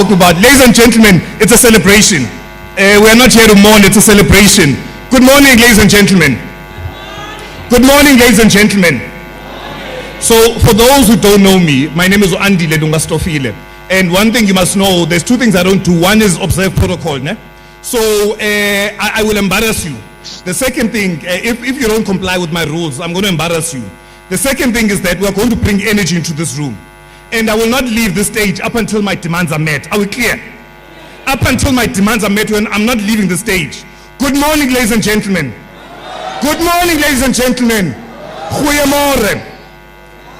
About. Ladies and gentlemen, it's a celebration. We are not here to mourn, it's a celebration. Good morning, ladies and gentlemen. Good morning, ladies and gentlemen. So, for those who don't know me, my name is Andile Stofile. And one thing you must know, there's two things I don't do. One is observe protocol. Ne? So, I will embarrass you. The second thing, if you don't comply with my rules, I'm going to embarrass you. The second thing is that we are going to bring energy into this room. And I will not leave the stage up until my demands are met. Are we clear? Up until my demands are met, when I'm not leaving the stage. Good morning, ladies and gentlemen. Good morning, ladies and gentlemen. Goeiemorgen.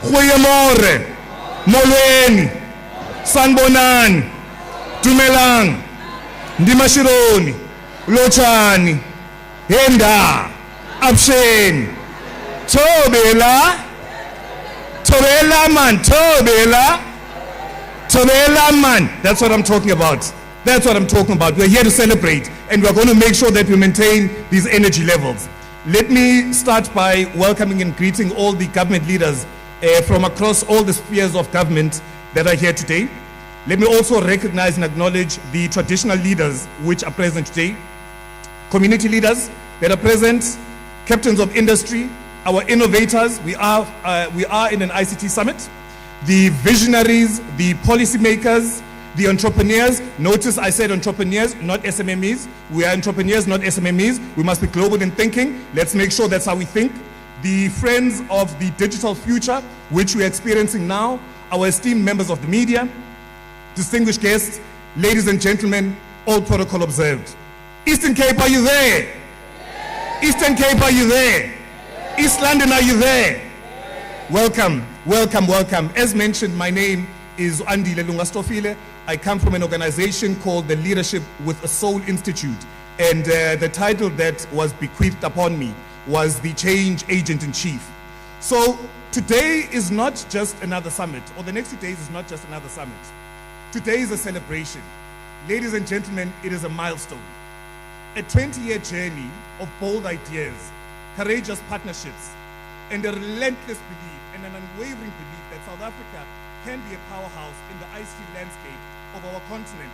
Goeiemorgen. Molweni. Sanbonani. Dumelang. Ndimashironi. Lochani. Henda. Absheni. Tobela. Tobela man, Tobela. Tobela man. That's what I'm talking about. That's what I'm talking about. We're here to celebrate, and we're going to make sure that we maintain these energy levels. Let me start by welcoming and greeting all the government leaders from across all the spheres of government that are here today. Let me also recognize and acknowledge the traditional leaders which are present today, community leaders that are present, captains of industry, our innovators. We are in an ICT Summit. The visionaries, the policymakers, the entrepreneurs. Notice I said entrepreneurs, not SMMEs. We are entrepreneurs, not SMMEs. We must be global in thinking. Let's make sure that's how we think. The friends of the digital future, which we are experiencing now, our esteemed members of the media, distinguished guests, ladies and gentlemen, all protocol observed. Eastern Cape, are you there? Eastern Cape, are you there? East London, are you there? Welcome, welcome, welcome. As mentioned, my name is Andile Stofile. I come from an organization called the Leadership with a Soul Institute. And the title that was bequeathed upon me was the Change Agent in Chief. So today is not just another summit, or the next 2 days is not just another summit. Today is a celebration. Ladies and gentlemen, it is a milestone. A 20-year journey of bold ideas, courageous partnerships, and a relentless belief and an unwavering belief that South Africa can be a powerhouse in the ICT landscape of our continent,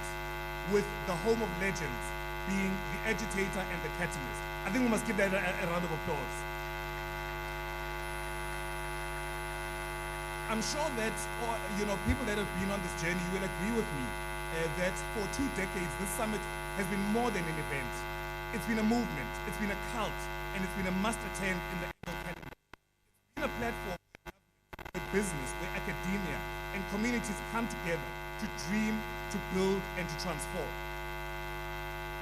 with the home of legends being the agitator and the catalyst. I think we must give that a round of applause. I'm sure that people that have been on this journey will agree with me that for 2 decades this summit has been more than an event. It's been a movement, it's been a cult, and it's been a must-attend in the annual calendar. It's been a platform where business, where academia and communities come together to dream, to build, and to transform.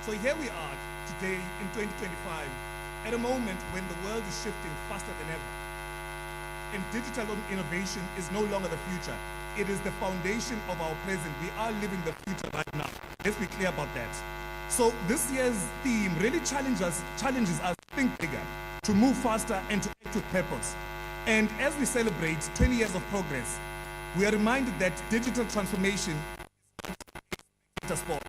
So here we are today in 2025, at a moment when the world is shifting faster than ever. And digital innovation is no longer the future. It is the foundation of our present. We are living the future right now. Let's be clear about that. So this year's theme really challenges us to think bigger, to move faster, and to act with purpose. And as we celebrate 20 years of progress, we are reminded that digital transformation is a sport.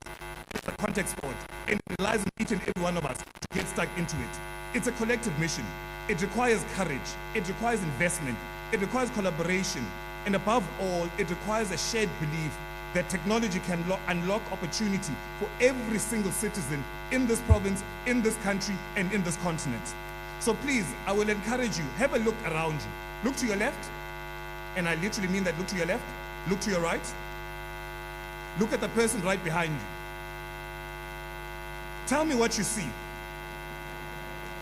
It's a contact sport, and it relies on each and every one of us to get stuck into it. It's a collective mission. It requires courage. It requires investment. It requires collaboration. And above all, it requires a shared belief that technology can unlock opportunity for every single citizen in this province, in this country, and in this continent. So please, I will encourage you, have a look around you. Look to your left, and I literally mean that. Look to your left, look to your right. Look at the person right behind you. Tell me what you see.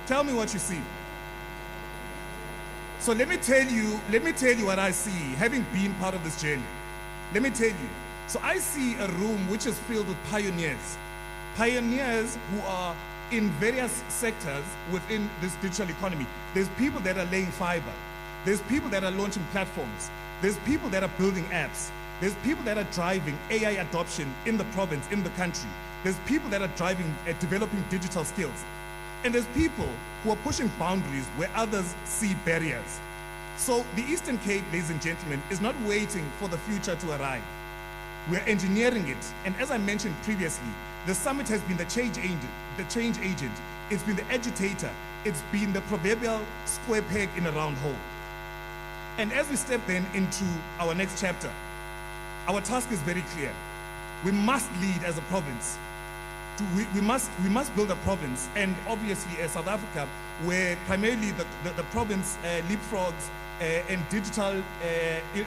Tell me what you see. So let me tell you what I see, having been part of this journey. Let me tell you. So I see a room which is filled with pioneers. Pioneers who are in various sectors within this digital economy. There's people that are laying fiber. There's people that are launching platforms. There's people that are building apps. There's people that are driving AI adoption in the province, in the country. There's people that are driving, developing digital skills. And there's people who are pushing boundaries where others see barriers. So the Eastern Cape, ladies and gentlemen, is not waiting for the future to arrive. We're engineering it. And as I mentioned previously, the summit has been the change agent. It's been the agitator. It's been the proverbial square peg in a round hole. And as we step then into our next chapter, our task is very clear. we must lead as a province. We must build a province, and obviously South Africa, where primarily the province leapfrogs and digital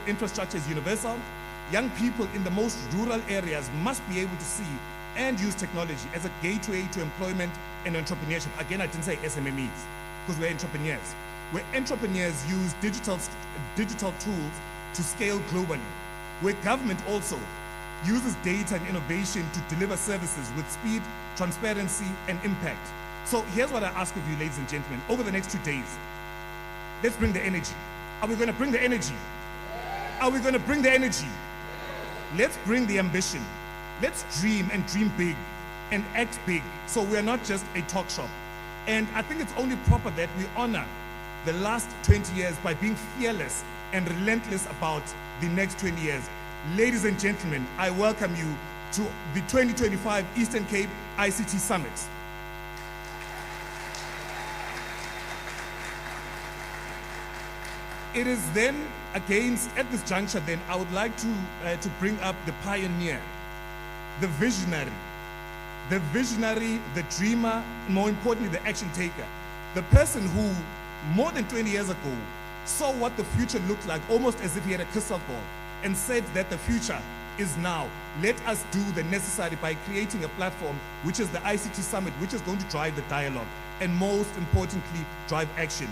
infrastructure is universal. Young people in the most rural areas must be able to see and use technology as a gateway to employment and entrepreneurship. Again, I didn't say SMMEs, because we're entrepreneurs. Where entrepreneurs use digital tools to scale globally. Where government also uses data and innovation to deliver services with speed, transparency, and impact. So here's what I ask of you, ladies and gentlemen. Over the next 2 days, let's bring the energy. Are we going to bring the energy? Are we going to bring the energy? Let's bring the ambition. Let's dream and dream big and act big, so we're not just a talk shop. And I think it's only proper that we honor the last 20 years by being fearless and relentless about the next 20 years. Ladies and gentlemen, I welcome you to the 2025 Eastern Cape ICT Summit. It is then, against, at this juncture then, I would like to bring up the pioneer, the visionary, the dreamer, more importantly, the action taker, the person who, more than 20 years ago, saw what the future looked like, almost as if he had a crystal ball, and said that the future is now. Let us do the necessary by creating a platform, which is the ICT Summit, which is going to drive the dialogue, and most importantly, drive action.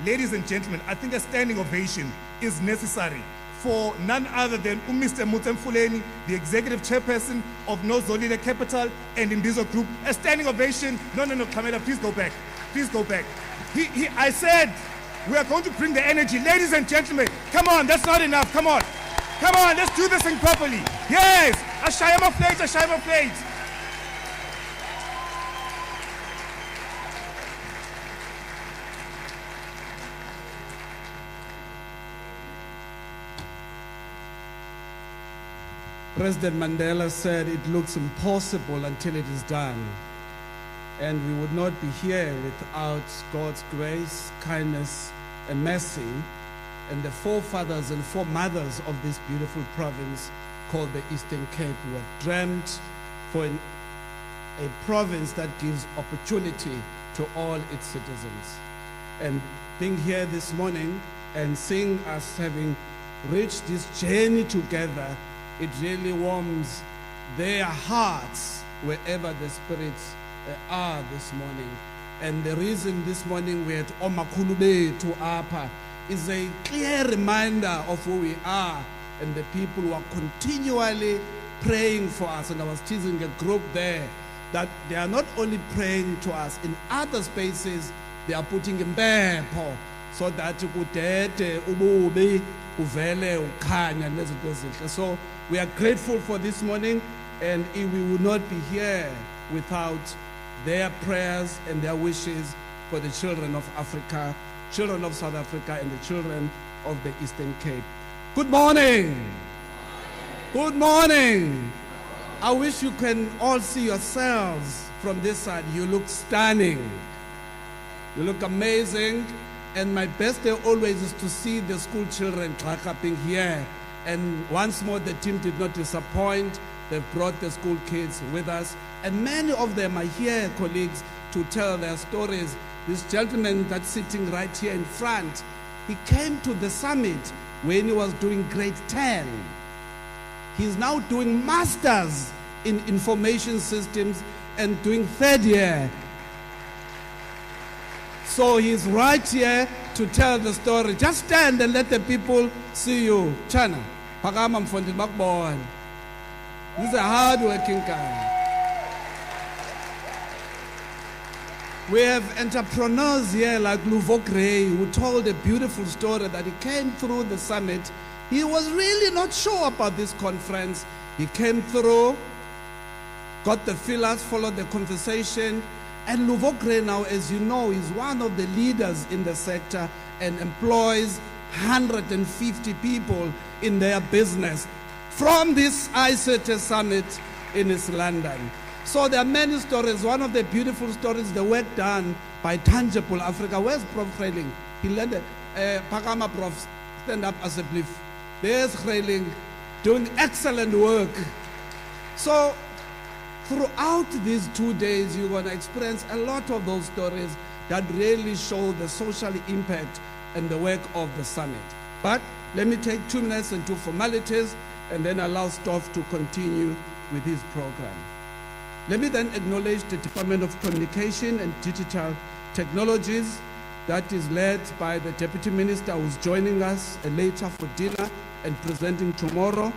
Ladies and gentlemen, I think a standing ovation is necessary for none other than Mr. Mutsemfuleni, the executive chairperson of Nozolile Capital and Imbizo Group. A standing ovation. No, Camilla, please go back. Please go back. I said we are going to bring the energy. Ladies and gentlemen, come on, that's not enough. Come on. Come on, let's do this thing properly. Yes, a Shayama plate, a Shayama plate. President Mandela said it looks impossible until it is done. And we would not be here without God's grace, kindness, and mercy, and the forefathers and foremothers of this beautiful province called the Eastern Cape, who have dreamt for a province that gives opportunity to all its citizens. And being here this morning and seeing us having reached this journey together, it really warms their hearts wherever the spirits are this morning. And the reason this morning we're at Omakulube to Apa is a clear reminder of who we are and the people who are continually praying for us. And I was teasing a group there that they are not only praying to us in other spaces, they are putting in bepo so that kudede ububi uvele ukhanya nezinto ezinhle. So we are grateful for this morning, and we would not be here without their prayers and their wishes for the children of Africa, children of South Africa, and the children of the Eastern Cape. Good morning. Good morning. I wish you can all see yourselves from this side. You look stunning. You look amazing. And my best day always is to see the school children clapping here. And once more, the team did not disappoint. They've brought the school kids with us. And many of them are here, colleagues, to tell their stories. This gentleman that's sitting right here in front, he came to the summit when he was doing grade 10. He's now doing masters in information systems and doing third year. So he's right here to tell the story. Just stand and let the people see you. Chana, Pakama Mfondi Bakbon. He's a hard-working guy. We have entrepreneurs here like Luvo Gray, who told a beautiful story that he came through the summit. He was really not sure about this conference. He came through, got the fillers, followed the conversation. And Luvo Gray now, as you know, is one of the leaders in the sector and employs 150 people in their business from this ICT Summit in East London. So there are many stories. One of the beautiful stories, the work done by Tangible Africa. Where's Prof. Khreling? He led Pakama Prof. Stand up as a belief. There's Khreling doing excellent work. So throughout these 2 days, you're going to experience a lot of those stories that really show the social impact and the work of the summit. But let me take 2 minutes and do formalities and then allow Stoff to continue with his program. Let me then acknowledge the Department of Communication and Digital Technologies that is led by the Deputy Minister who's joining us later for dinner and presenting tomorrow.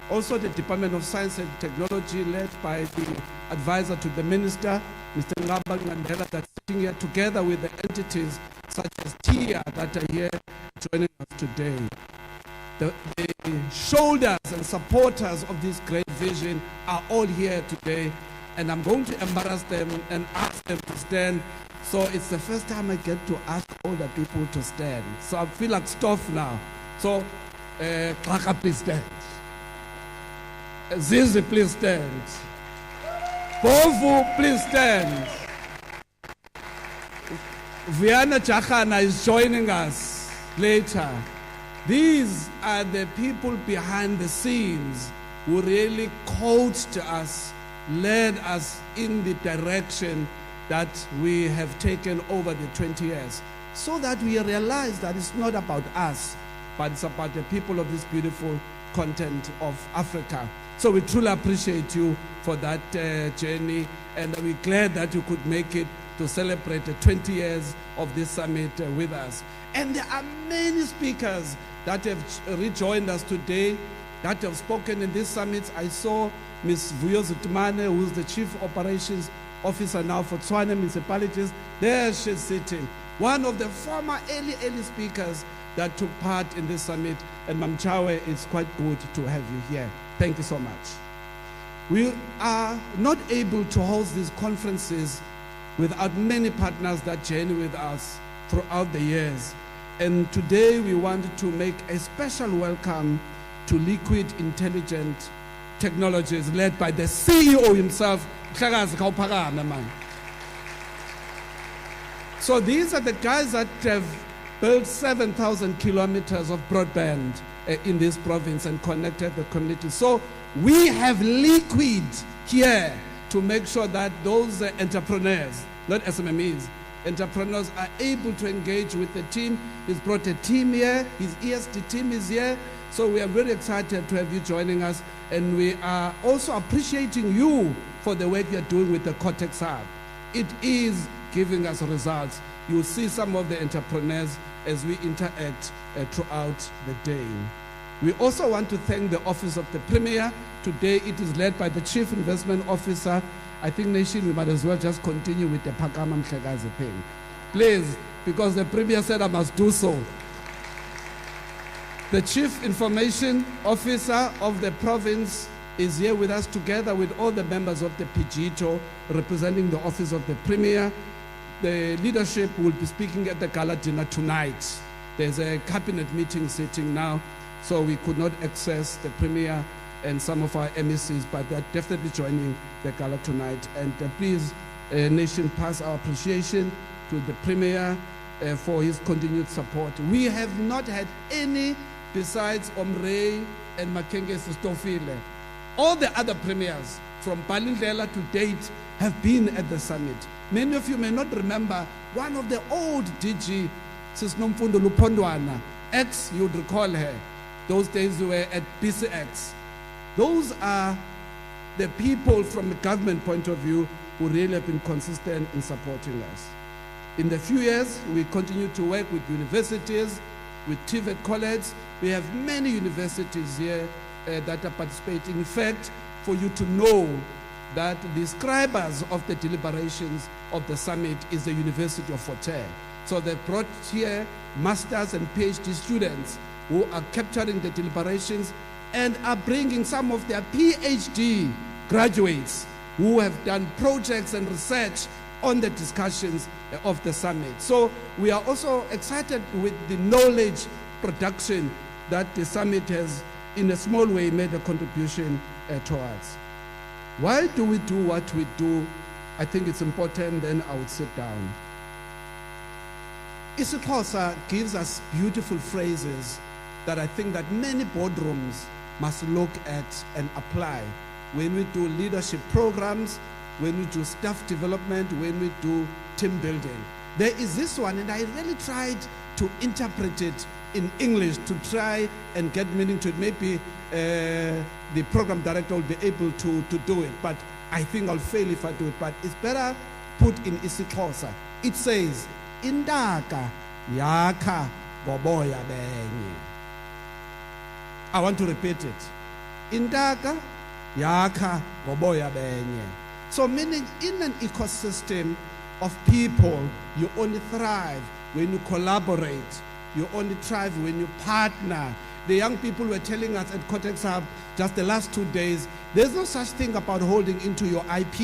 Also the Department of Science and Technology led by the advisor to the Minister, Mr. Ngabang Mandela, that's sitting here together with the entities such as TIA that are here joining us today. The shoulders and supporters of this great vision are all here today, and I'm going to embarrass them and ask them to stand. So it's the first time I get to ask older people to stand. So I feel like Stoff now. So, Klaka, please stand. Zizi, please stand. Bovu, please stand. Viana Chakana is joining us later. These are the people behind the scenes who really coached us, led us in the direction that we have taken over the 20 years, so that we realize that it's not about us, but it's about the people of this beautiful continent of Africa. So we truly appreciate you for that journey, and we're glad that you could make it to celebrate the 20 years of this summit with us. And there are many speakers that have rejoined us today, that have spoken in this summit. I saw Ms. Vuyo Zutumane, who's the Chief Operations Officer now for Tshwane municipalities. There she's sitting. One of the former early speakers that took part in this summit. And Mam Chawe, it's quite good to have you here. Thank you so much. We are not able to host these conferences without many partners that journey with us throughout the years. And today we want to make a special welcome to Liquid Intelligent Technologies, led by the CEO himself. So these are the guys that have built 7,000 kilometers of broadband in this province and connected the community. So we have Liquid here to make sure that those entrepreneurs, not SMMEs, entrepreneurs are able to engage with the team. He's brought a team here. His ESD team is here. So we are very excited to have you joining us. And we are also appreciating you for the work you're doing with the Cortex Hub. It is giving us results. You'll see some of the entrepreneurs as we interact throughout the day. We also want to thank the Office of the Premier. Today it is led by the Chief Investment Officer. I think, Nation, we might as well just continue with the Pakama Mhlekazi thing. Please, because the Premier said I must do so. The Chief Information Officer of the province is here with us together with all the members of the PGITO representing the Office of the Premier. The leadership will be speaking at the gala dinner tonight. There's a cabinet meeting sitting now, so we could not access the Premier and some of our MECs, but they're definitely joining the gala tonight. And please, Nation, pass our appreciation to the Premier for his continued support. We have not had any besides Omrey and Makenge Stofile. All the other premiers from Balindlela to date have been at the summit. Many of you may not remember one of the old DG, Sis Nomfundo Lupondwana, ex, you'd recall her. Those days we were at BCX. Those are the people from the government point of view who really have been consistent in supporting us. In the few years, we continue to work with universities, with TVET colleges. We have many universities here that are participating. In fact, for you to know that the scribers of the deliberations of the summit is the University of Fort Hare. So they brought here masters and PhD students who are capturing the deliberations and are bringing some of their PhD graduates who have done projects and research on the discussions of the summit. So we are also excited with the knowledge production that the summit has, in a small way, made a contribution towards. Why do we do what we do? I think it's important, then I would sit down. isiXhosa gives us beautiful phrases that I think that many boardrooms must look at and apply. when we do leadership programs, when we do staff development, when we do team building. There is this one, and I really tried to interpret it in English to try and get meaning to it. Maybe the program director will be able to do it, but I think I'll fail if I do it. But it's better put in isiXhosa. It says, Indaka yakha goboya benye. I want to repeat it. Indaka yakha goboya benye. So meaning in an ecosystem of people, you only thrive when you collaborate. You only thrive when you partner. The young people were telling us at Cortex Hub just the last 2 days, there's no such thing about holding into your IP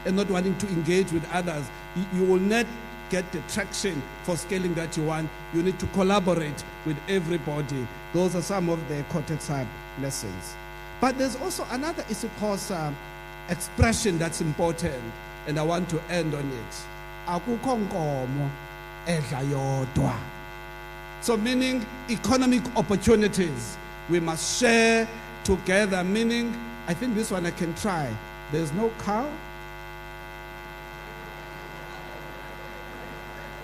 and not wanting to engage with others. You will not get the traction for scaling that you want. You need to collaborate with everybody. Those are some of the Cortex Hub lessons. But there's also another isiXhosa expression that's important, and I want to end on it. Akukho nkomo edla yodwa. So meaning economic opportunities, we must share together, meaning, I think this one I can try. There's no cow.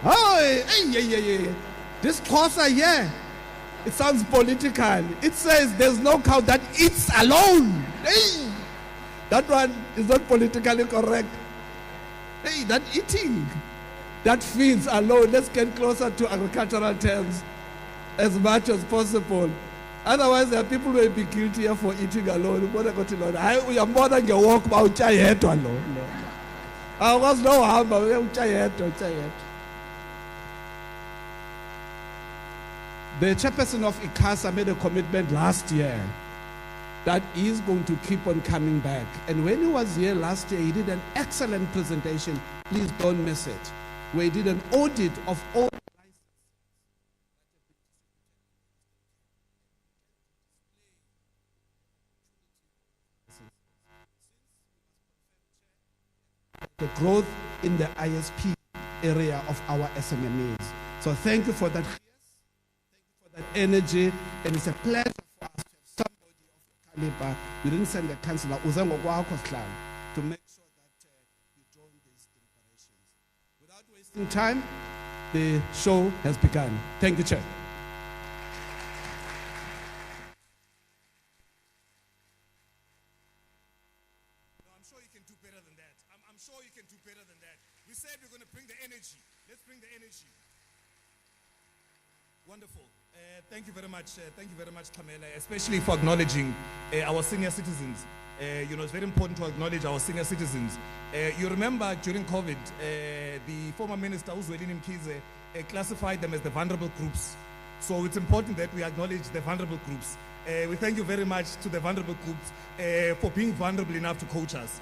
Oh, hey. This Xhosa, yeah, it sounds political. It says there's no cow that eats alone. Hey, that one is not politically correct. Hey, that eating, that feeds alone. Let's get closer to agricultural terms as much as possible. Otherwise, there are people who will be guilty for eating alone. We are more than your walk about chayeto alone. I was no harm, but chayeto. The chairperson of ICASA made a commitment last year that he is going to keep on coming back. And when he was here last year, he did an excellent presentation. Please don't miss it. Where he did an audit of all the growth in the ISP area of our SMMEs. So thank you for that. Thank you for that energy, and it's a pleasure for us to have somebody of your caliber. You didn't send the councillor to make sure that you join these deliberations. Without wasting time, the show has begun. Thank you, Chair. I'm sure you can do better than that. I'm sure you can do better than that. We said we're going to bring the energy. Let's bring the energy. Wonderful. Thank you very much. Thank you very much, Kamela, especially for acknowledging our senior citizens. It's very important to acknowledge our senior citizens. You remember during COVID, the former minister, Uzwelini Mkhize, classified them as the vulnerable groups. So it's important that we acknowledge the vulnerable groups. We thank you very much to the vulnerable groups for being vulnerable enough to coach us.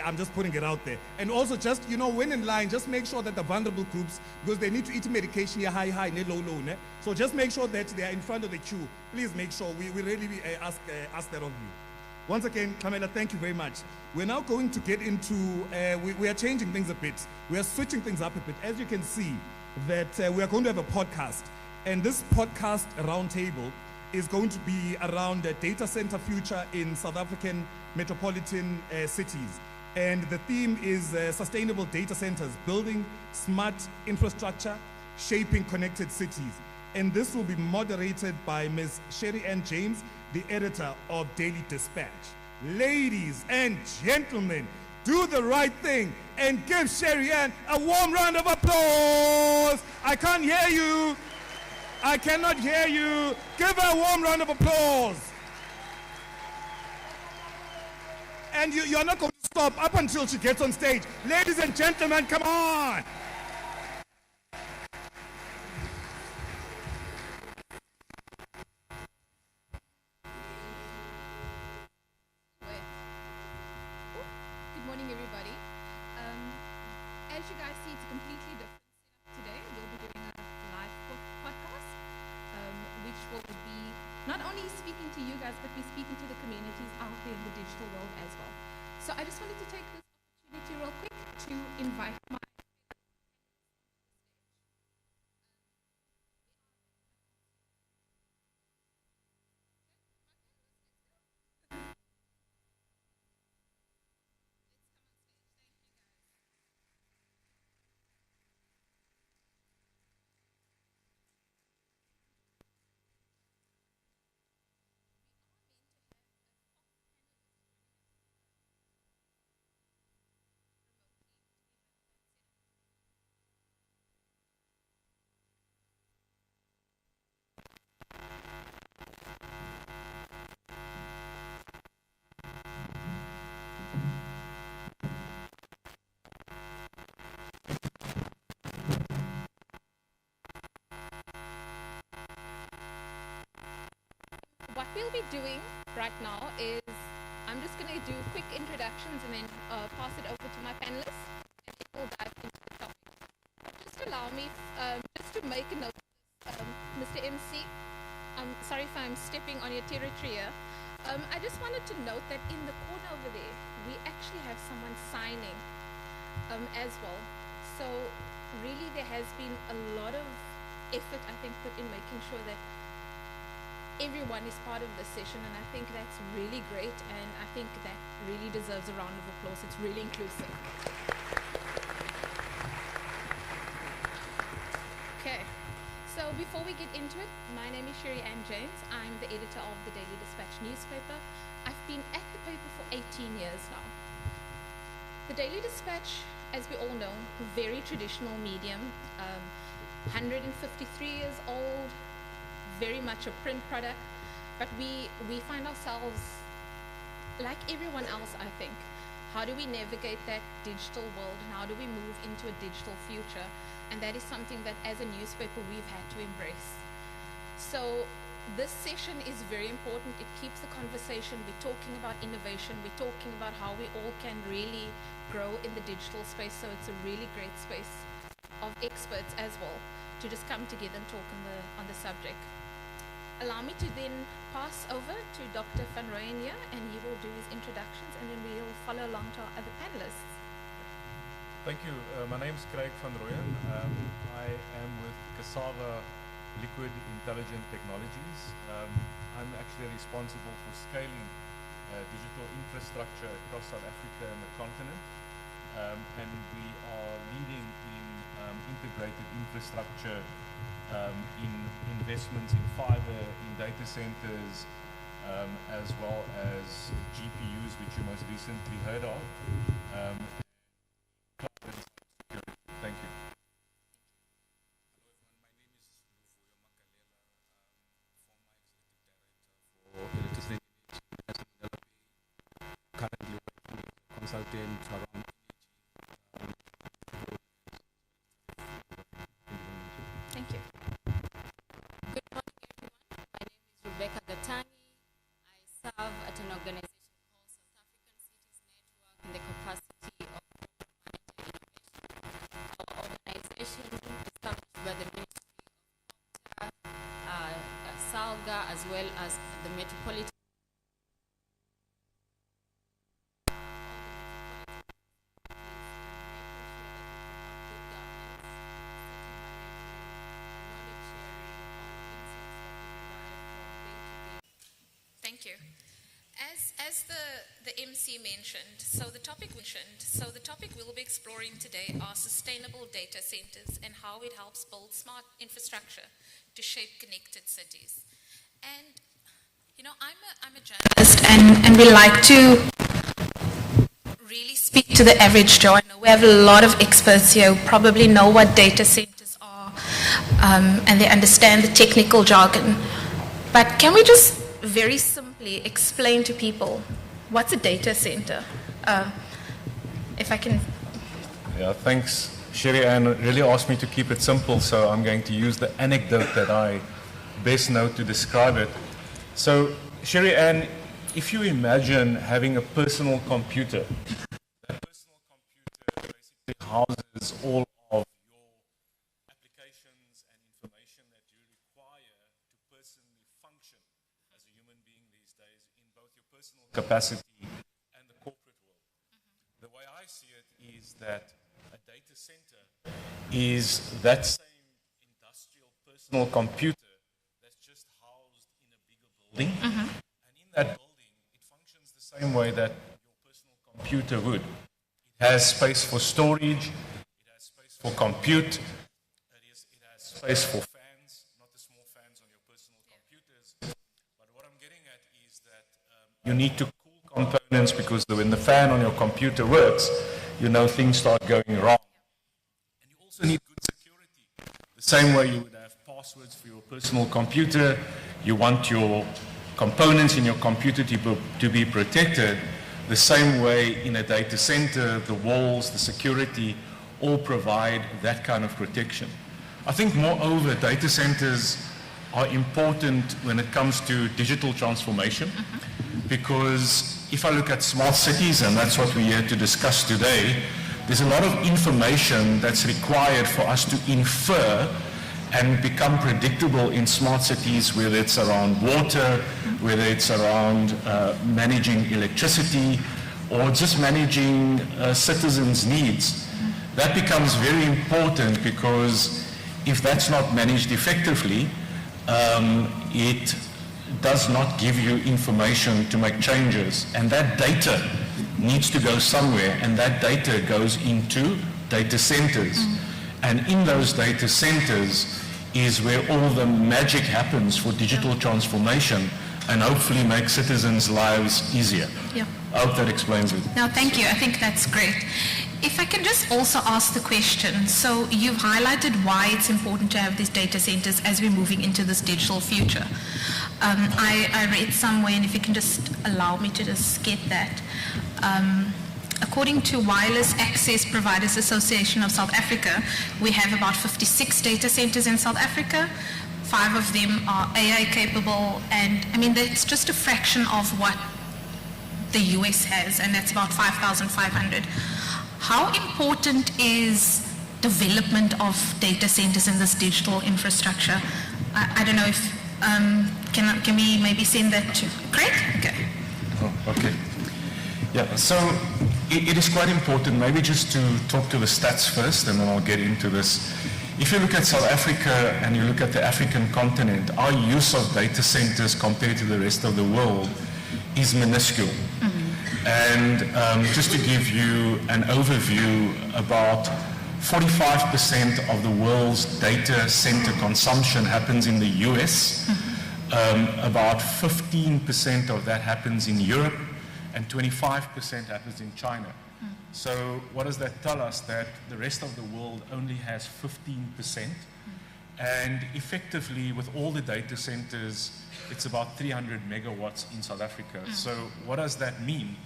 I'm just putting it out there. And also just, when in line, just make sure that the vulnerable groups, because they need to eat medication here, high, low. So just make sure that they are in front of the queue. Please make sure. We really ask that of you. Once again, Kamela, thank you very much. We're now going to get into, we are changing things a bit. We are switching things up a bit. As you can see, that we are going to have a podcast. And this podcast roundtable is going to be around the data center future in South African metropolitan cities. And the theme is sustainable data centers, building smart infrastructure, shaping connected cities. And this will be moderated by Ms. Sherry Ann James, the editor of Daily Dispatch. Ladies and gentlemen, do the right thing and give Sherry Ann a warm round of applause. I can't hear you. I cannot hear you. Give her a warm round of applause. And you're not going to stop up until she gets on stage. Ladies and gentlemen, come on. Good morning, everybody. As you guys see, it's a completely different setup today. We'll be doing a live podcast, which will be not only speaking to you guys, but we're speaking to the communities out there in the digital world as well. So I just wanted to take this opportunity real quick to invite my we'll be doing right now is I'm just going to do quick introductions and then pass it over to my panelists, and then we'll dive into the topic. Just allow me just to make a note, Mr. MC. I'm sorry if I'm stepping on your territory here. I just wanted to note that in the corner over there, we actually have someone signing as well. So really there has been a lot of effort, I think, put in making sure that everyone is part of this session, and I think that's really great, and I think that really deserves a round of applause. It's really inclusive. Okay. So before we get into it, my name is Sherry Ann James. I'm the editor of the Daily Dispatch newspaper. I've been at the paper for 18 years now. The Daily Dispatch, as we all know, very traditional medium, 153 years old, very much a print product, but we find ourselves, like everyone else, I think, how do we navigate that digital world, and how do we move into a digital future? And that is something that as a newspaper we've had to embrace. So this session is very important. It keeps the conversation. We're talking about innovation. We're talking about how we all can really grow in the digital space. So it's a really great space of experts as well to just come together and talk on the subject. Allow me to then pass over to Dr. Van Rooyen here, and he will do his introductions, and then we'll follow along to our other panelists. Thank you. My name is Craig Van Rooyen. I am with Cassava Liquid Intelligent Technologies. I'm actually responsible for scaling digital infrastructure across South Africa and the continent. And we are leading in integrated infrastructure, in investments in fiber, in data centers, as well as GPUs, which you most recently heard of. Thank you. Hello everyone, my name is Luvuyo Makallela, for electricity currently working as a consultant around Thank you. Good morning, everyone. My name is Rebecca Gatangi. I serve at an organization called South African Cities Network in the capacity of program manager innovation. Our organization is established by the Ministry of SALGA, as well as the Metropolitan. Thank you. As the MC mentioned, so the topic we'll be exploring today are sustainable data centers and how it helps build smart infrastructure to shape connected cities. And you know, I'm a journalist, and we like to really speak to the average Joe. I know we have a lot of experts here who probably know what data centers are, and they understand the technical jargon. But can we just very simply explain to people what's a data center? If I can. Yeah, thanks. Sherry Ann really asked me to keep it simple, so I'm going to use the anecdote that I best know to describe it. So, Sherry Ann, if you imagine having a personal computer, that personal computer basically houses all of your applications and information that you require to personally function as a human being these days in both your personal capacity and the corporate world. The way I see it is that a data center is that same industrial personal computer that's just housed in a bigger building. And in that building, it functions the same way that your personal computer would. It has space for storage, it has space for compute, it has space for fans, not the small fans on your personal computers. But what I'm getting at is that you need to cool components, because when the fan on your computer works, you know things start going wrong. And you also need good security. The same way you would have passwords for your personal computer, you want your components in your computer to be protected. The same way in a data center, the walls, the security, all provide that kind of protection. I think moreover, data centers are important when it comes to digital transformation, because if I look at smart cities, and that's what we're here to discuss today, there's a lot of information that's required for us to infer and become predictable in smart cities, whether it's around water, whether it's around managing electricity, or just managing citizens' needs. That becomes very important, because if that's not managed effectively, it does not give you information to make changes. And that data needs to go somewhere, and that data goes into data centers. And in those data centers is where all the magic happens for digital transformation, and hopefully make citizens' lives easier. Yeah. I hope that explains it. No, thank you. I think that's great. If I can just also ask the question, so you've highlighted why it's important to have these data centers as we're moving into this digital future. I read somewhere, and if you can just allow me to just get that. According to Wireless Access Providers Association of South Africa, we have about 56 data centers in South Africa. 5 of them are AI capable, and I mean, that's just a fraction of what the US has, and that's about 5,500. How important is development of data centers in this digital infrastructure? I don't know if, can we maybe send that to Craig? Okay. Oh, okay. Yeah, so it is quite important, maybe just to talk to the stats first, and then I'll get into this. If you look at South Africa and you look at the African continent, our use of data centers compared to the rest of the world is minuscule. And just to give you an overview, about 45% of the world's data center consumption happens in the US, about 15% of that happens in Europe, and 25% happens in China. So what does that tell us? That the rest of the world only has 15%, and effectively with all the data centers, it's about 300 megawatts in South Africa. So what does that mean?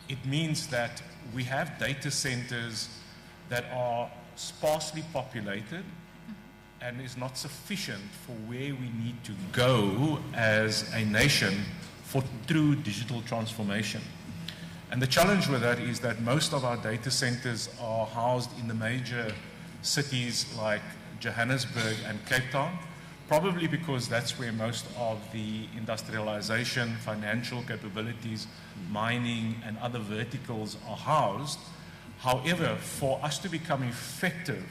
It means that we have data centers that are sparsely populated and is not sufficient for where we need to go as a nation for true digital transformation. And the challenge with that is that most of our data centers are housed in the major cities like Johannesburg and Cape Town, probably because that's where most of the industrialization, financial capabilities, mining, and other verticals are housed. However, for us to become effective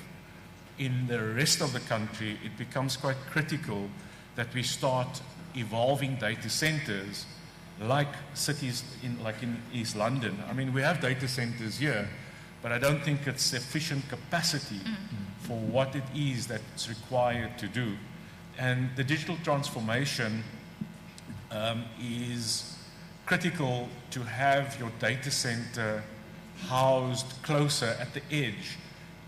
in the rest of the country, it becomes quite critical that we start evolving data centers like cities like in East London. I mean, we have data centers here, but I don't think it's sufficient capacity for what it is that's required to do. And the digital transformation is critical to have your data center housed closer at the edge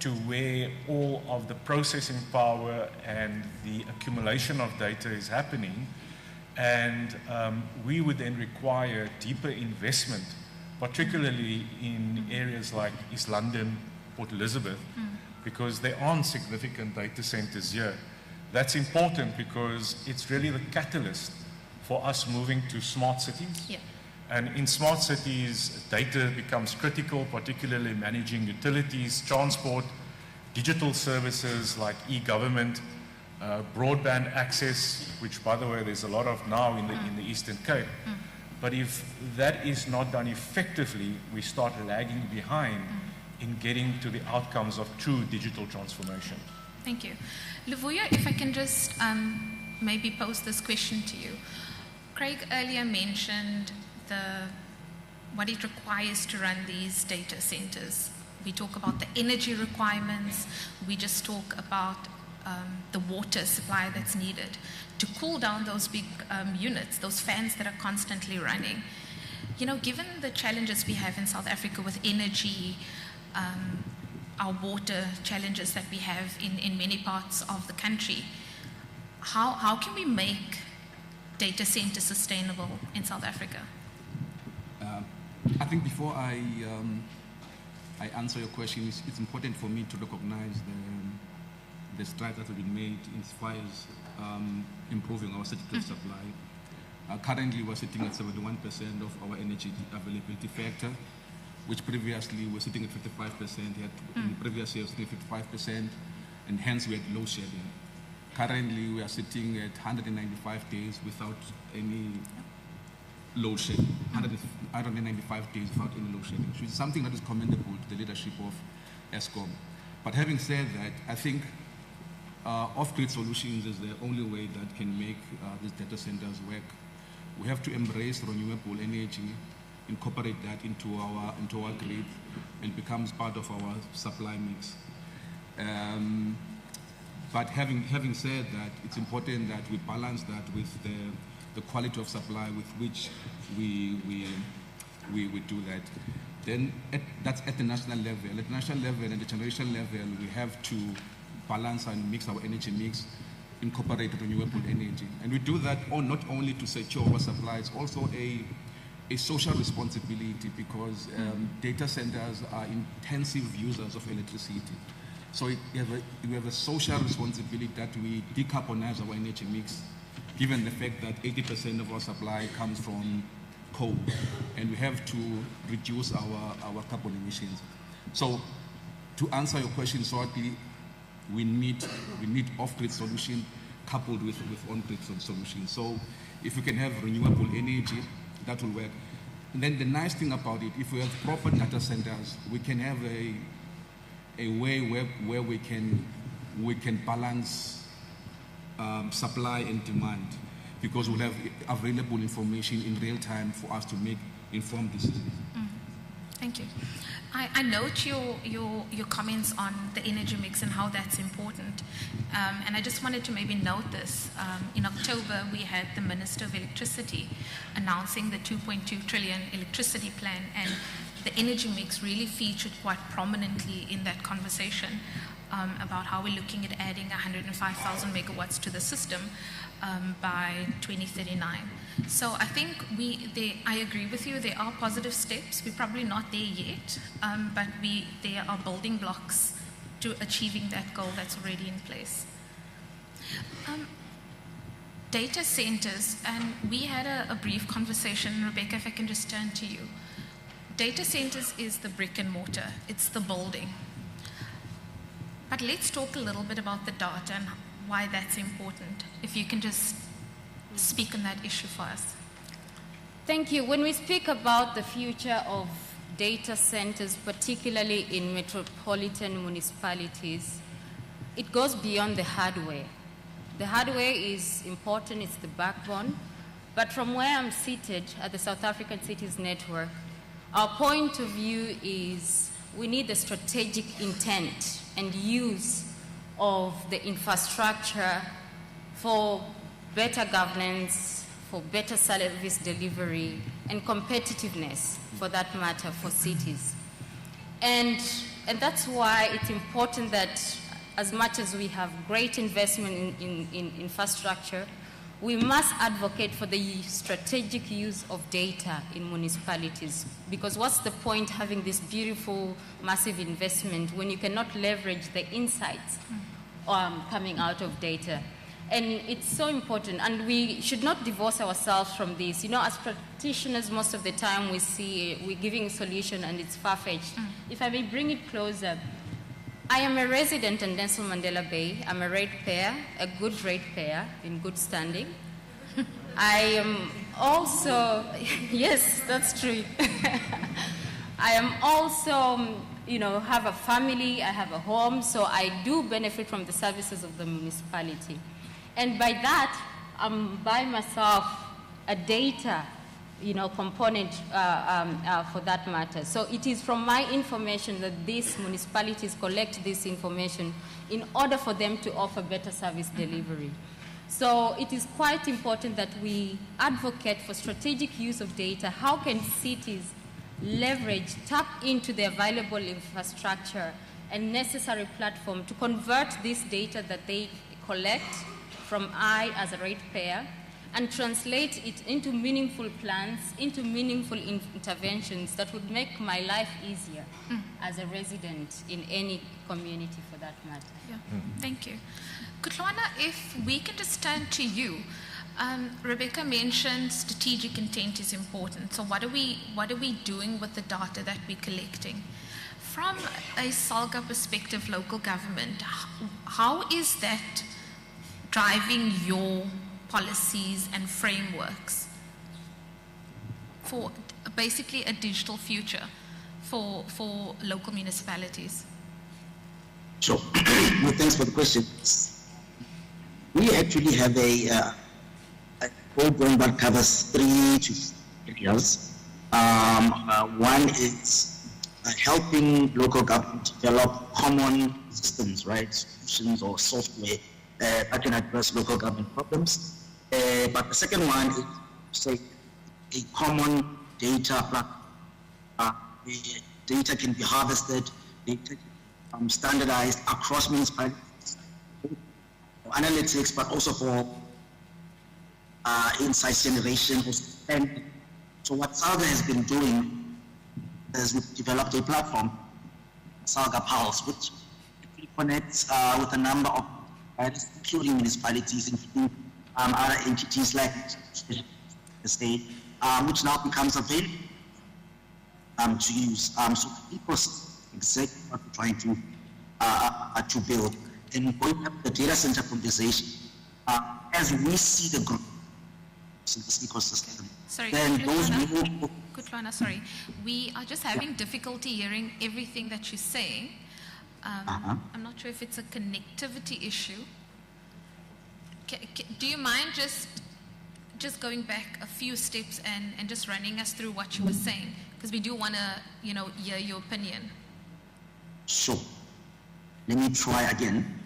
to where all of the processing power and the accumulation of data is happening. And we would then require deeper investment, particularly in areas like East London, Port Elizabeth, because there aren't significant data centers here. That's important because it's really the catalyst for us moving to smart cities. Yeah. And in smart cities, data becomes critical, particularly managing utilities, transport, digital services like e-government, broadband access, which, by the way, there's a lot of now in the Eastern Cape. But if that is not done effectively, we start lagging behind in getting to the outcomes of true digital transformation. Thank you. Luvuyo, if I can just maybe pose this question to you. Craig earlier mentioned what it requires to run these data centers. We talk about the energy requirements. We just talk about the water supply that's needed to cool down those big units, those fans that are constantly running. You know, given the challenges we have in South Africa with energy, our water challenges that we have in many parts of the country, how can we make data centers sustainable in South Africa? I think before I answer your question, it's important for me to recognize the strides that have been made as far as improving our security supply. Currently, we're sitting at 71% of our energy availability factor, which previously we're sitting at 55%, in previous years, 55%, and hence we had load shedding. Currently, we are sitting at 195 days without any load shedding, 195 days without any load shedding, which is something that is commendable to the leadership of ESCOM. But having said that, I think off-grid solutions is the only way that can make these data centers work. We have to embrace renewable energy, incorporate that into our grid, and becomes part of our supply mix. But having said that, it's important that we balance that with the quality of supply with which we do that. Then that's at the national level. At the national level and the generational level, we have to balance and mix our energy mix, incorporate renewable energy. And we do that not only to secure our supply, it's also a social responsibility, because data centers are intensive users of electricity. So we have a social responsibility that we decarbonize our energy mix, given the fact that 80% of our supply comes from coal, and we have to reduce our carbon emissions. So to answer your question shortly, we need off-grid solution coupled with on-grid solutions. So if we can have renewable energy, that will work. And then the nice thing about it, if we have proper data centers, we can have a way where we can balance supply and demand, because we'll have available information in real time for us to make informed decisions. Thank you. I note your comments on the energy mix and how that's important. And I just wanted to maybe note this. In October, we had the Minister of Electricity announcing the 2.2 trillion electricity plan, and the energy mix really featured quite prominently in that conversation about how we're looking at adding 105,000 megawatts to the system by 2039. So I think I agree with you, there are positive steps. We're probably not there yet, but there are building blocks to achieving that goal that's already in place. Data centers, and we had a brief conversation. Rebecca, if I can just turn to you. Data centers is the brick and mortar, it's the building. But let's talk a little bit about the data and why that's important. If you can just speak on that issue for us. Thank you. When we speak about the future of data centers, particularly in metropolitan municipalities, it goes beyond the hardware. The hardware is important, it's the backbone. But from where I'm seated at the South African Cities Network, our point of view is we need the strategic intent and use of the infrastructure for better governance, for better service delivery, and competitiveness, for that matter, for cities. And that's why it's important that as much as we have great investment in infrastructure, we must advocate for the strategic use of data in municipalities, because what's the point having this beautiful, massive investment when you cannot leverage the insights coming out of data? And it's so important, and we should not divorce ourselves from this. You know, as practitioners, most of the time we see we're giving a solution and it's far-fetched. If I may bring it closer, I am a resident in Nelson Mandela Bay. I'm a ratepayer, a good ratepayer in good standing. I am also, yes, that's true. I am also, have a family, I have a home, so I do benefit from the services of the municipality. And by that, I'm by myself a data component for that matter. So it is from my information that these municipalities collect this information in order for them to offer better service delivery. So it is quite important that we advocate for strategic use of data. How can cities tap into the available infrastructure and necessary platform to convert this data that they collect from I as a ratepayer and translate it into meaningful plans, into meaningful interventions that would make my life easier as a resident in any community for that matter. Yeah. Thank you. Kutlwana, if we can just turn to you. Rebecca mentioned strategic intent is important. So what are we doing with the data that we're collecting? From a SALGA perspective, local government, how is that driving your policies and frameworks for basically a digital future for local municipalities? Sure. Well, thanks for the question. We actually have a program that covers 3 to 4 areas. One is helping local government develop common systems, right, solutions or software that can address local government problems. But the second one is, say, a common data platform. Data can be harvested, data can be standardized across municipalities, for analytics, but also for insights generation. And so what SALGA has been doing is we've developed a platform, SALGA Pulse, which connects with a number of including municipalities, including other entities like the state, which now becomes available to use. So the ecosystem is exactly what we're trying to build. And going up the data center conversation, as we see the growth in this ecosystem, sorry, then those Kutlwana, sorry. We are just having difficulty hearing everything that you're saying. I'm not sure if it's a connectivity issue. Do you mind just going back a few steps and just running us through what you were saying? Because we do want to, hear your opinion. Sure. Let me try again.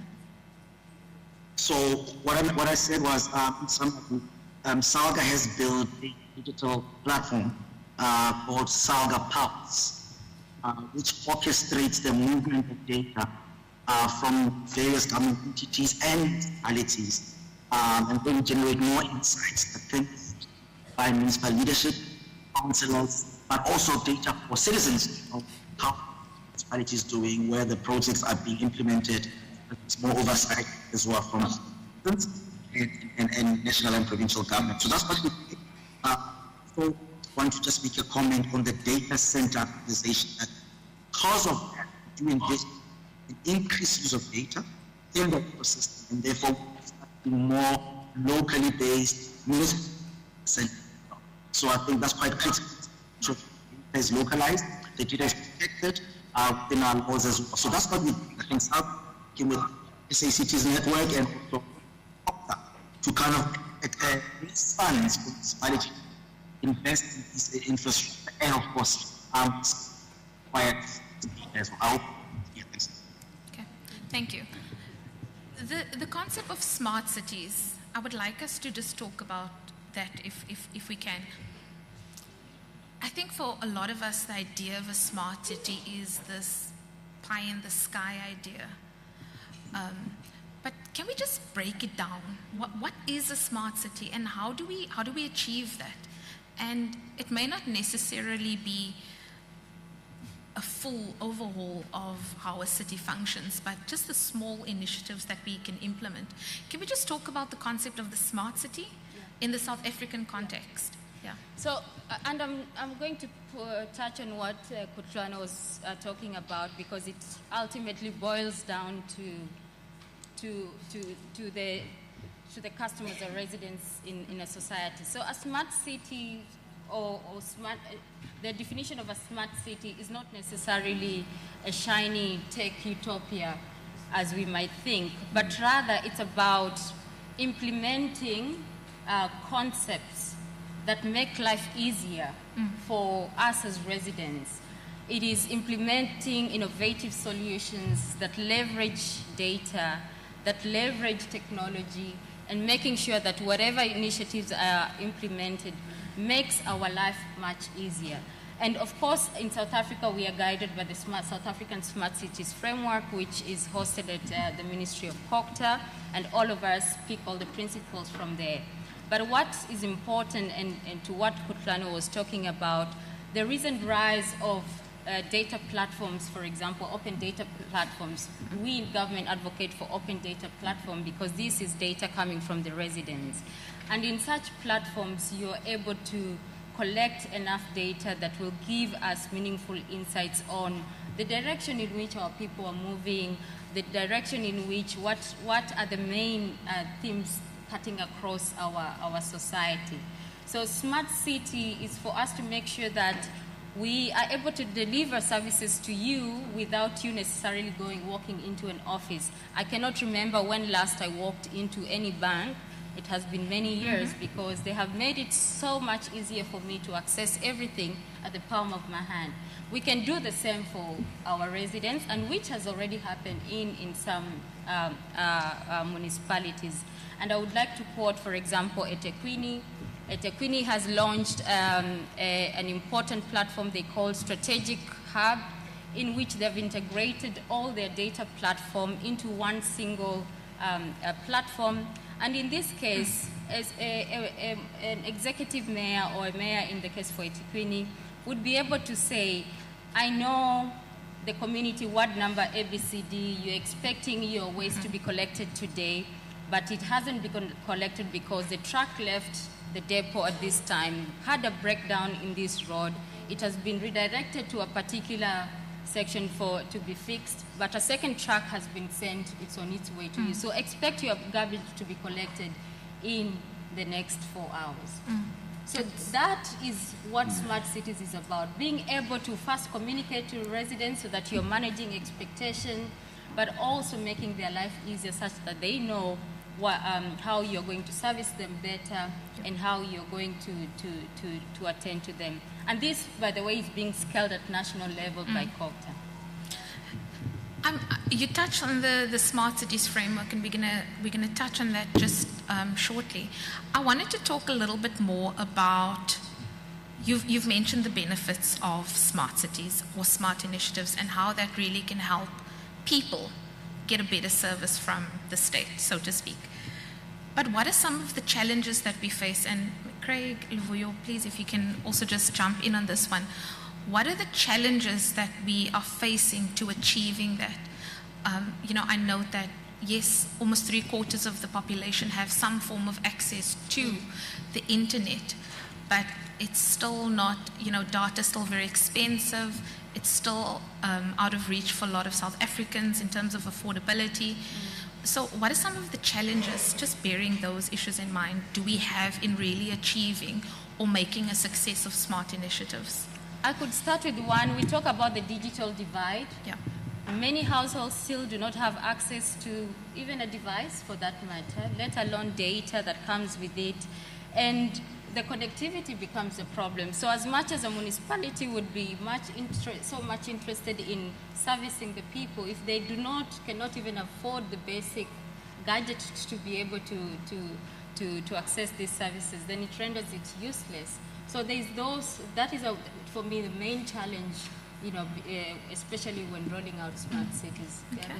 So what I said was, SALGA has built a digital platform called SALGA Pulse, which orchestrates the movement of data from various government entities and municipalities, and then generate more insights that can be used by municipal leadership, councillors, but also data for citizens of how municipalities doing, where the projects are being implemented. It's more oversight as well from and national and provincial government. So that's what we do. So I want to just make a comment on the data center organization. That because of that, doing this, an increased use of data in the ecosystem, and therefore more locally based municipal center. So I think that's quite critical. So data is localized, the data is protected within our laws as well. So that's what we can start working with ICT's network and also to kind of raise funds for municipality, invest in this infrastructure, and of course, required to be as well. Okay, thank you. The concept of smart cities, I would like us to just talk about that if we can. I think for a lot of us, the idea of a smart city is this pie in the sky idea. But can we just break it down? What is a smart city, and how do we achieve that? And it may not necessarily be a full overhaul of how a city functions, but just the small initiatives that we can implement. Can we just talk about the concept of the smart city in the South African context? Yeah. So, and I'm going to touch on what Kutlwana was talking about, because it ultimately boils down to the customers or residents in a society. So a smart city or smart, the definition of a smart city is not necessarily a shiny tech utopia as we might think, but rather it's about implementing concepts that make life easier for us as residents. It is implementing innovative solutions that leverage data, that leverage technology, and making sure that whatever initiatives are implemented makes our life much easier. And of course, in South Africa, we are guided by the South African Smart Cities Framework, which is hosted at the Ministry of COCTA, and all of us pick all the principles from there. But what is important, and to what Kutlano was talking about, the recent rise of data platforms, for example, open data platforms. We in government advocate for open data platform because this is data coming from the residents. And in such platforms, you're able to collect enough data that will give us meaningful insights on the direction in which our people are moving, the direction in which, what are the main themes cutting across our society. So smart city is for us to make sure that we are able to deliver services to you without you necessarily walking into an office. I cannot remember when last I walked into any bank. It has been many years because they have made it so much easier for me to access everything at the palm of my hand. We can do the same for our residents, and which has already happened in some municipalities. And I would like to quote, for example, eThekwini. eThekwini has launched an important platform they call Strategic Hub, in which they've integrated all their data platform into one single platform. And in this case, as an executive mayor or a mayor in the case for eThekwini would be able to say, I know the community ward number ABCD, you're expecting your waste to be collected today, but it hasn't been collected because the truck left the depot at this time, had a breakdown in this road. It has been redirected to a particular section to be fixed, but a second truck has been sent, it's on its way to you. So expect your garbage to be collected in the next 4 hours. So that is what smart cities is about, being able to first communicate to residents so that you're managing expectation, but also making their life easier such that they know how you're going to service them better and how you're going to attend to them. And this, by the way, is being scaled at national level by COGTA. You touched on the smart cities framework, and we're gonna touch on that just shortly. I wanted to talk a little bit more about, you've mentioned the benefits of smart cities or smart initiatives and how that really can help people get a better service from the state, so to speak. But what are some of the challenges that we face? And Craig, Luvuyo, please, if you can also just jump in on this one. What are the challenges that we are facing to achieving that? I note that, yes, almost 3/4 of the population have some form of access to the internet, but it's still not, data is still very expensive. It's still out of reach for a lot of South Africans in terms of affordability. So what are some of the challenges, just bearing those issues in mind, do we have in really achieving or making a success of smart initiatives? I could start with one. We talk about the digital divide. Yeah. Many households still do not have access to even a device for that matter, let alone data that comes with it. And the connectivity becomes a problem. So as much as a municipality would be so much interested in servicing the people, if they cannot even afford the basic gadgets to be able to access these services, then it renders it useless. So that is for me the main challenge, especially when rolling out smart cities. Okay.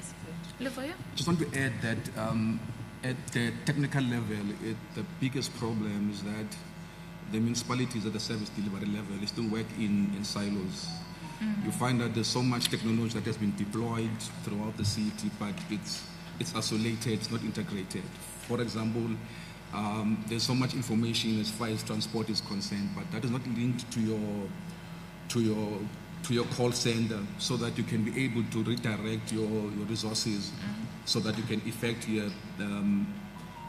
Luvuyo? Just want to add that at the technical level, the biggest problem is that the municipalities at the service delivery level still work in silos. You find that there's so much technology that has been deployed throughout the city, but it's isolated, it's not integrated. For example, there's so much information as far as transport is concerned, but that is not linked to your call center, so that you can be able to redirect your resources, so that you can effect your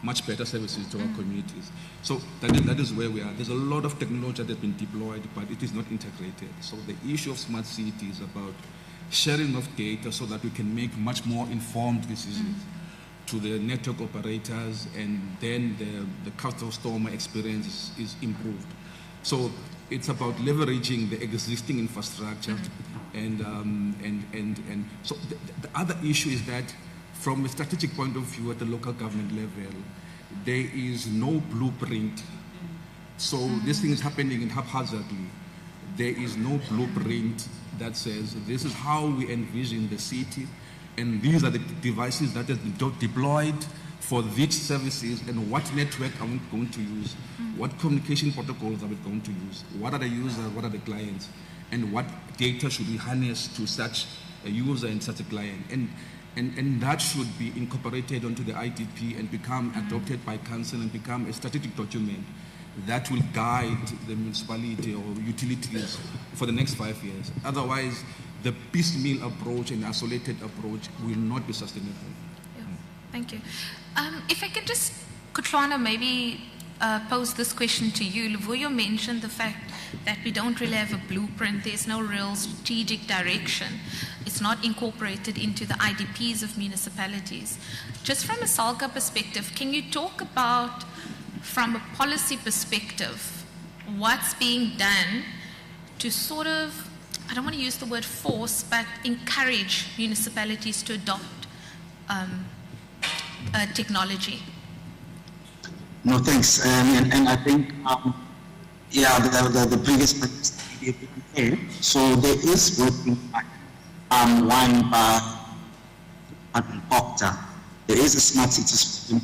much better services to our communities. So that is where we are. There's a lot of technology that has been deployed, but it is not integrated. So the issue of smart city is about sharing of data so that we can make much more informed decisions to the network operators, and then the customer experience is improved. So it's about leveraging the existing infrastructure, and so the other issue is that from a strategic point of view at the local government level, there is no blueprint. So this thing is happening in haphazardly. There is no blueprint that says this is how we envision the city, and these are the devices that have been deployed for which services and what network are we going to use, what communication protocols are we going to use, what are the users, what are the clients, and what data should we harness to such a user and such a client. And that should be incorporated onto the IDP and become adopted by council and become a strategic document that will guide the municipality or utilities for the next 5 years. Otherwise, the piecemeal approach and isolated approach will not be sustainable. Yeah. Thank you. If I could just, Kutlwana, maybe pose this question to you. Luvuyo mentioned the fact that we don't really have a blueprint. There's no real strategic direction. It's not incorporated into the IDPs of municipalities. Just from a SALGA perspective, can you talk about, from a policy perspective, what's being done to sort of, I don't want to use the word force, but encourage municipalities to adopt technology? No, thanks. And I think, the previous point, so there is working one by Proctor. There is a smart city system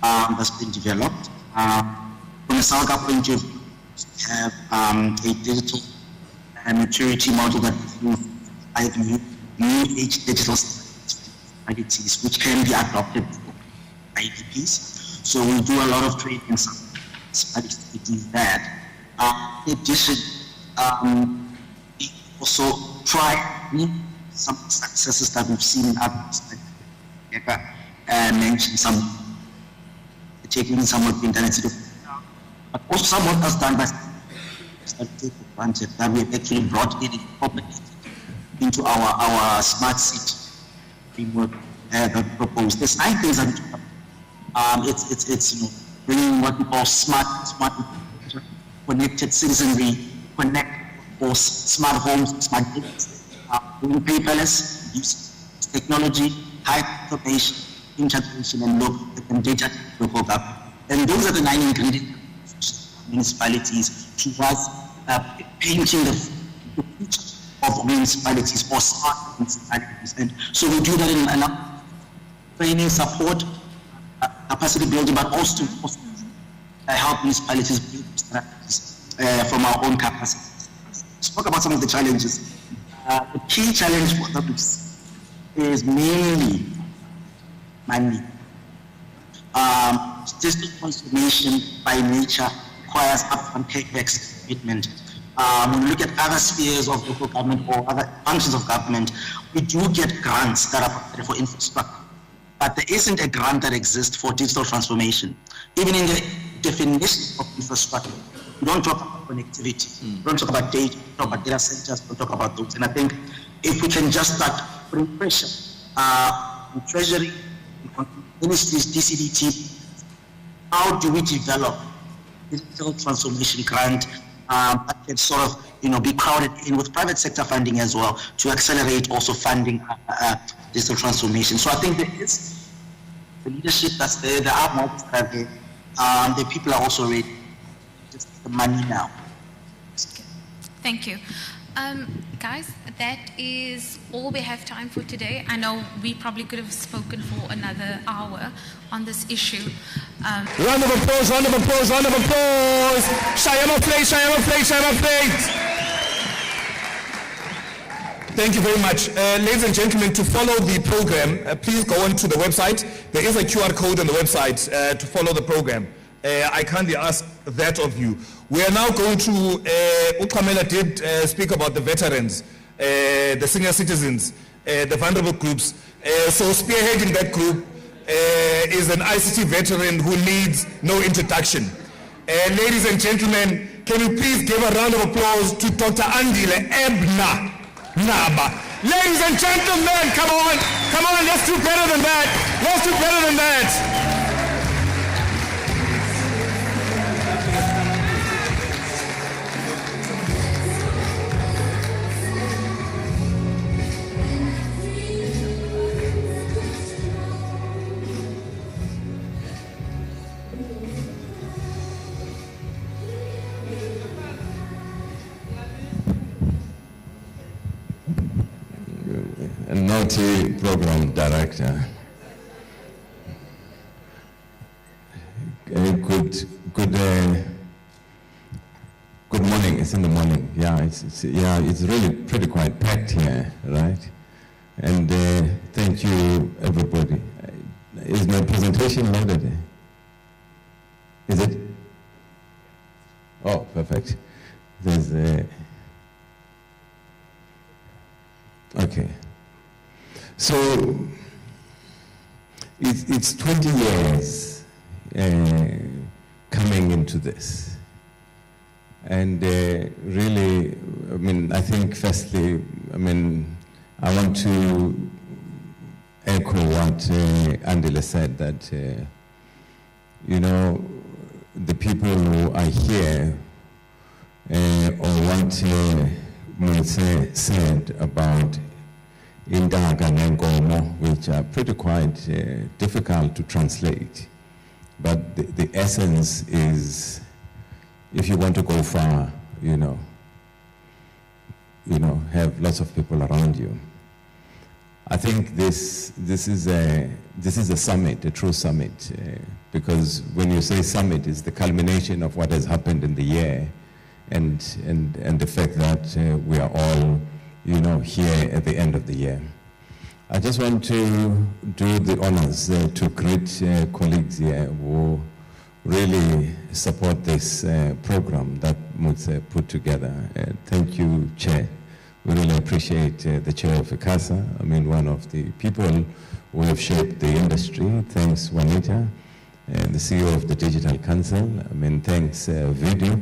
that's been developed. From a SALGA point of view, we have a digital maturity model that includes 5 new age digital strategies which can be adopted by IDPs. So we do a lot of training and strategies that. In addition, we also try some successes that we've seen in others. Mentioned some taking some work being done in city, but also some work that's done by take for granted that we have actually brought in incorporated into our smart city framework that proposed. There's 9 things that it's bringing what we call smart connected citizenry, connect or smart homes, smart cities, doing paperless, use technology, high information, integration, and data local government. And those are the 9 ingredients municipalities towards painting the future of municipalities or smart municipalities. And so we do that in training, support, capacity building, but also help municipalities build strategies from our own capacity. Let's talk about some of the challenges. The key challenge for that is mainly money. Digital transformation by nature requires upfront capex commitment. When we look at other spheres of local government or other functions of government, we do get grants that are provided for infrastructure. But there isn't a grant that exists for digital transformation. Even in the definition of infrastructure, we don't talk about connectivity, we don't talk about data, we don't talk about data centers, we don't talk about those. And I think if we can just start putting pressure on Treasury, on ministries, DCDT, how do we develop digital transformation grant that can sort of be crowded in with private sector funding as well to accelerate also funding digital transformation. So I think there is the leadership that's there, there are more there, the people are also ready, just the money now. Thank you. Guys, that is all we have time for today. I know we probably could have spoken for another hour on this issue. Round of applause, round of applause, round of applause. Shayama plate, Shayama plate, Shayama plate. Thank you very much. Ladies and gentlemen, to follow the program, please go on to the website. There is a QR code on the website to follow the program. I kindly ask that of you. We are now going to, Ukamela did speak about the veterans, the senior citizens, the vulnerable groups. So spearheading that group is an ICT veteran who needs no introduction. Ladies and gentlemen, can you please give a round of applause to Dr. Andile Ebna Naba. Ladies and gentlemen, come on, let's do better than that. Let's do better than that. Multi-program director. Good morning. It's in the morning. Yeah, it's really pretty quite packed here, right? And thank you, everybody. Is my presentation loaded? Is it? Oh, perfect. There's okay. So it's 20 years coming into this. And really, I mean, I think firstly, I mean, I want to echo what Andile said, that, you know, the people who are here, or what Mose said about Indaga and Ngomo, which are pretty quite difficult to translate. But the essence is, if you want to go far, you know, have lots of people around you. I think this is a summit, a true summit, because when you say summit, it's the culmination of what has happened in the year, and the fact that we are all, you know, here at the end of the year. I just want to do the honors to greet colleagues here who really support this program that Mutse put together. Thank you, Chair. We really appreciate the Chair of ICASA. I mean, one of the people who have shaped the industry. Thanks, Juanita, the CEO of the Digital Council. I mean, thanks, Video.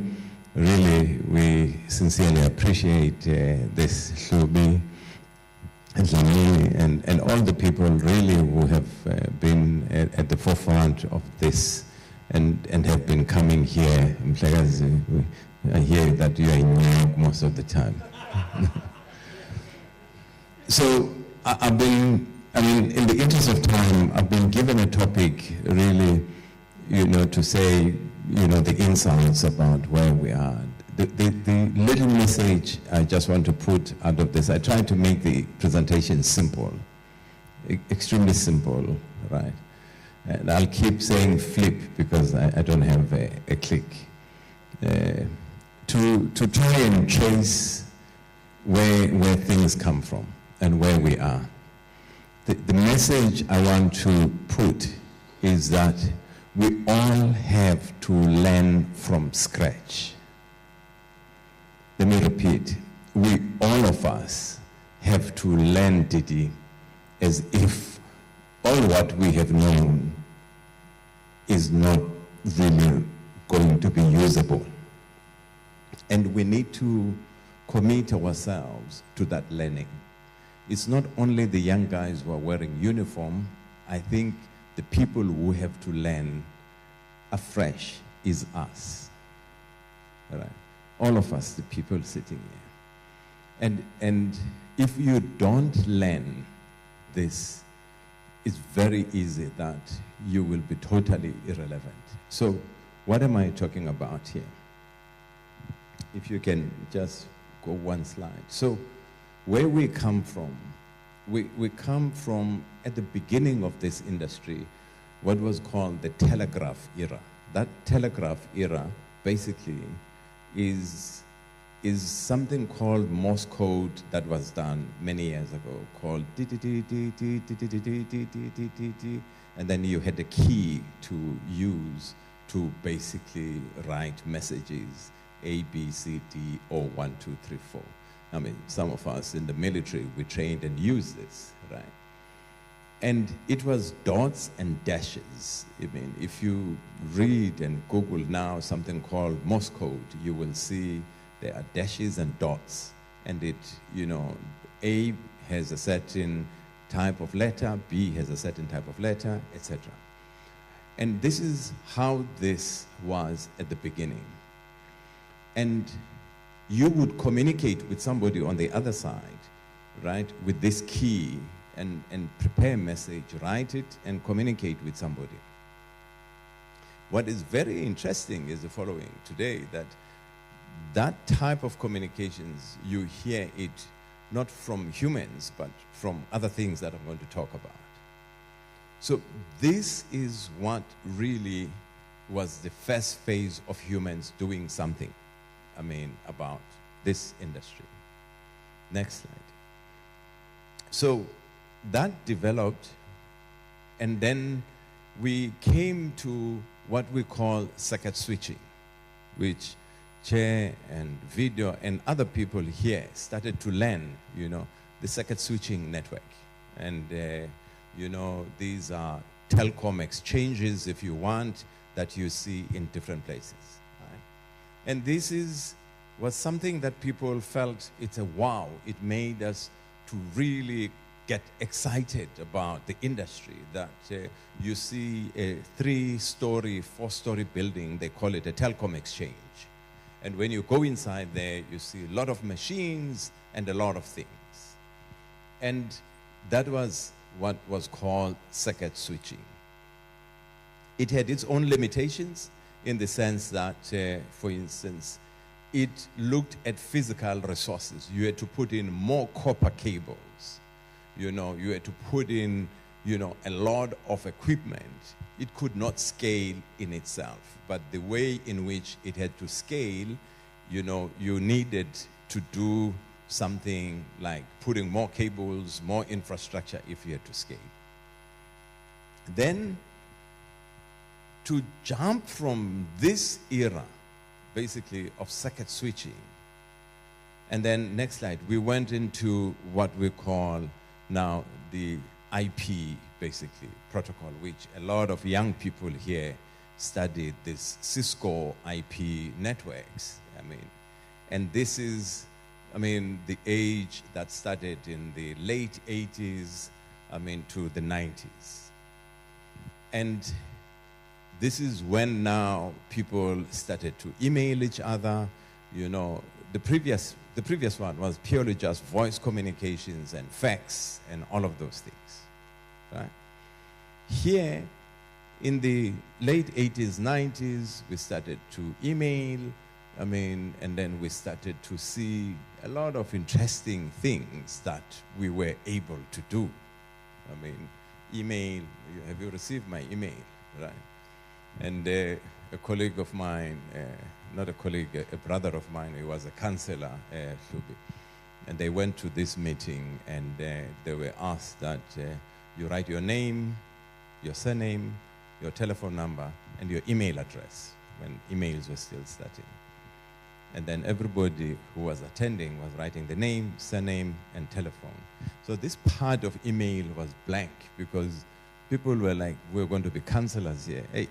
Really, we sincerely appreciate this, Shubi, and all the people really who have been at the forefront of this and have been coming here. I hear that you are in New York most of the time. So I mean, in the interest of time, I've been given a topic really, you know, to say, you know, the insights about where we are. The little message I just want to put out of this, I tried to make the presentation simple, extremely simple, right? And I'll keep saying flip because I don't have a click. To try and trace where things come from and where we are. The message I want to put is that we all have to learn from scratch. Let me repeat, all of us have to learn Didi as if all what we have known is not really going to be usable. And we need to commit ourselves to that learning. It's not only the young guys who are wearing uniform. I think the people who have to learn afresh is us. All right? All of us, the people sitting here. And if you don't learn this, it's very easy that you will be totally irrelevant. So what am I talking about here? If you can just go one slide. So where we come from, we come from, at the beginning of this industry, what was called the telegraph era. That telegraph era basically is something called Morse code that was done many years ago, called and then you had a key to use to basically write messages, A, B, C, D, or 1, 2, 3, 4. I mean, some of us in the military, we trained and used this, right? And it was dots and dashes. I mean, if you read and Google now something called Morse code, you will see there are dashes and dots. And it, you know, A has a certain type of letter, B has a certain type of letter, etc. And this is how this was at the beginning. And you would communicate with somebody on the other side, right, with this key, and prepare a message, write it, and communicate with somebody. What is very interesting is the following today, that type of communications, you hear it not from humans, but from other things that I'm going to talk about. So this is what really was the first phase of humans doing something, about this industry. Next slide. So that developed, and then we came to what we call circuit switching, which Chair and Video and other people here started to learn, the circuit switching network. And, these are telecom exchanges, if you want, that you see in different places. Right? And this was something that people felt it's a wow. It made us to really get excited about the industry, that you see a 3-story, 4-story building, they call it a telecom exchange. And when you go inside there, you see a lot of machines and a lot of things. And that was what was called circuit switching. It had its own limitations in the sense that, for instance, it looked at physical resources. You had to put in more copper cables. You had to put in, a lot of equipment. It could not scale in itself. But the way in which it had to scale, you needed to do something like putting more cables, more infrastructure if you had to scale. Then, to jump from this era, basically, of circuit switching, and then, next slide, we went into what we call now the IP, basically, protocol, which a lot of young people here studied, this Cisco IP networks. And this is, the age that started in the late 80s, to the 90s. And this is when now people started to email each other. The previous one was purely just voice communications and fax and all of those things, right? Here, in the late 80s, 90s, we started to email, and then we started to see a lot of interesting things that we were able to do. Email, have you received my email, right? And a colleague of mine, not a colleague, a brother of mine, he was a counselor, and they went to this meeting, and they were asked that you write your name, your surname, your telephone number, and your email address, when emails were still starting. And then everybody who was attending was writing the name, surname, and telephone. So this part of email was blank, because people were like, we're going to be counselors here. Hey,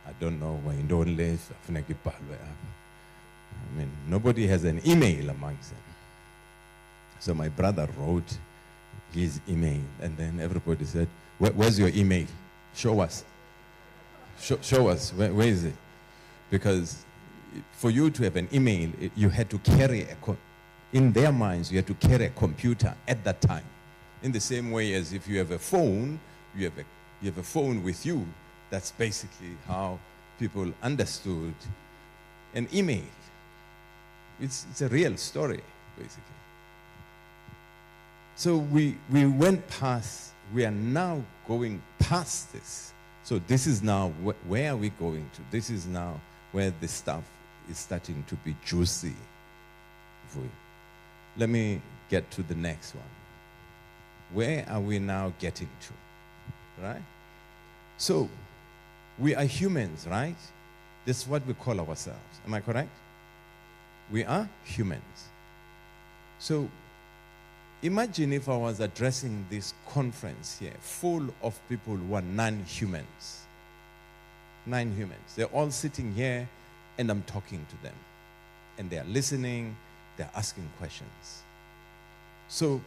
I don't know why you don't live. Nobody has an email amongst them. So my brother wrote his email, and then everybody said, where's your email? Show us. Show us. Where is it? Because for you to have an email, you had to carry in their minds, you had to carry a computer at that time. In the same way as if you have a phone, you have a phone with you. That's basically how people understood an email. It's a real story, basically. So we went past, we are now going past this. So this is now, where are we going to? This is now where the stuff is starting to be juicy. Let me get to the next one. Where are we now getting to? Right? So, we are humans, right? This is what we call ourselves. Am I correct? We are humans. So, imagine if I was addressing this conference here full of people who are non-humans. Non-humans. They're all sitting here, and I'm talking to them. And they're listening, they're asking questions. So,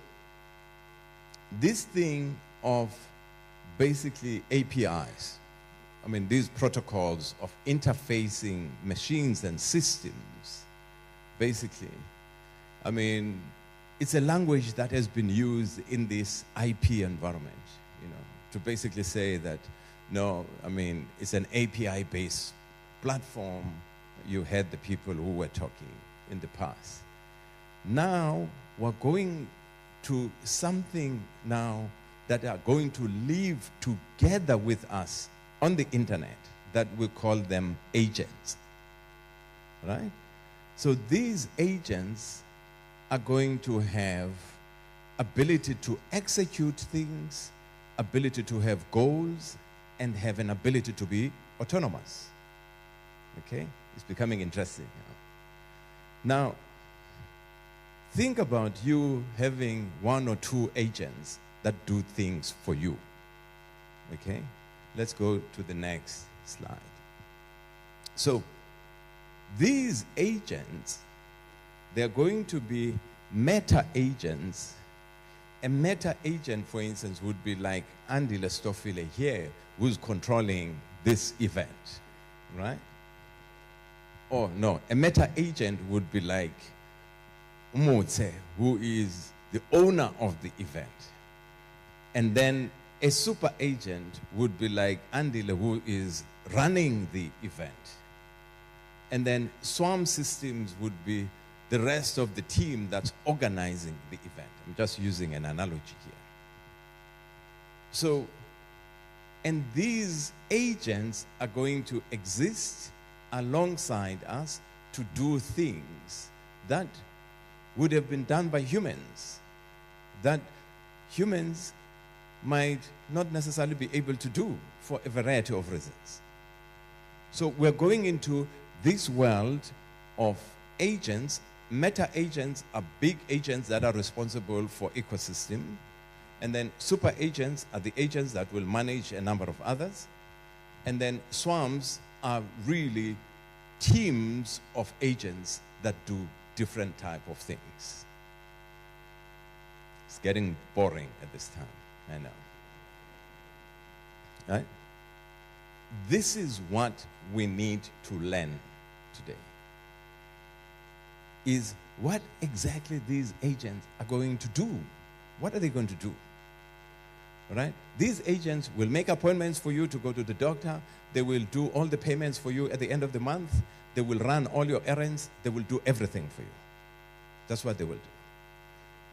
this thing of basically APIs, these protocols of interfacing machines and systems, basically, it's a language that has been used in this IP environment, to basically say that, no, it's an API-based platform. You had the people who were talking in the past. Now, we're going to something now that are going to live together with us on the internet, that we call them agents, right? So these agents are going to have ability to execute things, ability to have goals, and have an ability to be autonomous. Okay? It's becoming interesting. Now, think about you having one or two agents that do things for you. Okay? Let's go to the next slide. So, these agents, they're going to be meta agents. A meta agent, for instance, would be like Andy Lestofile here, who's controlling this event, right? Oh, no, a meta agent would be like Umotse, who is the owner of the event. And then a super agent would be like Andile, who is running the event. And then swarm systems would be the rest of the team that's organizing the event. I'm just using an analogy here. So, and these agents are going to exist alongside us to do things that would have been done by humans, that humans might not necessarily be able to do for a variety of reasons. So we're going into this world of agents. Meta agents are big agents that are responsible for ecosystem. And then super agents are the agents that will manage a number of others. And then swarms are really teams of agents that do different type of things. It's getting boring at this time, I know. Right? This is what we need to learn today. Is what exactly these agents are going to do. What are they going to do? All right? These agents will make appointments for you to go to the doctor. They will do all the payments for you at the end of the month. They will run all your errands. They will do everything for you. That's what they will do.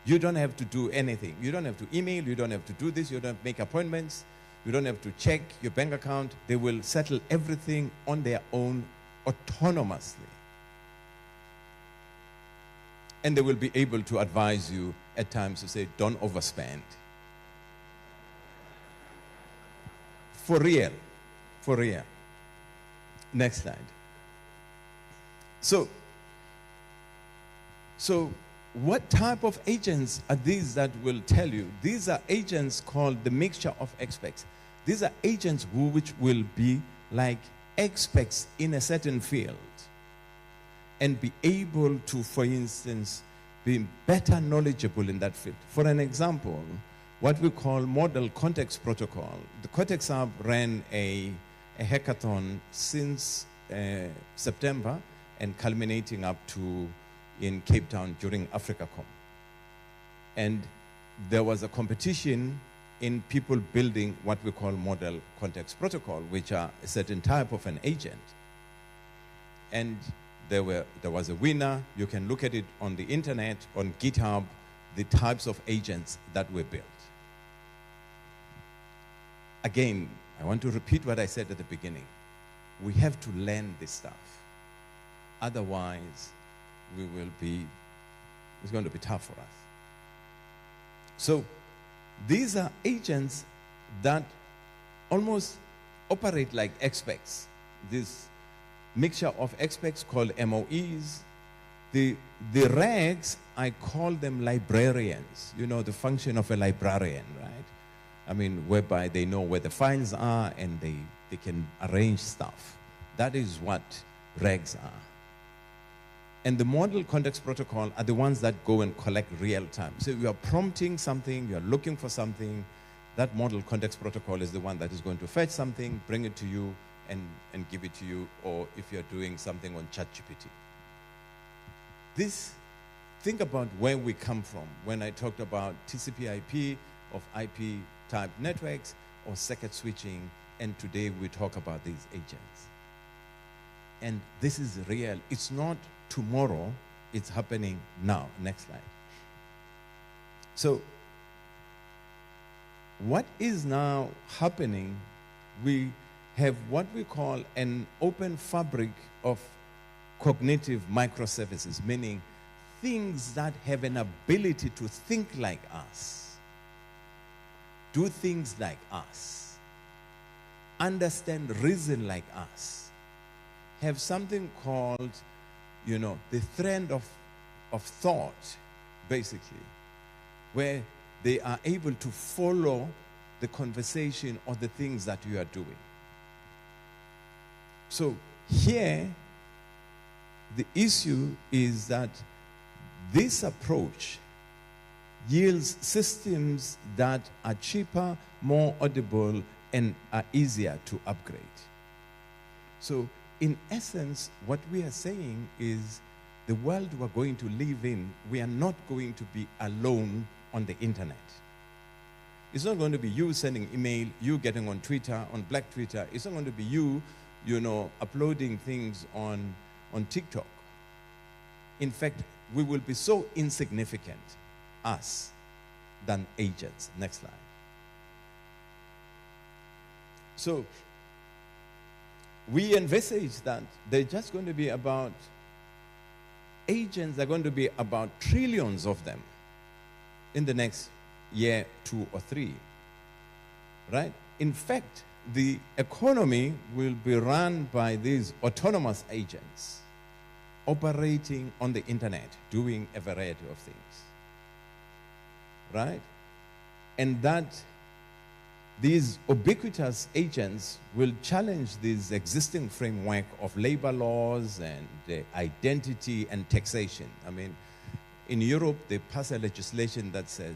You don't have to do anything. You don't have to email. You don't have to do this. You don't have to make appointments. You don't have to check your bank account. They will settle everything on their own autonomously. And they will be able to advise you at times to say, don't overspend. For real. For real. Next slide. So what type of agents are these that will tell you? These are agents called the mixture of experts. These are agents which will be like experts in a certain field and be able to, for instance, be better knowledgeable in that field. For an example, what we call model context protocol. The Cortex Hub ran a hackathon since September and culminating up to in Cape Town during AfricaCom. And there was a competition in people building what we call model context protocol, which are a certain type of an agent. And there was a winner. You can look at it on the internet, on GitHub, the types of agents that were built. Again, I want to repeat what I said at the beginning. We have to learn this stuff. Otherwise, it's going to be tough for us. So these are agents that almost operate like experts. This mixture of experts called MOEs. The rags, I call them librarians. You know, the function of a librarian, right? I mean, whereby they know where the files are and they can arrange stuff. That is what rags are. And the model context protocol are the ones that go and collect real time. So you are prompting something, you are looking for something, that model context protocol is the one that is going to fetch something, bring it to you, and give it to you, or if you're doing something on ChatGPT. Think about where we come from when I talked about TCP/IP of IP-type networks or circuit switching, and today we talk about these agents. And this is real. It's not tomorrow, it's happening now. Next slide. So, what is now happening, we have what we call an open fabric of cognitive microservices, meaning things that have an ability to think like us, do things like us, understand reason like us, have something called, the thread of thought, basically, where they are able to follow the conversation or the things that you are doing. So here, the issue is that this approach yields systems that are cheaper, more audible, and are easier to upgrade. So in essence, what we are saying is the world we're going to live in, we are not going to be alone on the internet. It's not going to be you sending email, you getting on Twitter, on Black Twitter. It's not going to be you, uploading things on TikTok. In fact, we will be so insignificant, us, than agents. Next slide. So, we envisage that they're just going to be about, agents are going to be about trillions of them in the next year, 2 or 3, right? In fact, the economy will be run by these autonomous agents operating on the internet, doing a variety of things, right? And that these ubiquitous agents will challenge this existing framework of labor laws and identity and taxation. I mean, in Europe, they pass a legislation that says,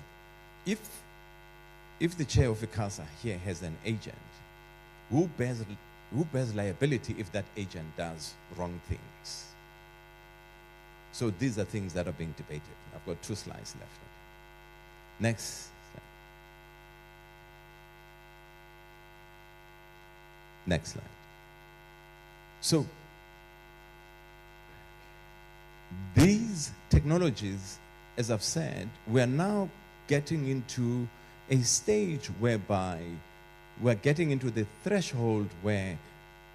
if the chair of ICASA here has an agent, who bears liability if that agent does wrong things? So these are things that are being debated. I've got 2 slides left. Next slide. Next slide. So these technologies, as I've said, we are now getting into a stage whereby we're getting into the threshold where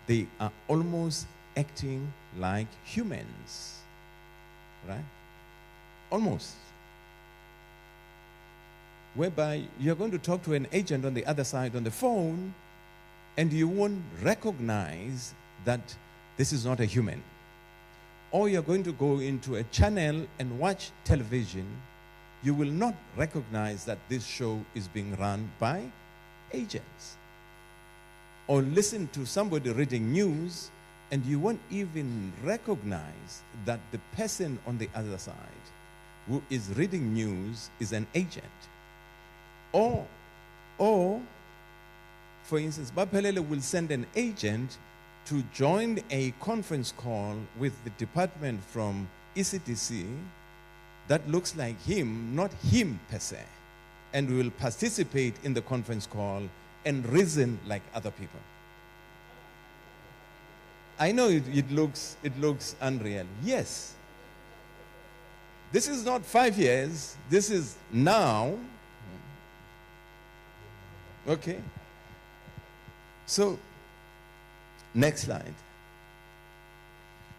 they are almost acting like humans, right? Almost. Whereby you're going to talk to an agent on the other side on the phone and you won't recognize that this is not a human. Or you're going to go into a channel and watch television, you will not recognize that this show is being run by agents. Or listen to somebody reading news and you won't even recognize that the person on the other side who is reading news is an agent. Or for instance, Baphelele will send an agent to join a conference call with the department from ICT that looks like him, not him per se, and will participate in the conference call and reason like other people. I know it looks unreal. Yes. This is not 5 years. This is now. Okay. So, next slide.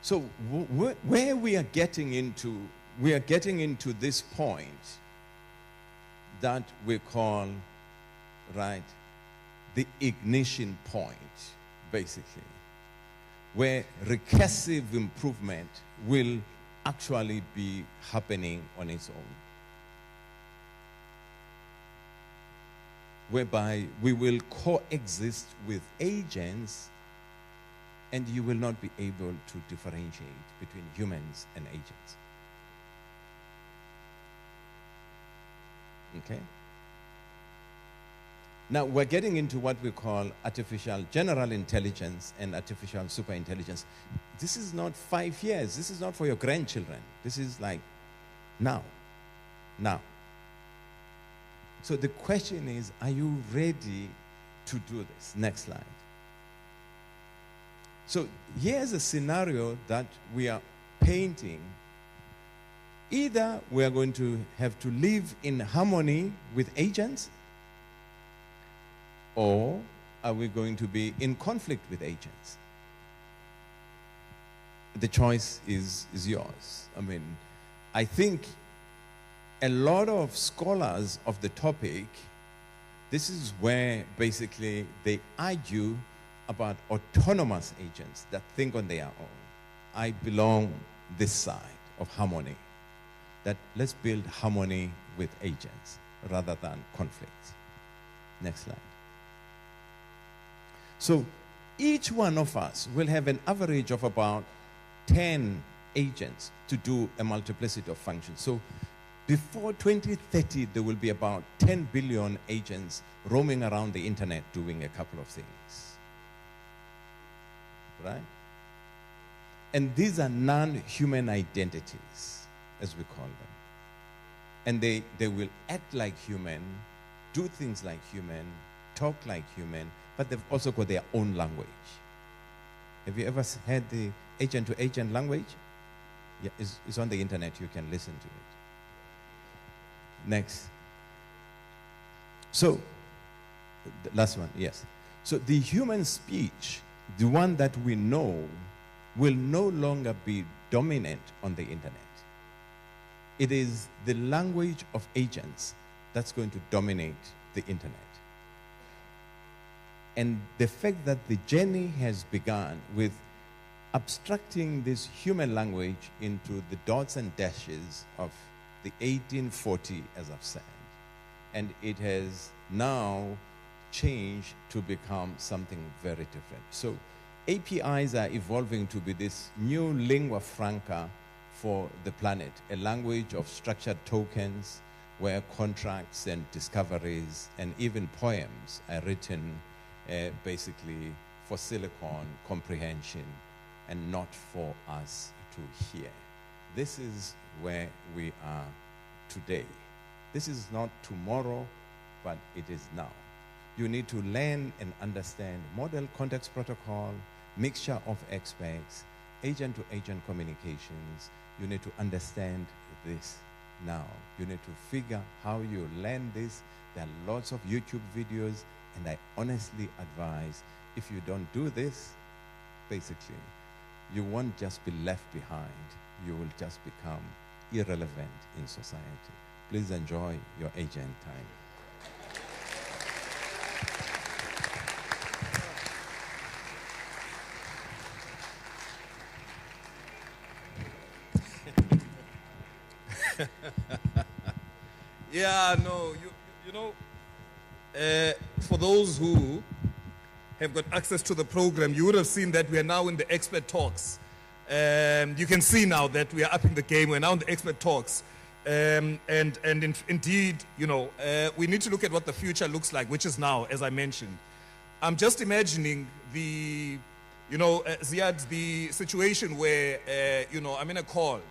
So, where we are getting into this point that we call, right, the ignition point, basically, where recursive improvement will actually be happening on its own. Whereby we will coexist with agents and you will not be able to differentiate between humans and agents. Okay? Now, we're getting into what we call artificial general intelligence and artificial superintelligence. This is not 5 years. This is not for your grandchildren. This is like now. Now. So the question is, are you ready to do this? Next slide. So here's a scenario that we are painting. Either we are going to have to live in harmony with agents, or are we going to be in conflict with agents? The choice is yours. I mean, I think a lot of scholars of the topic, this is where basically they argue about autonomous agents that think on their own. I belong this side of harmony, that let's build harmony with agents rather than conflict. Next slide. So each one of us will have an average of about 10 agents to do a multiplicity of functions. So before 2030, there will be about 10 billion agents roaming around the internet doing a couple of things. Right? And these are non-human identities, as we call them. And they will act like human, do things like human, talk like human, but they've also got their own language. Have you ever heard the agent-to-agent language? Yeah, it's on the internet. You can listen to it. Next. So, the last one, yes. So the human speech, the one that we know, will no longer be dominant on the internet. It is the language of agents that's going to dominate the internet. And the fact that the journey has begun with abstracting this human language into the dots and dashes of the 1840, as I've said, and it has now changed to become something very different. So APIs are evolving to be this new lingua franca for the planet, a language of structured tokens where contracts and discoveries and even poems are written basically for silicon comprehension and not for us to hear. This is where we are today. This is not tomorrow, but it is now. You need to learn and understand model context protocol, mixture of experts, agent-to-agent communications. You need to understand this now. You need to figure how you learn this. There are lots of YouTube videos, and I honestly advise, if you don't do this, basically, you won't just be left behind. You will just become irrelevant in society. Please enjoy your agent time. Yeah, no, you know, for those who have got access to the program, you would have seen that we are now in the expert talks. You can see now that we are upping the game. We're now in the expert talks. Indeed, you know, we need to look at what the future looks like, which is now, as I mentioned. I'm just imagining the, you know, Ziad, the situation where, you know, I'm in a call.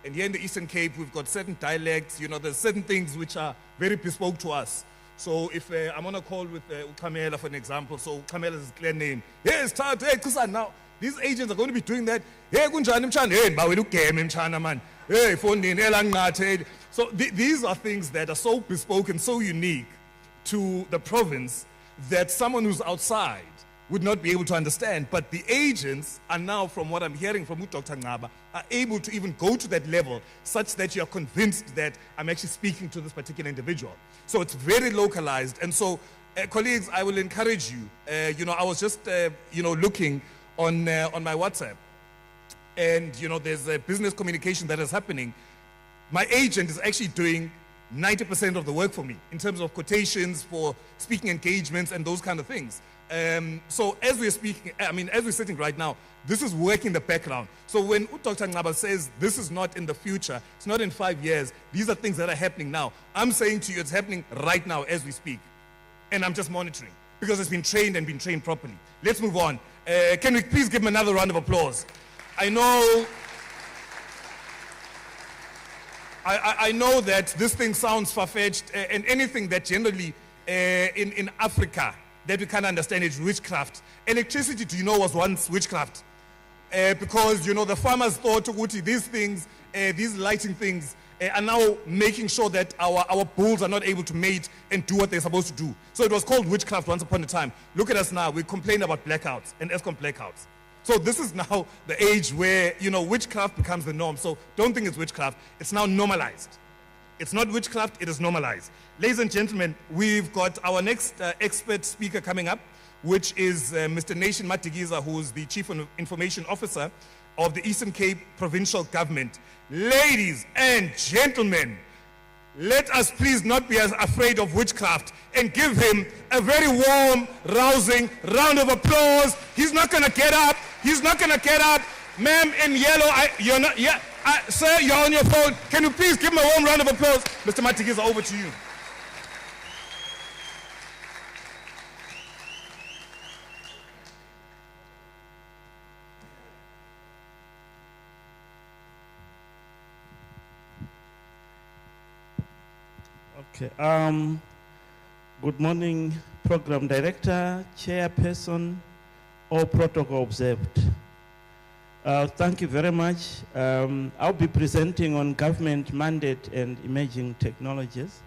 And here in the Eastern Cape, we've got certain dialects, you know, there's certain things which are very bespoke to us. So if I'm on a call with Kamela, for an example, so Kamela's clear name. Hey, it's time to, hey, Kusan, now, these agents are going to be doing that. Hey, kunjani mchana, hey, bawe lugeme mchana man. Hey, phone So these are things that are so bespoke and so unique to the province that someone who's outside would not be able to understand. But the agents are now, from what I'm hearing from Dr. Ngaba, are able to even go to that level such that you're convinced that I'm actually speaking to this particular individual. So it's very localized. And so, colleagues, I will encourage you. You know, I was just, you know, looking on my WhatsApp. And, you know, there's a business communication that is happening. My agent is actually doing 90% of the work for me in terms of quotations for speaking engagements and those kind of things. So as we're speaking, I mean, as we're sitting right now, this is working in the background. So when Dr. Ngaba says this is not in the future, it's not in 5 years, these are things that are happening now. I'm saying to you, it's happening right now as we speak. And I'm just monitoring because it's been trained and been trained properly. Let's move on. Can we please give him another round of applause? I know that this thing sounds far-fetched, and anything that generally in Africa that we can't understand is witchcraft. Electricity, do you know, was once witchcraft? Because, you know, the farmers thought, these things, these lighting things, are now making sure that our bulls are not able to mate and do what they're supposed to do. So it was called witchcraft once upon a time. Look at us now. We complain about blackouts and ESCOM blackouts. So this is now the age where, witchcraft becomes the norm. So don't think it's witchcraft. It's now normalized. It's not witchcraft, it is normalized. Ladies and gentlemen, we've got our next expert speaker coming up, which is Mr. Nation Matigiza, who's the Chief Information Officer of the Eastern Cape Provincial Government. Ladies and gentlemen, let us please not be as afraid of witchcraft and give him a very warm, rousing round of applause. He's not going to get up. He's not going to get up. Ma'am in yellow, you're not, yeah. Sir, you're on your phone. Can you please give him a warm round of applause? Mr. Matigiza, over to you. Okay. Good morning, Program Director, Chairperson, all protocol observed. Thank you very much. I'll be presenting on government mandate and emerging technologies.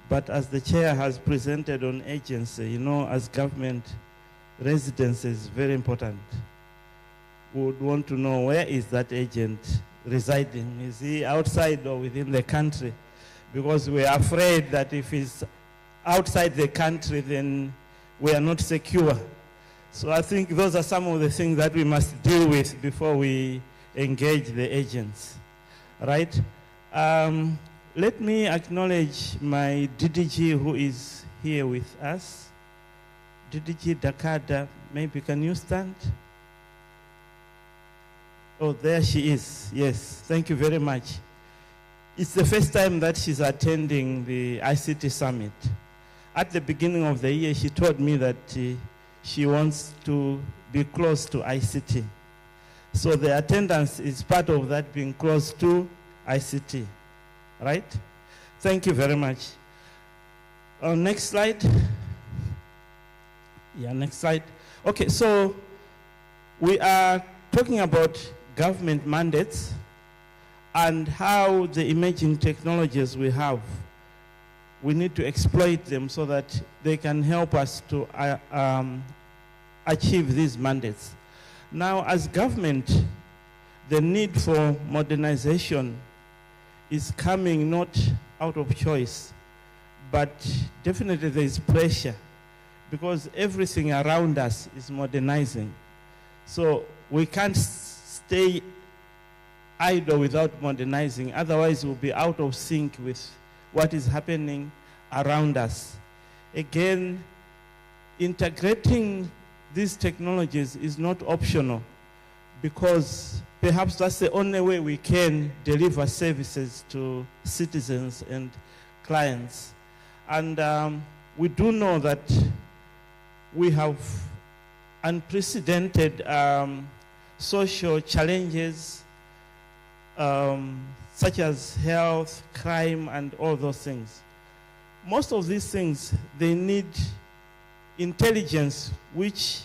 But as the chair has presented on agency, as government, residence is very important. We would want to know, where is that agent residing? Is he outside or within the country? Because we are afraid that if he's outside the country, then we are not secure. So I think those are some of the things that we must deal with before we engage the agents, right? Let me acknowledge my DDG who is here with us. DDG Dakada, maybe can you stand? Oh, there she is. Yes, thank you very much. It's the first time that she's attending the ICT Summit. At the beginning of the year, she told me that she wants to be close to ICT. So the attendance is part of that, being close to ICT, right? Thank you very much. Next slide. Yeah, next slide. Okay, so we are talking about government mandates and how the emerging technologies we have, we need to exploit them so that they can help us to achieve these mandates. Now, as government, the need for modernization is coming not out of choice, but definitely there is pressure because everything around us is modernizing. So we can't stay idle without modernizing, otherwise we'll be out of sync with what is happening around us. Again, integrating these technologies is not optional because perhaps that's the only way we can deliver services to citizens and clients. And we do know that we have unprecedented social challenges such as health, crime, and all those things. Most of these things, they need intelligence which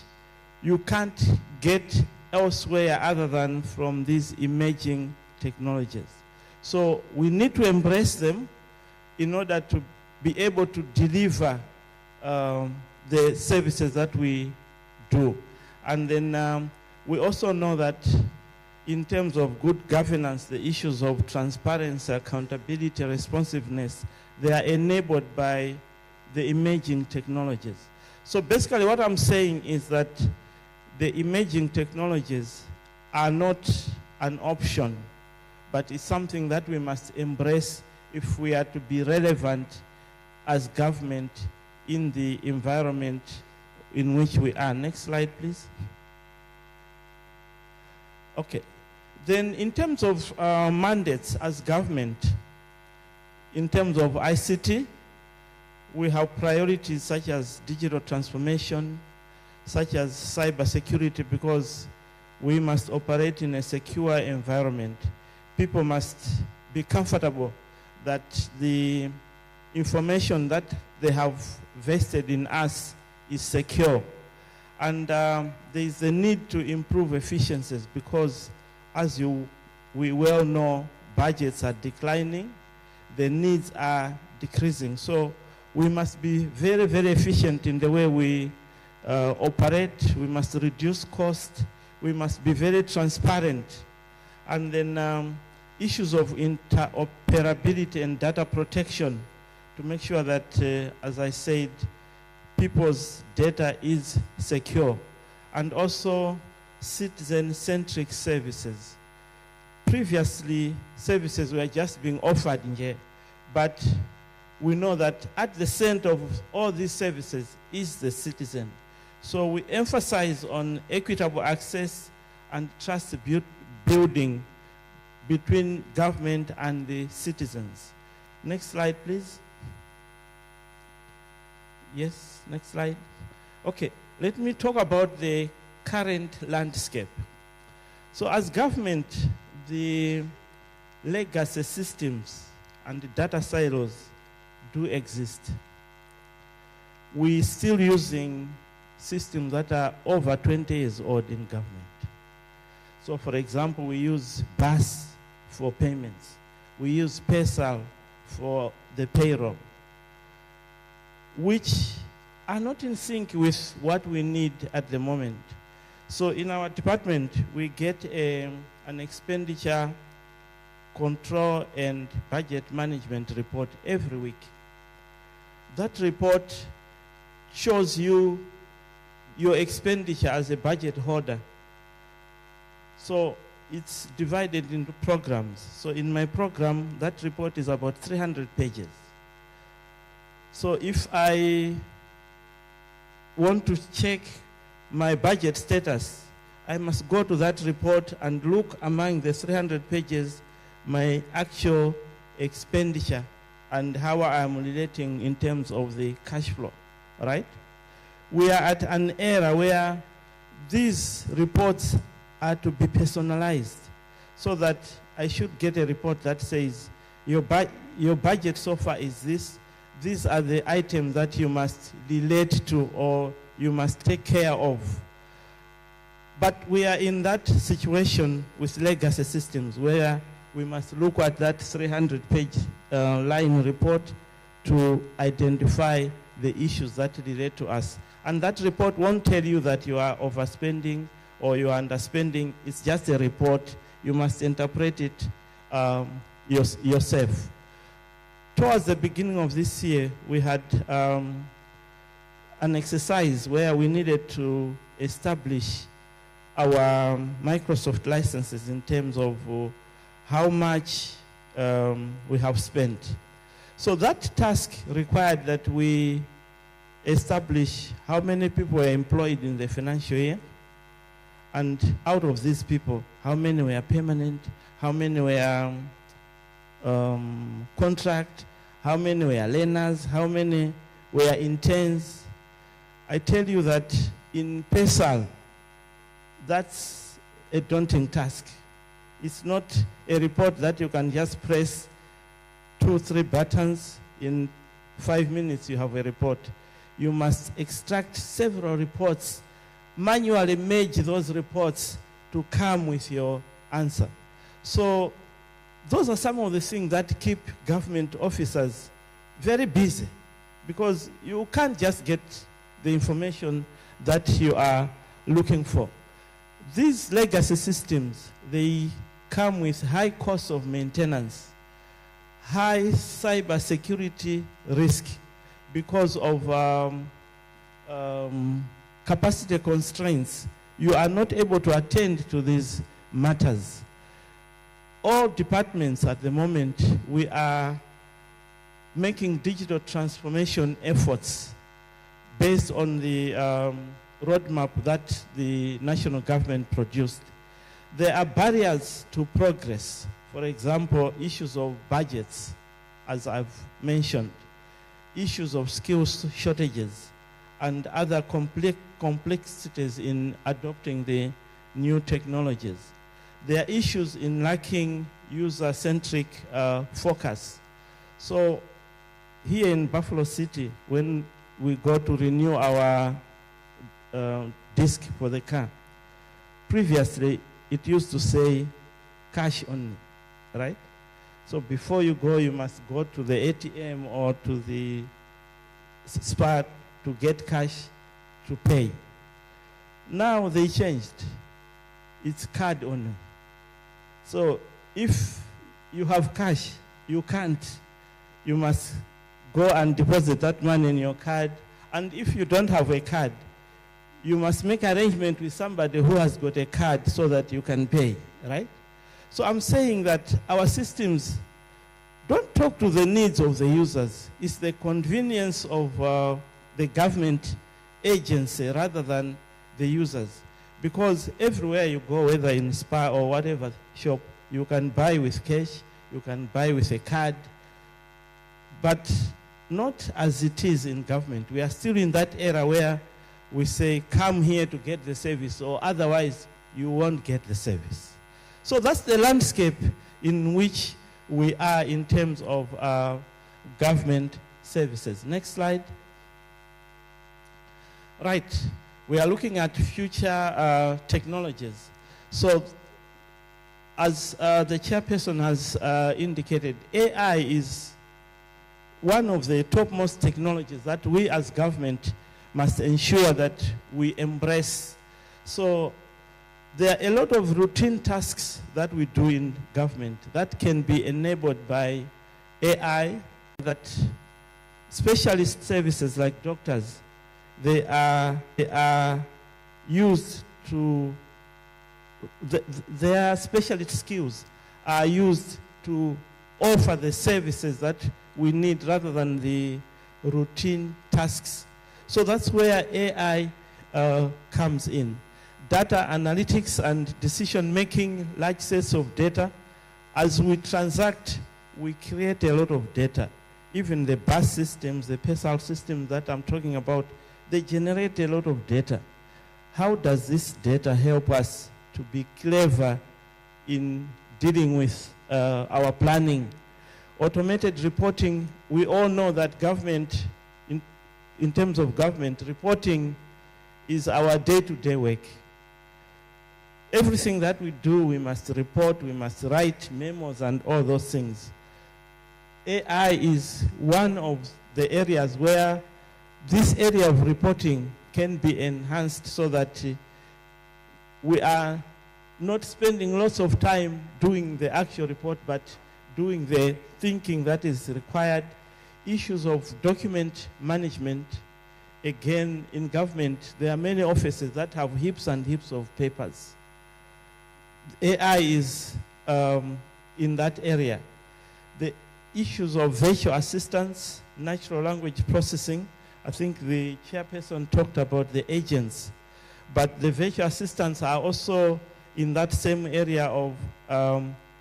you can't get elsewhere other than from these emerging technologies. So we need to embrace them in order to be able to deliver the services that we do. And then we also know that in terms of good governance, the issues of transparency, accountability, responsiveness, they are enabled by the emerging technologies. So basically what I'm saying is that the emerging technologies are not an option, but it's something that we must embrace if we are to be relevant as government in the environment in which we are. Next slide, please. Okay. Then in terms of mandates as government, in terms of ICT, we have priorities such as digital transformation, such as cybersecurity, because we must operate in a secure environment. People must be comfortable that the information that they have vested in us is secure. And there is a need to improve efficiencies because, as we well know, budgets are declining, the needs are decreasing. So we must be very, very efficient in the way we operate. We must reduce cost. We must be very transparent. And then issues of interoperability and data protection to make sure that, as I said, people's data is secure. And also citizen-centric services. Previously, services were just being offered in here, but we know that at the center of all these services is the citizen. So we emphasize on equitable access and trust building between government and the citizens. Next slide, please. Yes, next slide. Okay, let me talk about the current landscape. So as government, the legacy systems and the data silos do exist. We're still using systems that are over 20 years old in government. So for example, we use BAS for payments. We use PaySal for the payroll, which are not in sync with what we need at the moment. So in our department, we get an expenditure control and budget management report every week. That report shows you your expenditure as a budget holder. So it's divided into programs. So in my program, that report is about 300 pages. So if I want to check my budget status, I must go to that report and look among the 300 pages my actual expenditure and how I am relating in terms of the cash flow, right? We are at an era where these reports are to be personalized so that I should get a report that says your budget so far is this. These are the items that you must relate to or you must take care of. But we are in that situation with legacy systems where we must look at that 300-page line report to identify the issues that relate to us. And that report won't tell you that you are overspending or you are underspending. It's just a report. You must interpret it yourself. Towards the beginning of this year, we had an exercise where we needed to establish our Microsoft licenses in terms of how much we have spent. So that task required that we establish how many people were employed in the financial year, and out of these people, how many were permanent, how many were contract, how many were learners, how many were interns. I tell you that in PaySal, that's a daunting task. It's not a report that you can just press 2-3 buttons. In 5 minutes you have a report. You must extract several reports, manually merge those reports to come with your answer. So those are some of the things that keep government officers very busy, because you can't just get the information that you are looking for. These legacy systems, they come with high costs of maintenance, high cybersecurity risk because of capacity constraints. You are not able to attend to these matters. All departments at the moment, we are making digital transformation efforts based on the roadmap that the national government produced. There are barriers to progress. For example, issues of budgets, as I've mentioned, issues of skills shortages, and other complexities in adopting the new technologies. There are issues in lacking user-centric focus. So here in Buffalo City, when we go to renew our disc for the car, previously it used to say cash only, right? So before you go, you must go to the ATM or to the spot to get cash to pay. Now they changed. It's card only. So if you have cash, you can't. You must go and deposit that money in your card. And if you don't have a card, you must make arrangement with somebody who has got a card so that you can pay, right? So I'm saying that our systems don't talk to the needs of the users. It's the convenience of the government agency rather than the users. Because everywhere you go, whether in Spar or whatever shop, you can buy with cash, you can buy with a card, but not as it is in government. We are still in that era where we say, come here to get the service, or otherwise you won't get the service. So that's the landscape in which we are in terms of government services. Next slide. Right, we are looking at future technologies. So as the chairperson has indicated, AI is one of the topmost technologies that we as government must ensure that we embrace. So there are a lot of routine tasks that we do in government that can be enabled by AI, that specialist services like doctors, they are used to, their specialist skills are used to offer the services that we need rather than the routine tasks. So that's where AI comes in. Data analytics and decision making, large sets of data. As we transact, we create a lot of data. Even the bus systems, the PESAL systems that I'm talking about, they generate a lot of data. How does this data help us to be clever in dealing with our planning? Automated reporting, we all know that government, in terms of government, reporting is our day-to-day work. Everything that we do, we must report, we must write memos and all those things. AI is one of the areas where this area of reporting can be enhanced so that we are not spending lots of time doing the actual report, but doing the thinking that is required. Issues of document management. Again, in government, there are many offices that have heaps and heaps of papers. AI is in that area. The issues of virtual assistance, natural language processing. I think the chairperson talked about the agents, but the virtual assistants are also in that same area of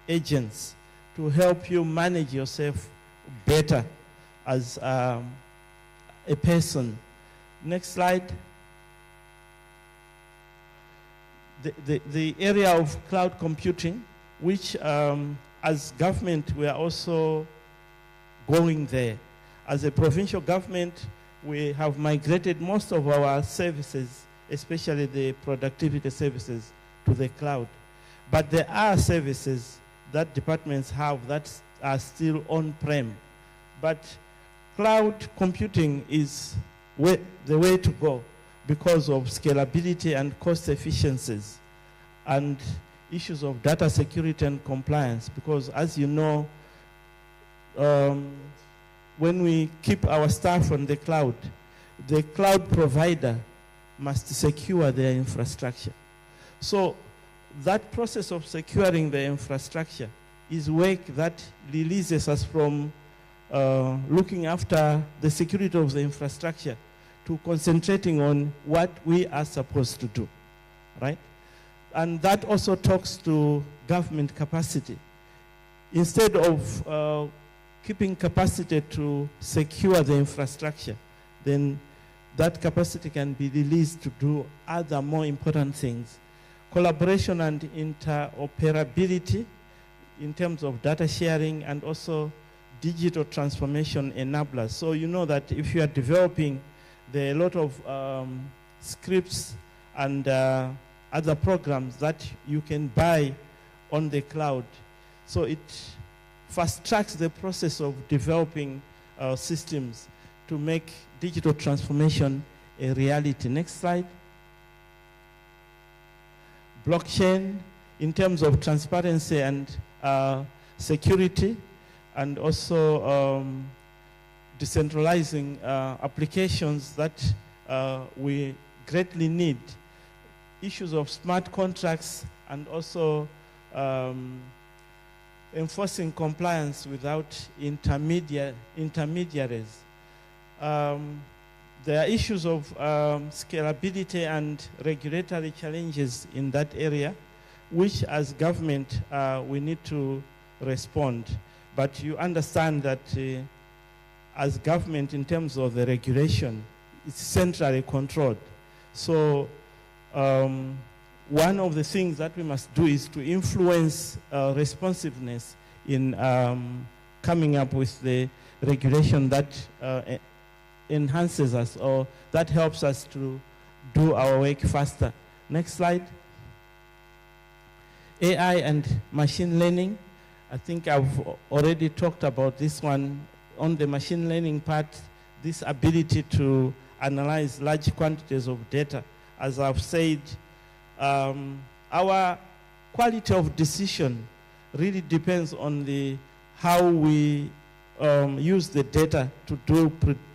agents to help you manage yourself better as a person. Next slide. The area of cloud computing, which as government we are also going there. As a provincial government, we have migrated most of our services, especially the productivity services, to the cloud. But there are services that departments have that are still on-prem. But cloud computing is the way to go because of scalability and cost efficiencies and issues of data security and compliance. Because as you know, when we keep our staff on the cloud provider must secure their infrastructure. So that process of securing the infrastructure is work that releases us from looking after the security of the infrastructure to concentrating on what we are supposed to do, right? And that also talks to government capacity. Instead of keeping capacity to secure the infrastructure, then that capacity can be released to do other more important things. Collaboration and interoperability in terms of data sharing and also digital transformation enablers. So you know that if you are developing, there are a lot of scripts and other programs that you can buy on the cloud. So it fast-tracks the process of developing systems to make digital transformation a reality. Next slide. Blockchain in terms of transparency and security, and also decentralizing applications that we greatly need. Issues of smart contracts and also enforcing compliance without intermediaries. There are issues of scalability and regulatory challenges in that area, which as government we need to respond. But you understand that as government, in terms of the regulation, it's centrally controlled. So one of the things that we must do is to influence responsiveness in coming up with the regulation that enhances us, or that helps us to do our work faster. Next slide. AI and machine learning. I think I've already talked about this one. On the machine learning part, this ability to analyze large quantities of data. As I've said, our quality of decision really depends on how we use the data to do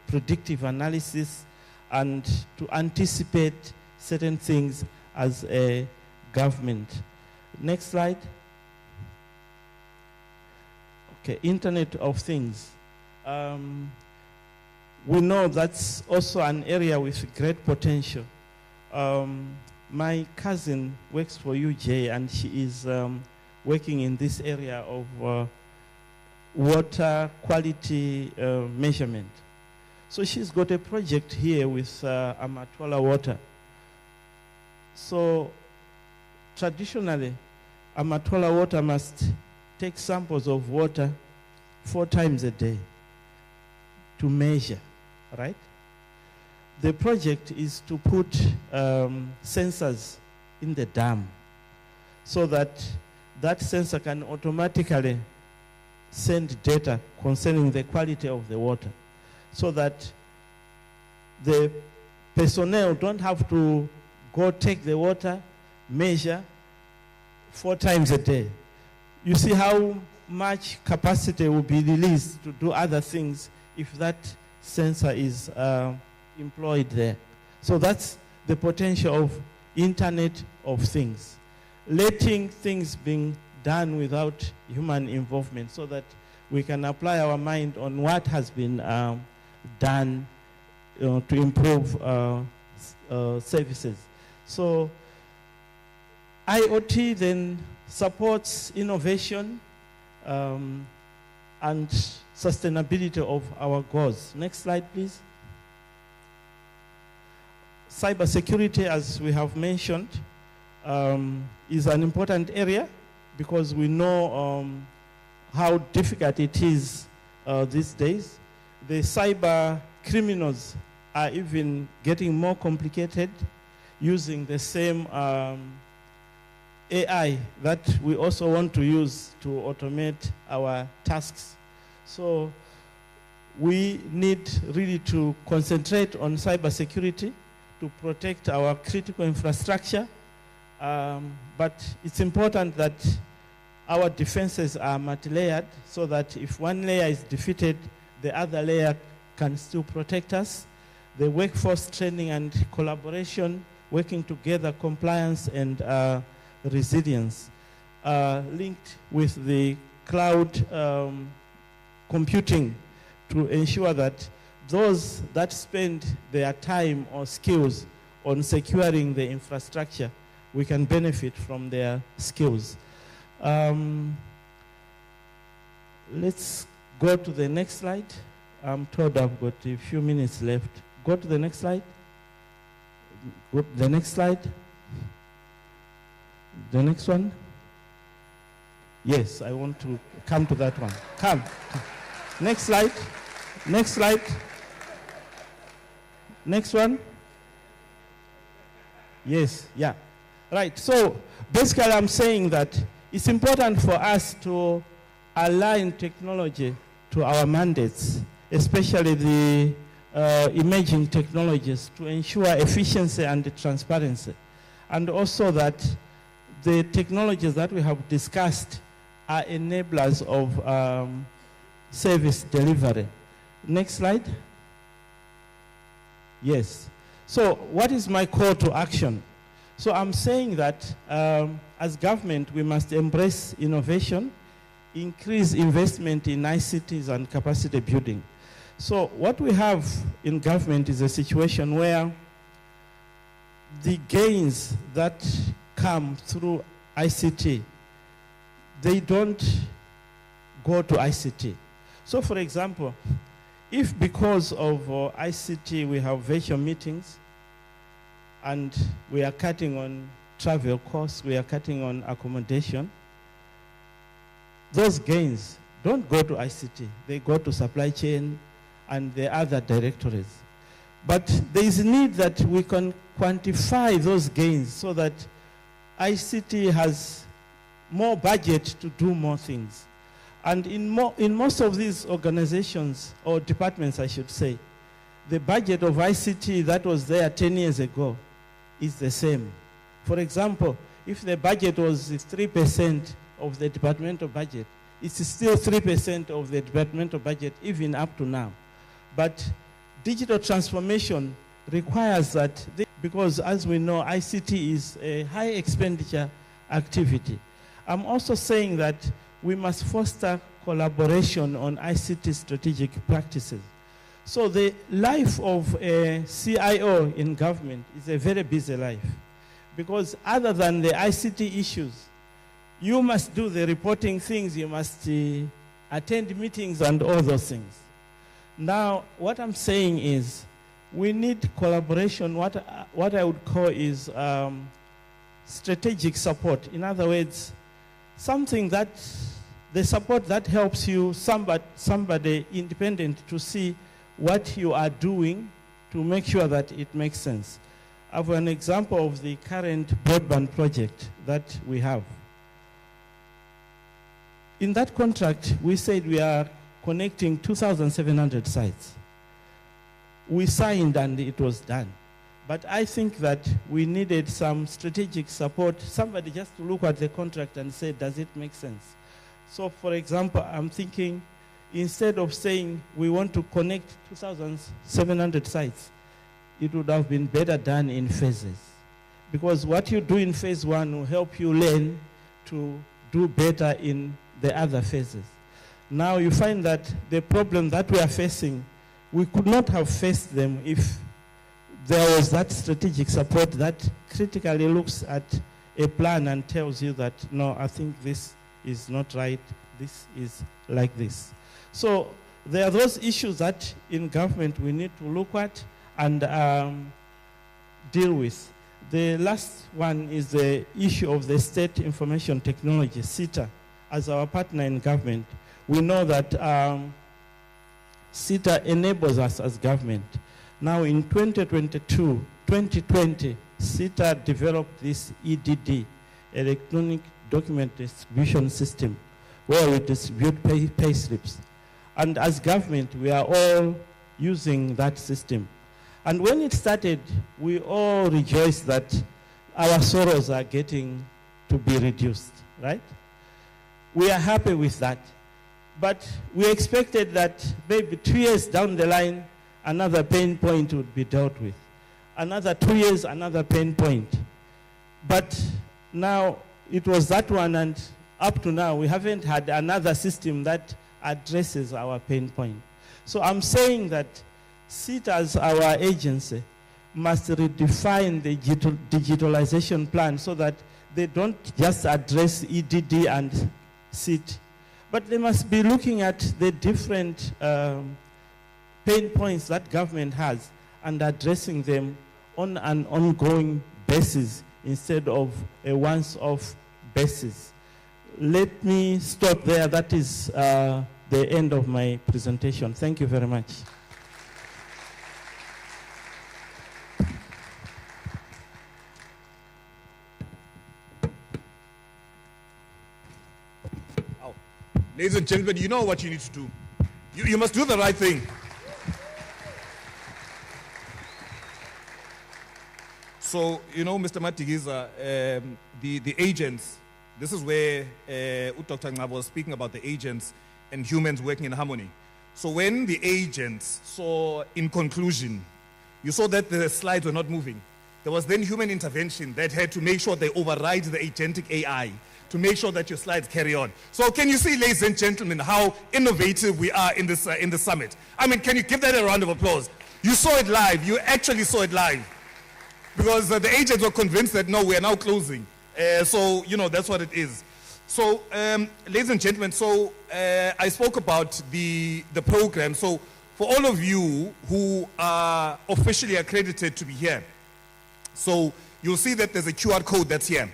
predictive analysis and to anticipate certain things as a government. Next slide. Okay, Internet of Things. We know that's also an area with great potential. My cousin works for UJ, and she is working in this area of water quality measurement. So she's got a project here with Amatola Water. So traditionally, Amatola Water must take samples of water 4 times a day to measure, right? The project is to put sensors in the dam so that that sensor can automatically send data concerning the quality of the water, so that the personnel don't have to go take the water, measure 4 times a day. You see how much capacity will be released to do other things if that sensor is employed there. So that's the potential of Internet of Things. Letting things being done without human involvement, so that we can apply our mind on what has been done to improve services. So IoT then supports innovation and sustainability of our goals. Next slide, please. Cybersecurity, as we have mentioned, is an important area because we know how difficult it is these days. The cyber criminals are even getting more complicated, using the same AI that we also want to use to automate our tasks. So we need really to concentrate on cybersecurity to protect our critical infrastructure. But it's important that our defenses are multi-layered, so that if one layer is defeated, the other layer can still protect us. The workforce training and collaboration, working together, compliance and resilience, linked with the cloud computing to ensure that those that spend their time or skills on securing the infrastructure, we can benefit from their skills. Let's go to the next slide. I'm told I've got a few minutes left. Go to the next slide. Go to the next slide. The next one. Yes, I want to come to that one. Come. Next slide. Next slide. Next one. Yes, yeah. Right, so basically I'm saying that it's important for us to align technology to our mandates, especially the emerging technologies, to ensure efficiency and transparency. And also that the technologies that we have discussed are enablers of service delivery. Next slide. Yes. So what is my call to action? So I'm saying that as government, we must embrace innovation, increase investment in ICTs and capacity building. So what we have in government is a situation where the gains that come through ICT, they don't go to ICT. So for example, if because of ICT we have virtual meetings and we are cutting on travel costs, we are cutting on accommodation, those gains don't go to ICT. They go to supply chain and the other directorates. But there is a need that we can quantify those gains so that ICT has more budget to do more things. And in most of these organizations, or departments I should say, the budget of ICT that was there 10 years ago is the same. For example, if the budget was 3% of the departmental budget, it's still 3% of the departmental budget even up to now. But digital transformation requires that, because as we know, ICT is a high expenditure activity. I'm also saying that we must foster collaboration on ICT strategic practices. So the life of a CIO in government is a very busy life, because other than the ICT issues, you must do the reporting things, you must attend meetings and all those things. Now, what I'm saying is we need collaboration, what I would call is strategic support. In other words, something that, the support that helps you, somebody independent, to see what you are doing to make sure that it makes sense. I have an example of the current broadband project that we have. In that contract, we said we are connecting 2,700 sites. We signed and it was done. But I think that we needed some strategic support, somebody just to look at the contract and say, does it make sense? So for example, I'm thinking, instead of saying we want to connect 2,700 sites, it would have been better done in phases. Because what you do in phase one will help you learn to do better in the other phases. Now you find that the problem that we are facing, we could not have faced them if there was that strategic support that critically looks at a plan and tells you that, no, I think this is not right, this is like this. So there are those issues that in government we need to look at and deal with. The last one is the issue of the State Information Technology, SITA, as our partner in government. We know that SITA enables us as government. Now in 2020, SITA developed this EDD, Electronic Document Distribution System, where we distribute pay slips. And as government, we are all using that system. And when it started, we all rejoiced that our sorrows are getting to be reduced, right? We are happy with that. But we expected that maybe 2 years down the line, another pain point would be dealt with. Another 2 years, another pain point. But now it was that one, and up to now, we haven't had another system that addresses our pain point. So I'm saying that SIT as our agency must redefine the digitalization plan so that they don't just address EDD and SIT, but they must be looking at the different pain points that government has and addressing them on an ongoing basis instead of a once-off basis. Let me stop there. That is the end of my presentation. Thank you very much. Ladies and gentlemen, you know what you need to do. You must do the right thing. So, you know, Mr. Matigiza, the agents, this is where Dr. Ngabo was speaking about the agents and humans working in harmony. So when the agents saw, in conclusion, you saw that the slides were not moving. There was then human intervention that had to make sure they override the agentic AI to make sure that your slides carry on. So can you see, ladies and gentlemen, how innovative we are in this summit? I mean, can you give that a round of applause? You saw it live. You actually saw it live. Because the agents were convinced that, no, we are now closing. So, you know, that's what it is. So, ladies and gentlemen, so I spoke about the program. So, for all of you who are officially accredited to be here, so you'll see that there's a QR code that's here.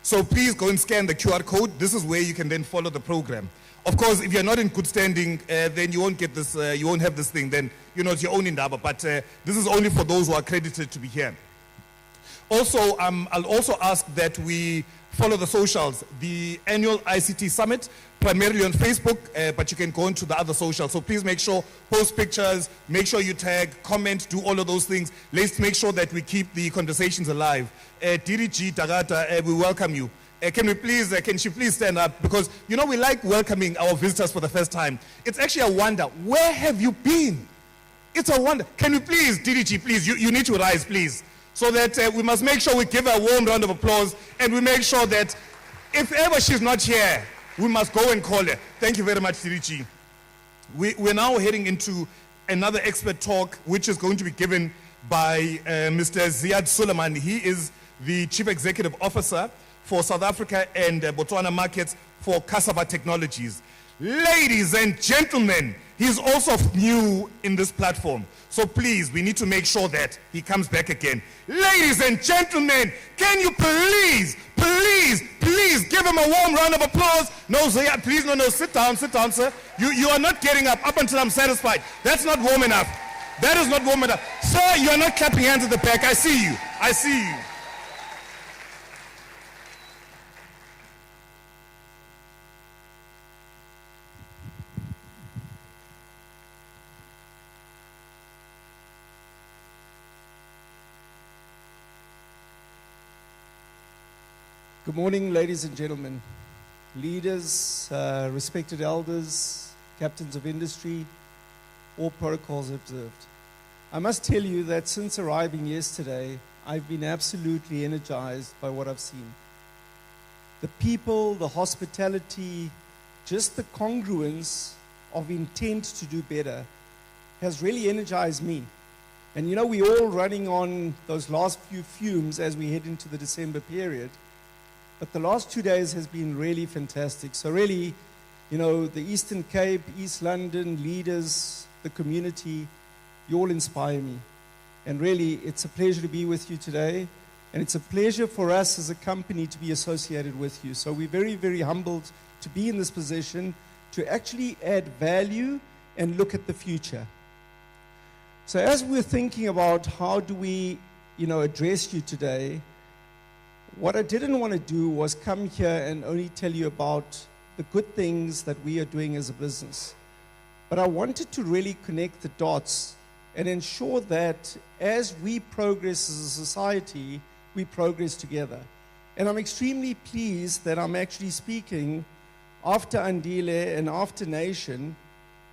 So please go and scan the QR code. This is where you can then follow the program. Of course, if you're not in good standing, then you won't get this, you won't have this thing. Then, you know, it's your own indaba. But this is only for those who are accredited to be here. Also, I'll also ask that we follow the socials, the annual ICT Summit, primarily on Facebook, but you can go into the other socials. So please make sure, post pictures, make sure you tag, comment, do all of those things. Let's make sure that we keep the conversations alive. DDG Tagata, we welcome you. Can she please stand up? Because, you know, we like welcoming our visitors for the first time. It's actually a wonder. Where have you been? It's a wonder. Can you please, DDG, please, you need to rise, please. So that we must make sure we give her a warm round of applause, and we make sure that if ever she's not here, we must go and call her. Thank you very much, Tirichi. We're now heading into another expert talk, which is going to be given by Mr. Ziad Suleiman. He is the Chief Executive Officer for South Africa and Botswana markets for Cassava Technologies. Ladies and gentlemen, he's also new in this platform. So please, we need to make sure that he comes back again. Ladies and gentlemen, can you please give him a warm round of applause? No, Zaya, please, no, sit down, sir. You are not getting up until I'm satisfied. That's not warm enough. That is not warm enough. Sir, you are not clapping hands at the back. I see you. Good morning, ladies and gentlemen, leaders, respected elders, captains of industry, all protocols observed. I must tell you that since arriving yesterday, I've been absolutely energized by what I've seen. The people, the hospitality, just the congruence of intent to do better has really energized me. And you know, we're all running on those last few fumes as we head into the December period. But the last 2 days has been really fantastic. So really, you know, the Eastern Cape, East London, leaders, the community, you all inspire me. And really, it's a pleasure to be with you today. And it's a pleasure for us as a company to be associated with you. So we're very, very humbled to be in this position to actually add value and look at the future. So as we're thinking about how do we, you know, address you today, what I didn't want to do was come here and only tell you about the good things that we are doing as a business. But I wanted to really connect the dots and ensure that as we progress as a society, we progress together. And I'm extremely pleased that I'm actually speaking after Andile and after Nation,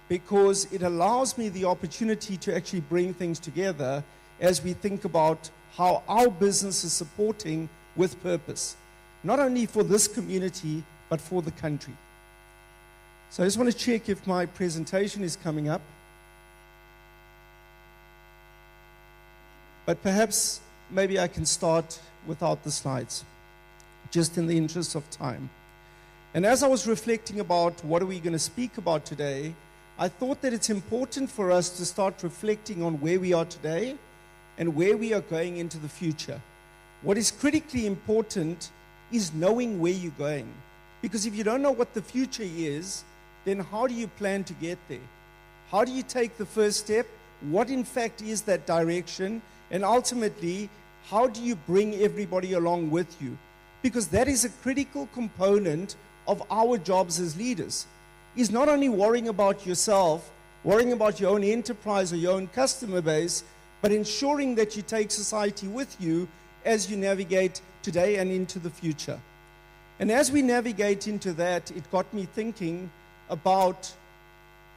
because it allows me the opportunity to actually bring things together as we think about how our business is supporting with purpose, not only for this community, but for the country. So I just want to check if my presentation is coming up. But perhaps maybe I can start without the slides, just in the interest of time. And as I was reflecting about what are we going to speak about today, I thought that it's important for us to start reflecting on where we are today and where we are going into the future. What is critically important is knowing where you're going. Because if you don't know what the future is, then how do you plan to get there? How do you take the first step? What in fact is that direction? And ultimately, how do you bring everybody along with you? Because that is a critical component of our jobs as leaders. is not only worrying about yourself, worrying about your own enterprise or your own customer base, but ensuring that you take society with you as you navigate today and into the future. And as we navigate into that, it got me thinking about,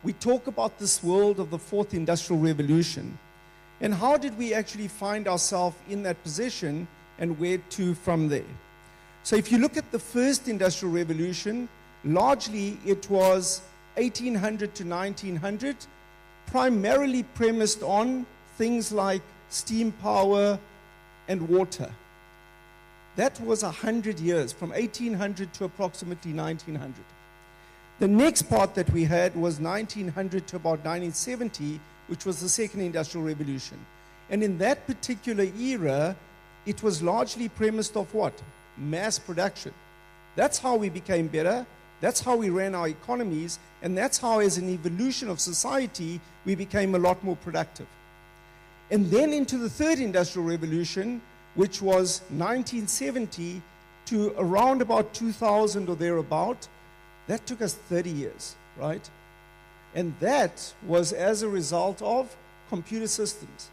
we talk about this world of the fourth industrial revolution, and how did we actually find ourselves in that position and where to from there. So if you look at the first industrial revolution, largely it was 1800 to 1900, primarily premised on things like steam power and water. That was 100 years, from 1800 to approximately 1900. The next part that we had was 1900 to about 1970, which was the second industrial revolution. And in that particular era, it was largely premised off what? Mass production. That's how we became better. That's how we ran our economies. And that's how, as an evolution of society, we became a lot more productive. And then into the third industrial revolution, which was 1970 to around about 2000 or thereabout, that took us 30 years, right? And that was as a result of computer systems.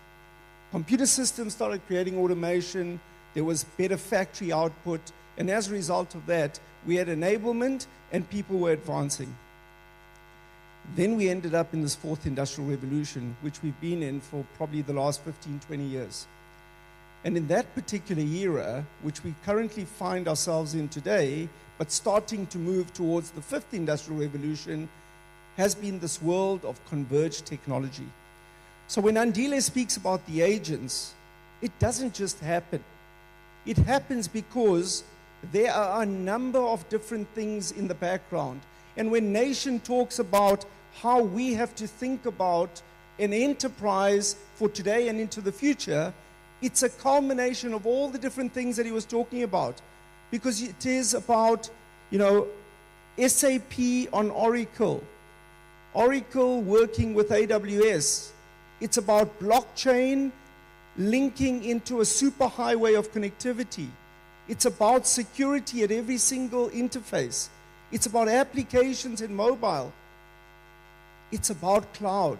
Computer systems started creating automation, there was better factory output, and as a result of that, we had enablement and people were advancing. Then we ended up in this fourth industrial revolution, which we've been in for probably the last 15, 20 years. And in that particular era, which we currently find ourselves in today, but starting to move towards the fifth industrial revolution, has been this world of converged technology. So when Andile speaks about the agents, it doesn't just happen. It happens because there are a number of different things in the background. And when Nation talks about how we have to think about an enterprise for today and into the future, it's a culmination of all the different things that he was talking about. Because it is about, SAP on Oracle, Oracle working with AWS. It's about blockchain linking into a superhighway of connectivity. It's about security at every single interface. It's about applications in mobile. It's about cloud.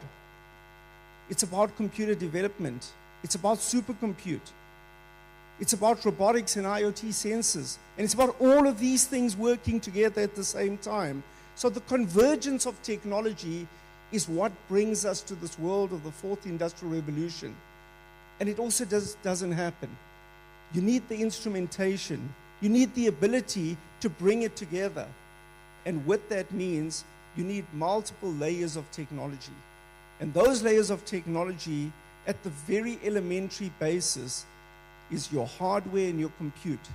It's about computer development. It's about supercompute. It's about robotics and IoT sensors. And it's about all of these things working together at the same time. So the convergence of technology is what brings us to this world of the fourth industrial revolution. And it also doesn't happen. You need the instrumentation. You need the ability to bring it together. And what that means, you need multiple layers of technology. And those layers of technology, at the very elementary basis, is your hardware and your compute.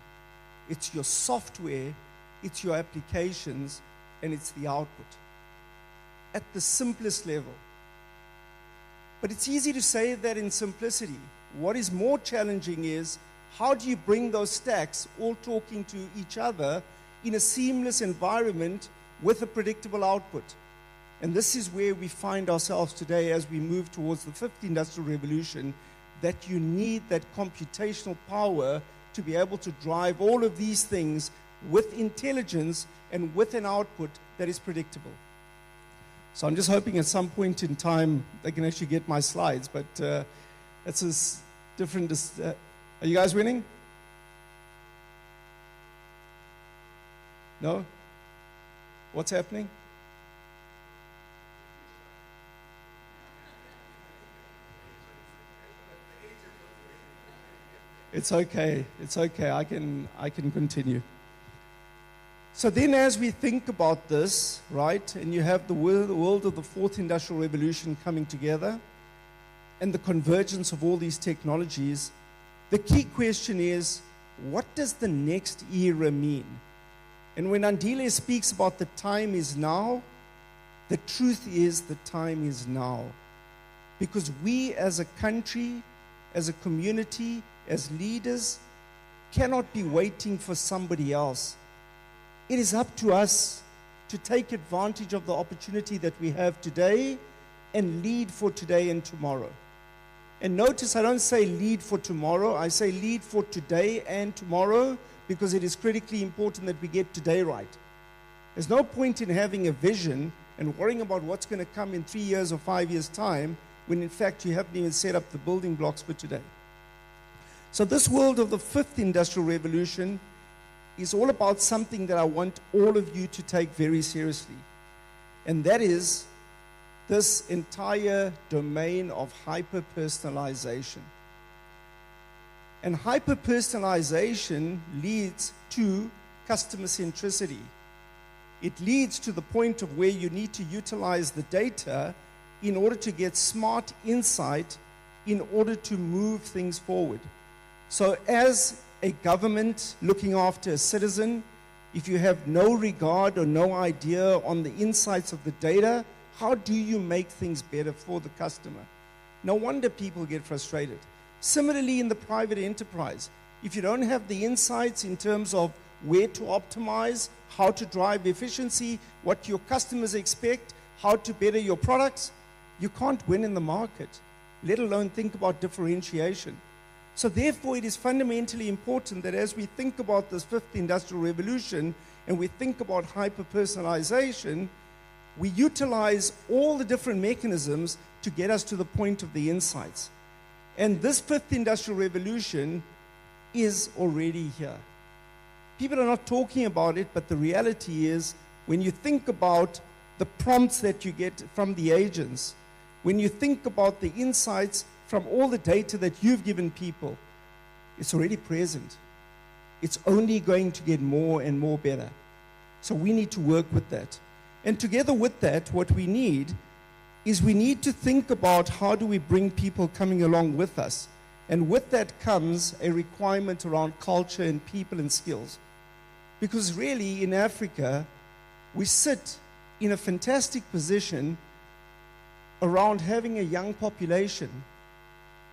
It's your software, it's your applications, and it's the output. At the simplest level. But it's easy to say that in simplicity. What is more challenging is, how do you bring those stacks all talking to each other in a seamless environment with a predictable output? And this is where we find ourselves today as we move towards the fifth industrial revolution, that you need that computational power to be able to drive all of these things with intelligence and with an output that is predictable. So I'm just hoping at some point in time they can actually get my slides, but it's a different... are you guys winning? No? What's happening? It's okay. It's okay. I can continue. So then as we think about this, right, and you have the world of the fourth industrial revolution coming together and the convergence of all these technologies, the key question is, what does the next era mean? And when Andile speaks about the time is now, the truth is the time is now. Because we as a country, as a community, as leaders, cannot be waiting for somebody else. It is up to us to take advantage of the opportunity that we have today and lead for today and tomorrow. And notice I don't say lead for tomorrow, I say lead for today and tomorrow, because it is critically important that we get today right. There's no point in having a vision and worrying about what's going to come in 3 years or 5 years' time when in fact you haven't even set up the building blocks for today. So this world of the fifth industrial revolution is all about something that I want all of you to take very seriously. And that is this entire domain of hyper-personalization. And hyper-personalization leads to customer centricity. It leads to the point of where you need to utilize the data in order to get smart insight in order to move things forward. So as a government looking after a citizen, if you have no regard or no idea on the insights of the data, how do you make things better for the customer? No wonder people get frustrated. Similarly, in the private enterprise, if you don't have the insights in terms of where to optimize, how to drive efficiency, what your customers expect, how to better your products, you can't win in the market, let alone think about differentiation. So therefore, it is fundamentally important that as we think about this fifth industrial revolution and we think about hyper-personalization, we utilize all the different mechanisms to get us to the point of the insights. And this fifth industrial revolution is already here. People are not talking about it, but the reality is when you think about the prompts that you get from the agents, when you think about the insights from all the data that you've given people, it's already present. It's only going to get more and more better. So we need to work with that. And together with that, what we need is we need to think about how do we bring people coming along with us. And with that comes a requirement around culture and people and skills. Because really in Africa, we sit in a fantastic position around having a young population.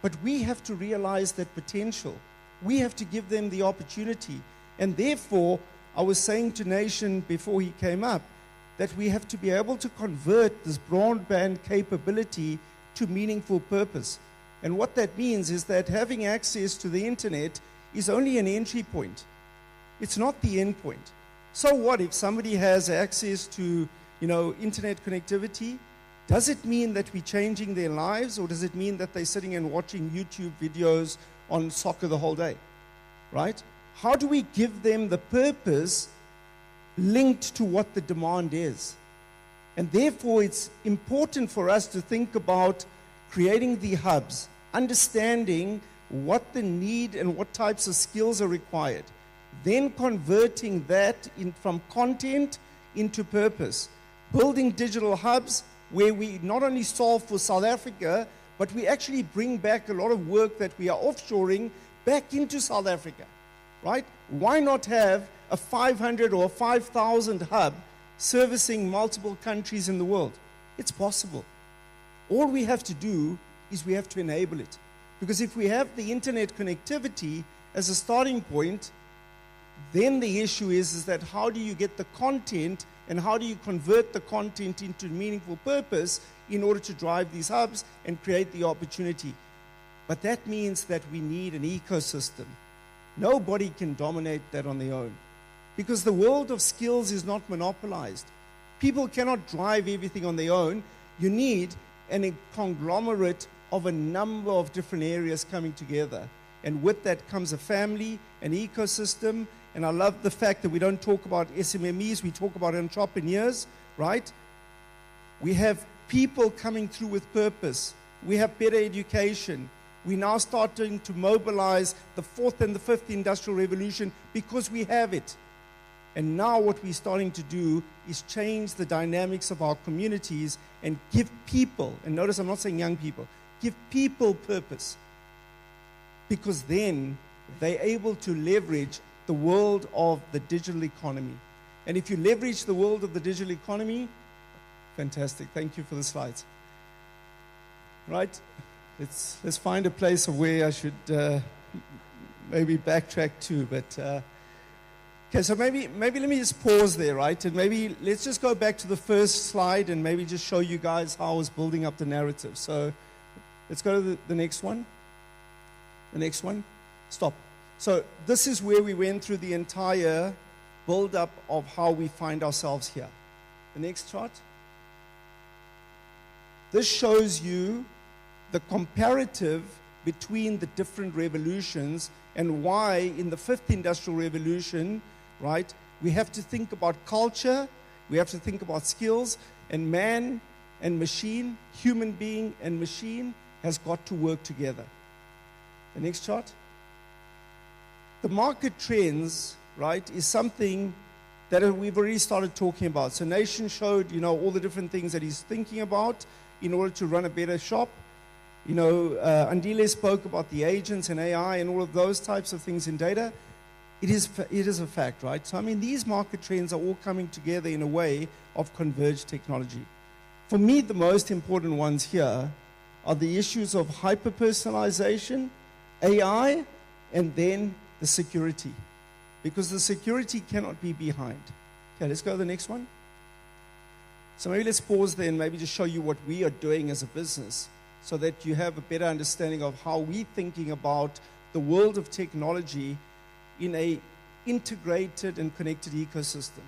But we have to realize that potential. We have to give them the opportunity. And therefore, I was saying to Nation before he came up, that we have to be able to convert this broadband capability to meaningful purpose. And what that means is that having access to the internet is only an entry point. It's not the end point. So what if somebody has access to, internet connectivity? Does it mean that we're changing their lives, or does it mean that they're sitting and watching YouTube videos on soccer the whole day, right? How do we give them the purpose linked to what the demand is? And therefore, it's important for us to think about creating the hubs, understanding what the need and what types of skills are required, then converting that from content into purpose, building digital hubs where we not only solve for South Africa, but we actually bring back a lot of work that we are offshoring back into South Africa, right? Why not have a 500 or 5,000 hub servicing multiple countries in the world? It's possible. All we have to do is we have to enable it. Because if we have the internet connectivity as a starting point, then the issue is that how do you get the content and how do you convert the content into meaningful purpose in order to drive these hubs and create the opportunity? But that means that we need an ecosystem. Nobody can dominate that on their own because the world of skills is not monopolized. People cannot drive everything on their own. You need a conglomerate of a number of different areas coming together. And with that comes a family, an ecosystem. And I love the fact that we don't talk about SMMEs, we talk about entrepreneurs, right? We have people coming through with purpose. We have better education. We're now starting to mobilize the fourth and the fifth industrial revolution because we have it. And now what we're starting to do is change the dynamics of our communities and give people, and notice I'm not saying young people, give people purpose. Because then they're able to leverage the world of the digital economy. And if you leverage the world of the digital economy, fantastic. Thank you for the slides. Right? Let's find a place of where I should maybe backtrack to. But okay, so maybe let me just pause there, right? And maybe let's just go back to the first slide and maybe just show you guys how I was building up the narrative. So let's go to the next one. The next one. Stop. So this is where we went through the entire build-up of how we find ourselves here. The next chart. This shows you the comparative between the different revolutions and why in the fifth industrial revolution, right, we have to think about culture, we have to think about skills, and man and machine, human being and machine has got to work together. The next chart. The market trends, right, is something that we've already started talking about. So Nation showed, all the different things that he's thinking about in order to run a better shop. Andile spoke about the agents and AI and all of those types of things in data. It is a fact, right? So, these market trends are all coming together in a way of converged technology. For me, the most important ones here are the issues of hyper-personalization, AI, and then the security. Because the security cannot be behind. Okay, let's go to the next one. So maybe let's pause there and maybe just show you what we are doing as a business so that you have a better understanding of how we're thinking about the world of technology in a integrated and connected ecosystem.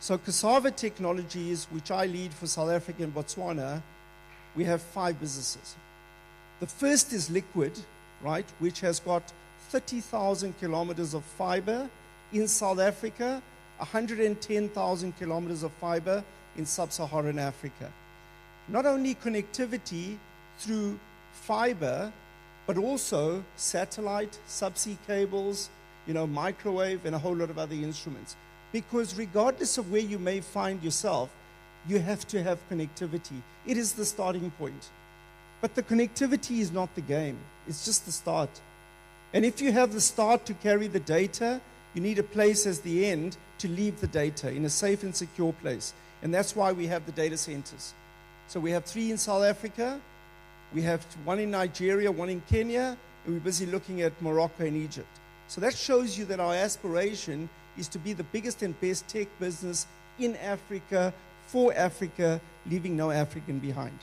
So Cassava Technologies, which I lead for South Africa and Botswana, we have 5 businesses. The first is Liquid, right, which has got 30,000 kilometers of fiber in South Africa, 110,000 kilometers of fiber in sub-Saharan Africa. Not only connectivity through fiber, but also satellite, subsea cables, microwave, and a whole lot of other instruments. Because regardless of where you may find yourself, you have to have connectivity. It is the starting point. But the connectivity is not the game. It's just the start. And if you have the start to carry the data, you need a place as the end to leave the data in a safe and secure place. And that's why we have the data centers. So we have 3 in South Africa, we have 1 in Nigeria, 1 in Kenya, and we're busy looking at Morocco and Egypt. So that shows you that our aspiration is to be the biggest and best tech business in Africa, for Africa, leaving no African behind.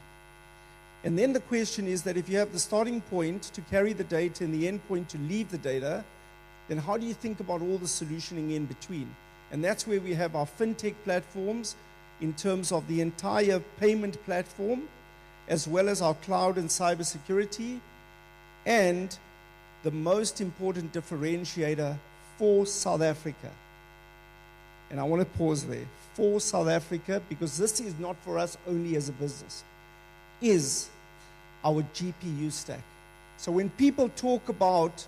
And then the question is that if you have the starting point to carry the data and the end point to leave the data, then how do you think about all the solutioning in between? And that's where we have our fintech platforms in terms of the entire payment platform, as well as our cloud and cybersecurity, and the most important differentiator for South Africa. And I want to pause there. For South Africa, because this is not for us only as a business, is our GPU stack. So when people talk about,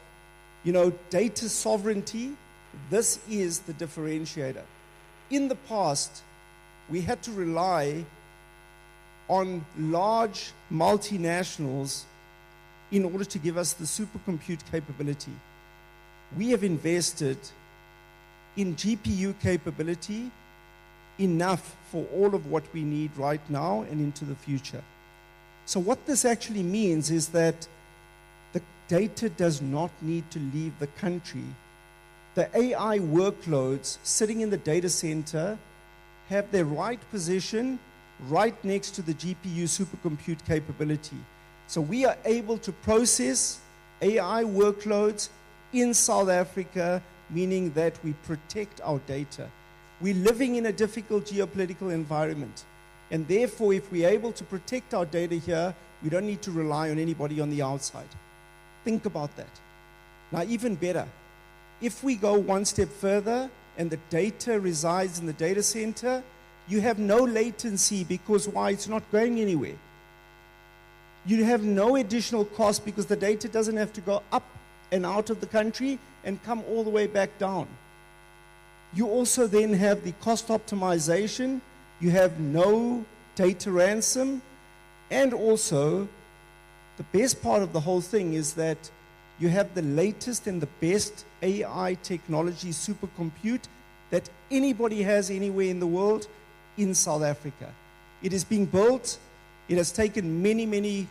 data sovereignty, this is the differentiator. In the past, we had to rely on large multinationals in order to give us the supercompute capability. We have invested in GPU capability enough for all of what we need right now and into the future. So what this actually means is that the data does not need to leave the country. The AI workloads sitting in the data center have their right position right next to the GPU supercompute capability. So we are able to process AI workloads in South Africa, meaning that we protect our data. We're living in a difficult geopolitical environment. And therefore, if we're able to protect our data here, we don't need to rely on anybody on the outside. Think about that. Now, even better, if we go one step further and the data resides in the data center, you have no latency because why? It's not going anywhere. You have no additional cost because the data doesn't have to go up and out of the country and come all the way back down. You also then have the cost optimization. You have no data ransom. And also, the best part of the whole thing is that you have the latest and the best AI technology supercompute that anybody has anywhere in the world in South Africa. It is being built. It has taken many, many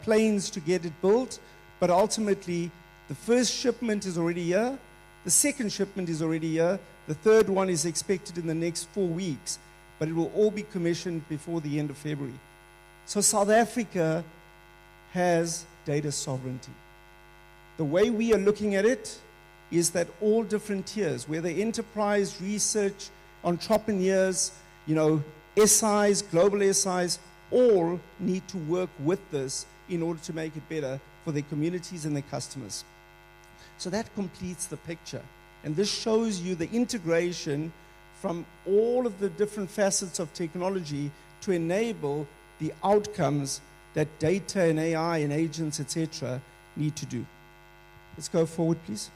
planes to get it built, but ultimately the first shipment is already here. The second shipment is already here. The third one is expected in the next 4 weeks, but it will all be commissioned before the end of February. So South Africa has data sovereignty. The way we are looking at it is that all different tiers, whether enterprise, research, entrepreneurs, SIs, global SIs, all need to work with this in order to make it better for their communities and their customers. So that completes the picture. And this shows you the integration from all of the different facets of technology to enable the outcomes that data and AI and agents, etc., need to do. Let's go forward, please.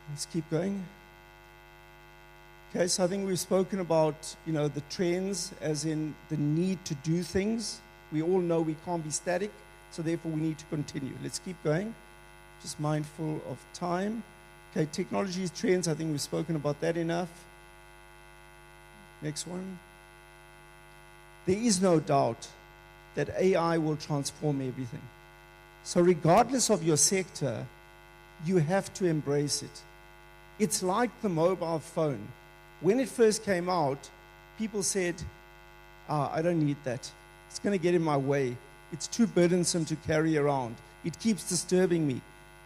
Let's keep going. Okay, so I think we've spoken about, the trends as in the need to do things. We all know we can't be static, so therefore we need to continue. Let's keep going. Just mindful of time. Okay, technology trends, I think we've spoken about that enough. Next one. There is no doubt that AI will transform everything. So regardless of your sector, you have to embrace it. It's like the mobile phone. When it first came out, people said, I don't need that. It's going to get in my way. It's too burdensome to carry around. It keeps disturbing me.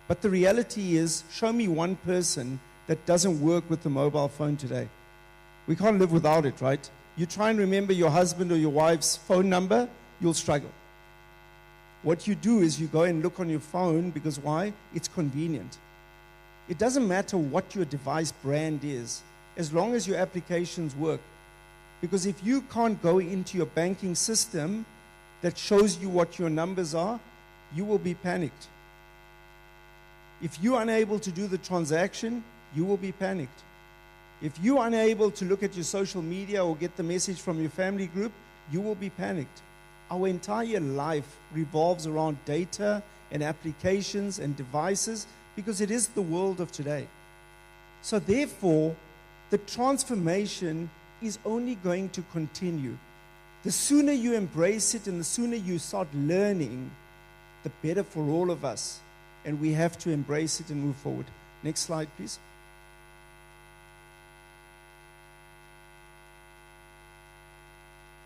But the reality is, show me one person that doesn't work with the mobile phone today. We can't live without it, right? You try and remember your husband or your wife's phone number, you'll struggle. What you do is you go and look on your phone because why? It's convenient. It doesn't matter what your device brand is, as long as your applications work. Because if you can't go into your banking system that shows you what your numbers are, you will be panicked. If you're unable to do the transaction, you will be panicked. If you're unable to look at your social media or get the message from your family group, you will be panicked. Our entire life revolves around data and applications and devices because it is the world of today. So therefore, the transformation is only going to continue. The sooner you embrace it and the sooner you start learning, the better for all of us. And we have to embrace it and move forward. Next slide, please.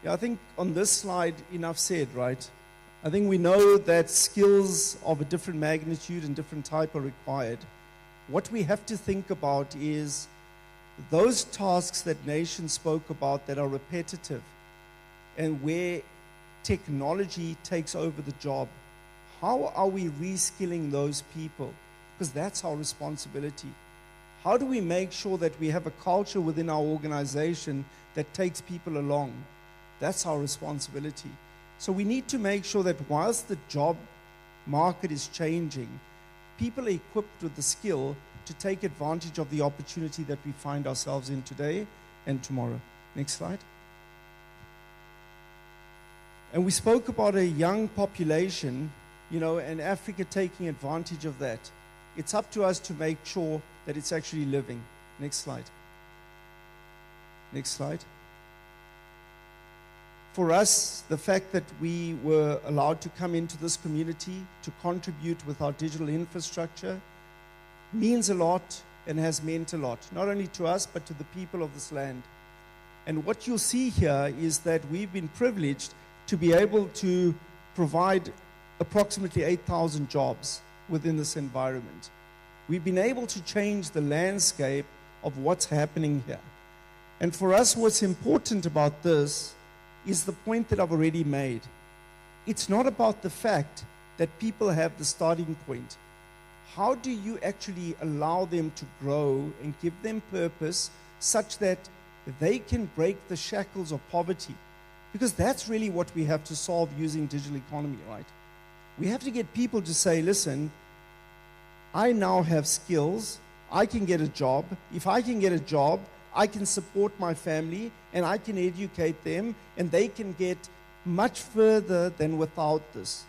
Yeah, I think on this slide, enough said, right? I think we know that skills of a different magnitude and different type are required. What we have to think about is those tasks that Nation spoke about that are repetitive and where technology takes over the job. How are we reskilling those people? Because that's our responsibility. How do we make sure that we have a culture within our organization that takes people along? That's our responsibility. So we need to make sure that whilst the job market is changing, people are equipped with the skill to take advantage of the opportunity that we find ourselves in today and tomorrow. Next slide. And we spoke about a young population, and Africa taking advantage of that. It's up to us to make sure that it's actually living. Next slide. Next slide. For us, the fact that we were allowed to come into this community to contribute with our digital infrastructure means a lot and has meant a lot, not only to us, but to the people of this land. And what you'll see here is that we've been privileged to be able to provide approximately 8,000 jobs within this environment. We've been able to change the landscape of what's happening here. And for us, what's important about this is the point that I've already made. It's not about the fact that people have the starting point. How do you actually allow them to grow and give them purpose such that they can break the shackles of poverty? Because that's really what we have to solve using digital economy, right? We have to get people to say, listen, I now have skills, I can get a job. If I can get a job, I can support my family and I can educate them and they can get much further than without this.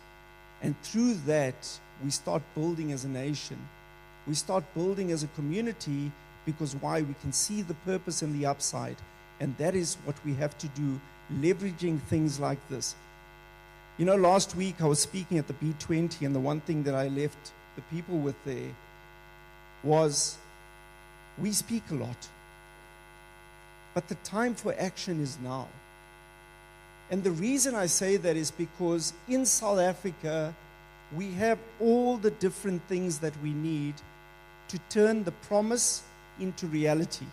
And through that, we start building as a nation. We start building as a community because why? We can see the purpose and the upside. And that is what we have to do, leveraging things like this. Last week I was speaking at the B20 and the one thing that I left the people with there was we speak a lot. But the time for action is now. And the reason I say that is because in South Africa, we have all the different things that we need to turn the promise into reality.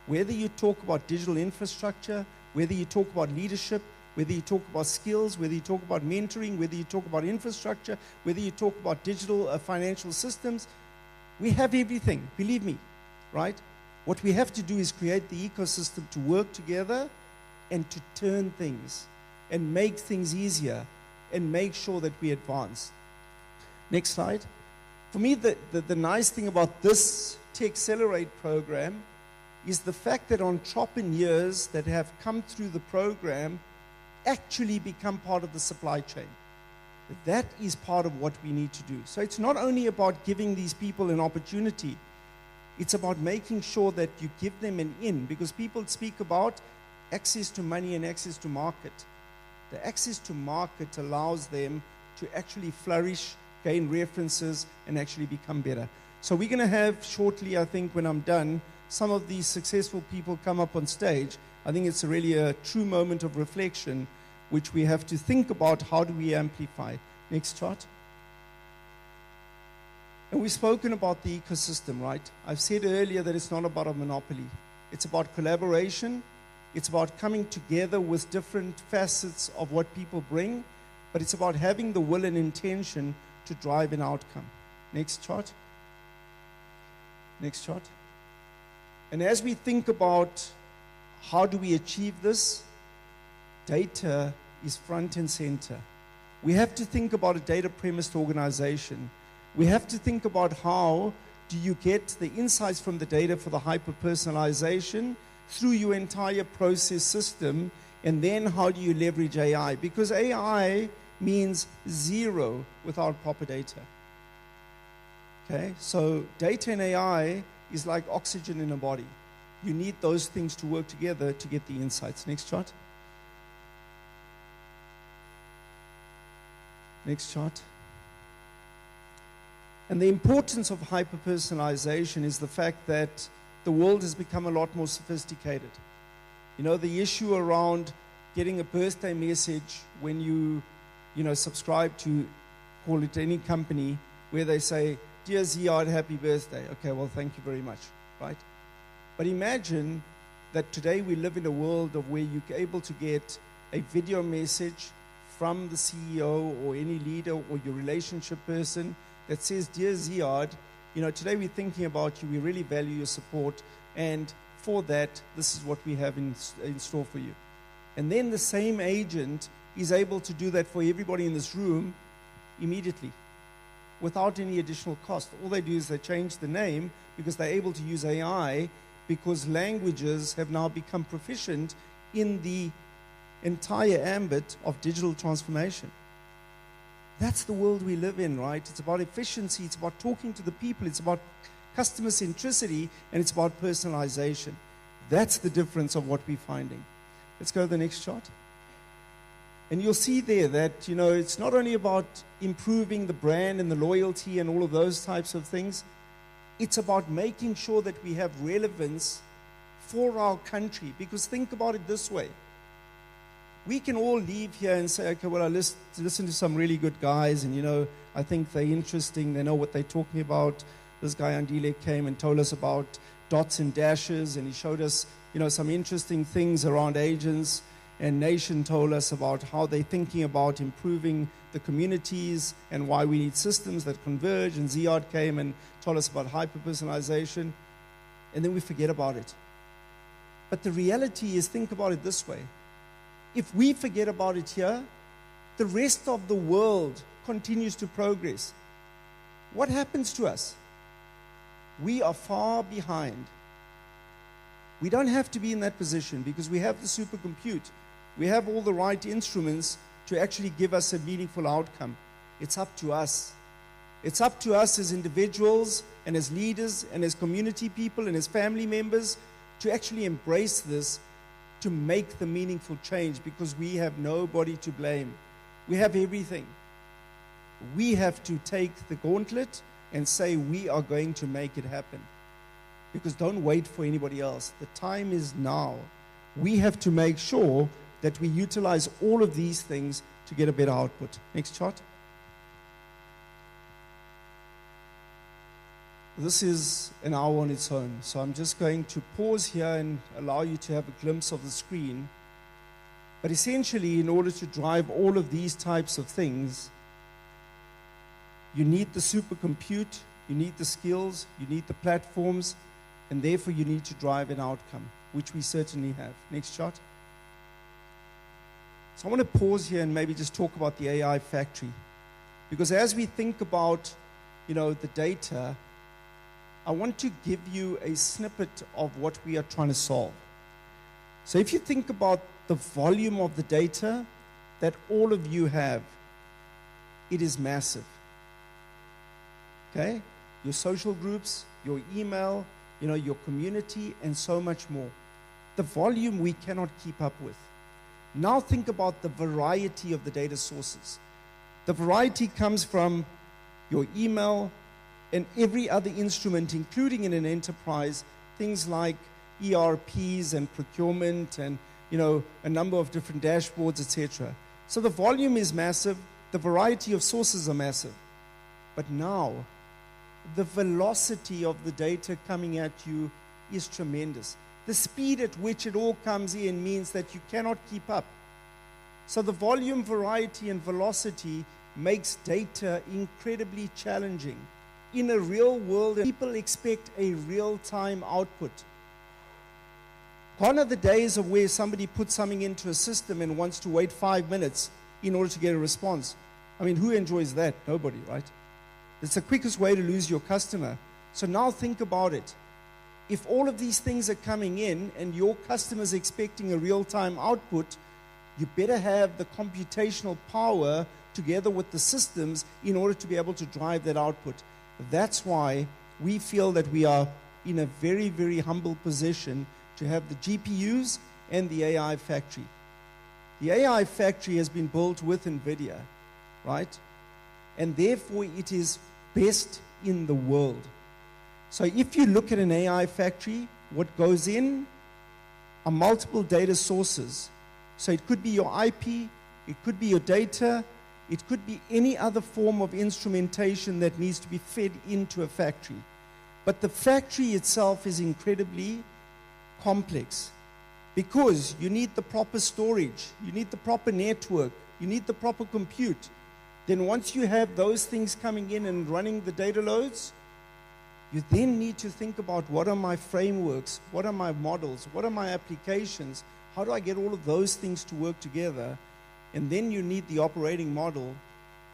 Whether you talk about digital infrastructure, whether you talk about leadership, whether you talk about skills, whether you talk about mentoring, whether you talk about infrastructure, whether you talk about digital financial systems, we have everything, believe me, right? What we have to do is create the ecosystem to work together and to turn things and make things easier and make sure that we advance. Next slide. For me, the nice thing about this Tech Accelerate program is the fact that entrepreneurs that have come through the program actually become part of the supply chain. That is part of what we need to do. So it's not only about giving these people an opportunity, it's about making sure that you give them an in, because people speak about access to money and access to market. The access to market allows them to actually flourish, gain references, and actually become better. So we're going to have shortly, I think, when I'm done, some of these successful people come up on stage. I think it's really a true moment of reflection, which we have to think about how do we amplify. Next chart. And we've spoken about the ecosystem, right? I've said earlier that it's not about a monopoly. It's about collaboration. It's about coming together with different facets of what people bring, but it's about having the will and intention to drive an outcome. Next chart. Next chart. And as we think about how do we achieve this, data is front and center. We have to think about a data-premised organization. We have to think about how do you get the insights from the data for the hyper-personalization through your entire process system, and then how do you leverage AI? Because AI means zero without proper data. Okay, so data and AI is like oxygen in a body. You need those things to work together to get the insights. Next chart. Next chart. And the importance of hyper-personalization is the fact that the world has become a lot more sophisticated. You know, the issue around getting a birthday message when you subscribe to, call it any company, where they say, "Dear Ziad, happy birthday." Okay, well, thank you very much, right? But imagine that today we live in a world of where you're able to get a video message from the CEO or any leader or your relationship person that says, "Dear Ziad, today we're thinking about you, we really value your support, and for that, this is what we have in store for you." And then the same agent is able to do that for everybody in this room immediately, without any additional cost. All they do is they change the name because they're able to use AI, because languages have now become proficient in the entire ambit of digital transformation. That's the world we live in, right? It's about efficiency, it's about talking to the people, it's about customer centricity, and it's about personalization. That's the difference of what we're finding. Let's go to the next chart. And you'll see there that, it's not only about improving the brand and the loyalty and all of those types of things. It's about making sure that we have relevance for our country. Because think about it this way. We can all leave here and say, okay, well, I listen to some really good guys, and, I think they're interesting. They know what they're talking about. This guy, Andile, came and told us about dots and dashes, and he showed us, some interesting things around agents. And Nation told us about how they're thinking about improving the communities and why we need systems that converge. And Ziad came and told us about hyper-personalization. And then we forget about it. But the reality is, think about it this way. If we forget about it here, the rest of the world continues to progress. What happens to us? We are far behind. We don't have to be in that position because we have the supercompute. We have all the right instruments to actually give us a meaningful outcome. It's up to us. It's up to us as individuals and as leaders and as community people and as family members to actually embrace this, to make the meaningful change, because we have nobody to blame. We have everything. We have to take the gauntlet and say we are going to make it happen. Because don't wait for anybody else. The time is now. We have to make sure that we utilize all of these things to get a better output. Next chart. this is an hour on its own. So I'm just going to pause here and allow you to have a glimpse of the screen. But essentially, in order to drive all of these types of things, you need the supercompute, you need the skills, you need the platforms, and therefore you need to drive an outcome, which we certainly have. Next chart. So I want to pause here and maybe just talk about the AI factory. Because as we think about, the data, I want to give you a snippet of what we are trying to solve. So if you think about the volume of the data that all of you have, it is massive. Okay? Your social groups, your email, your community, and so much more. The volume we cannot keep up with. Now think about the variety of the data sources. The variety comes from your email and every other instrument, including in an enterprise, things like ERPs and procurement and a number of different dashboards, etc. So the volume is massive, the variety of sources are massive. But now, the velocity of the data coming at you is tremendous. The speed at which it all comes in means that you cannot keep up. So the volume, variety, and velocity makes data incredibly challenging. In a real world, people expect a real-time output. Gone are the days of where somebody puts something into a system and wants to wait 5 minutes in order to get a response. I mean, who enjoys that? Nobody, right? It's the quickest way to lose your customer. So now think about it. If all of these things are coming in and your customer is expecting a real-time output, you better have the computational power together with the systems in order to be able to drive that output. That's why we feel that we are in a very, very humble position to have the GPUs and the AI factory. The AI factory has been built with NVIDIA, right? And therefore it is best in the world. So if you look at an AI factory, what goes in are multiple data sources. So it could be your IP, it could be your data, it could be any other form of instrumentation that needs to be fed into a factory. But the factory itself is incredibly complex because you need the proper storage, you need the proper network, you need the proper compute. Then once you have those things coming in and running the data loads, you then need to think about what are my frameworks, what are my models, what are my applications, how do I get all of those things to work together? And then you need the operating model,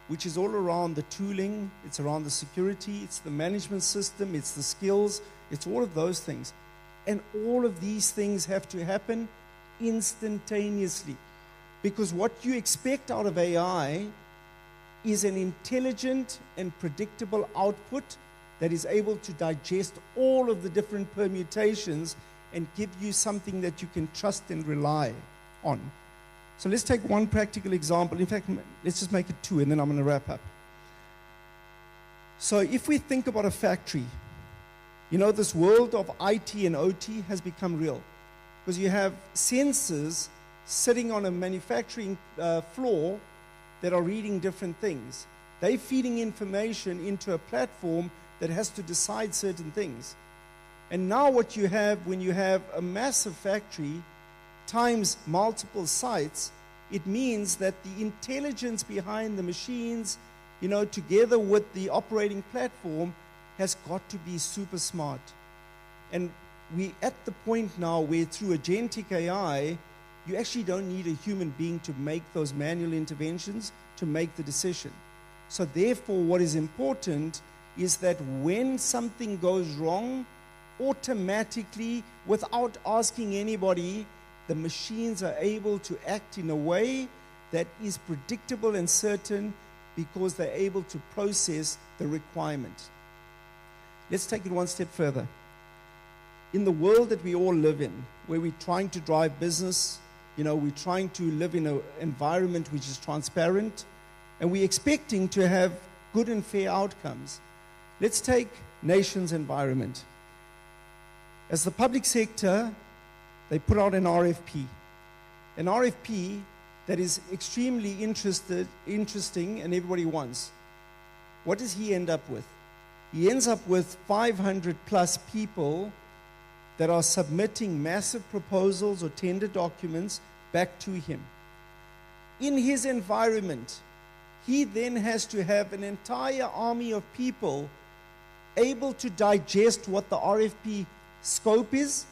which is all around the tooling, it's around the security, it's the management system, it's the skills, it's all of those things. And all of these things have to happen instantaneously. Because what you expect out of AI is an intelligent and predictable output that is able to digest all of the different permutations and give you something that you can trust and rely on. So let's take one practical example. In fact, let's just make it two, and then I'm going to wrap up. So if we think about a factory, this world of IT and OT has become real. Because you have sensors sitting on a manufacturing floor that are reading different things. They're feeding information into a platform that has to decide certain things. And now what you have, when you have a massive factory times multiple sites, it means that the intelligence behind the machines, together with the operating platform, has got to be super smart. And we're at the point now where through agentic AI, you actually don't need a human being to make those manual interventions, to make the decision. So therefore, what is important is that when something goes wrong, automatically, without asking anybody, the machines are able to act in a way that is predictable and certain because they're able to process the requirement. Let's take it one step further. In the world that we all live in, where we're trying to drive business, we're trying to live in an environment which is transparent, and we're expecting to have good and fair outcomes. Let's take nations' environment. As the public sector, they put out an RFP. An RFP that is extremely interesting and everybody wants. What does he end up with? he ends up with 500 plus people that are submitting massive proposals or tender documents back to him. In his environment, he then has to have an entire army of people able to digest what the RFP scope is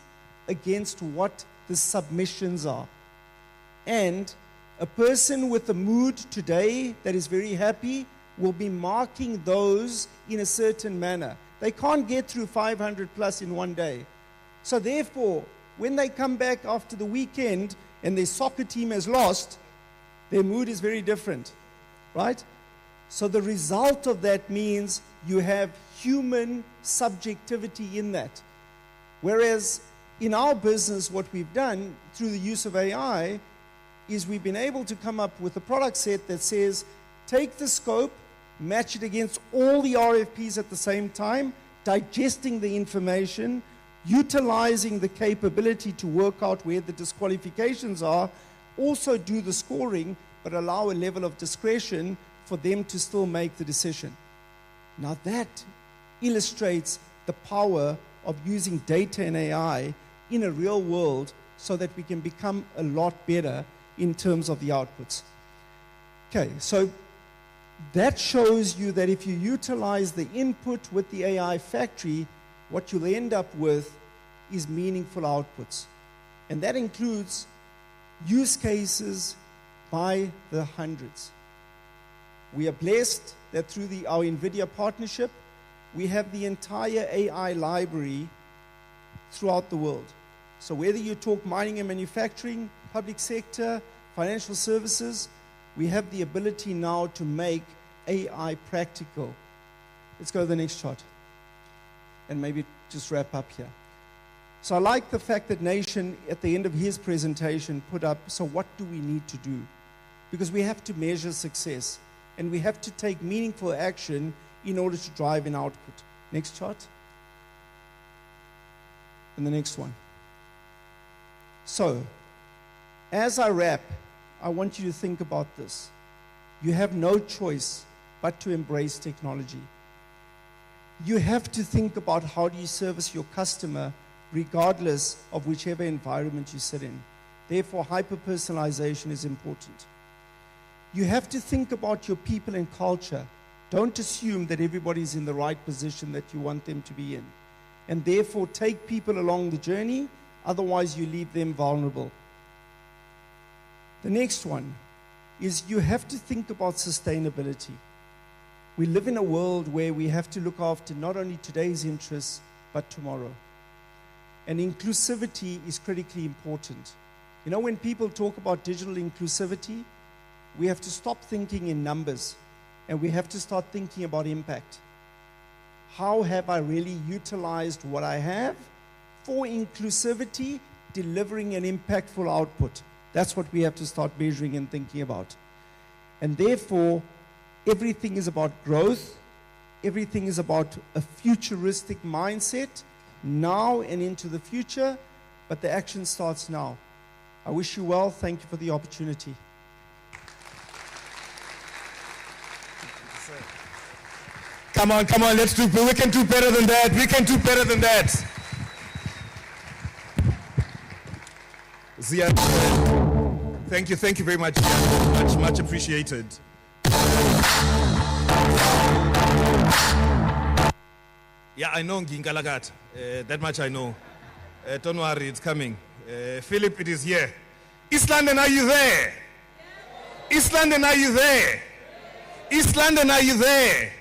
against what the submissions are. And a person with a mood today that is very happy will be marking those in a certain manner. They can't get through 500 plus in one day. So therefore, when they come back after the weekend and their soccer team has lost, their mood is very different, right? So the result of that means you have human subjectivity in that. Whereas in our business, what we've done through the use of AI is we've been able to come up with a product set that says, take the scope, match it against all the RFPs at the same time, digesting the information, utilizing the capability to work out where the disqualifications are, also do the scoring, but allow a level of discretion for them to still make the decision. Now that illustrates the power of using data and AI in a real world so that we can become a lot better in terms of the outputs. Okay, so that shows you that if you utilize the input with the AI factory, what you'll end up with is meaningful outputs. And that includes use cases by the hundreds. We are blessed that through our NVIDIA partnership, we have the entire AI library throughout the world. So whether you talk mining and manufacturing, public sector, financial services, we have the ability now to make AI practical. Let's go to the next chart. And maybe just wrap up here. So I like the fact that Nation, at the end of his presentation, put up, so what do we need to do? Because we have to measure success. And we have to take meaningful action in order to drive an output. Next chart. And the next one. So, as I wrap, I want you to think about this. You have no choice but to embrace technology. You have to think about how do you service your customer regardless of whichever environment you sit in. Therefore, hyper-personalization is important. You have to think about your people and culture. Don't assume that everybody's in the right position that you want them to be in. And therefore, take people along the journey, otherwise you leave them vulnerable. The next one is you have to think about sustainability. We live in a world where we have to look after not only today's interests, but tomorrow. And inclusivity is critically important. You know, when people talk about digital inclusivity, we have to stop thinking in numbers and we have to start thinking about impact. How have I really utilized what I have for inclusivity, delivering an impactful output? That's what we have to start measuring and thinking about. And therefore, everything is about growth. Everything is about a futuristic mindset, now and into the future, but the action starts now. I wish you well. Thank you for the opportunity. Come on, let's do, we can do better than that. We can do better than that. Ziad, thank you very much, Ziad. Much appreciated. Yeah, I know Ngingalagat. That much I know. Don't worry, it's coming. Philip, it is here. East London, are you there? East London, are you there? East London, are you there?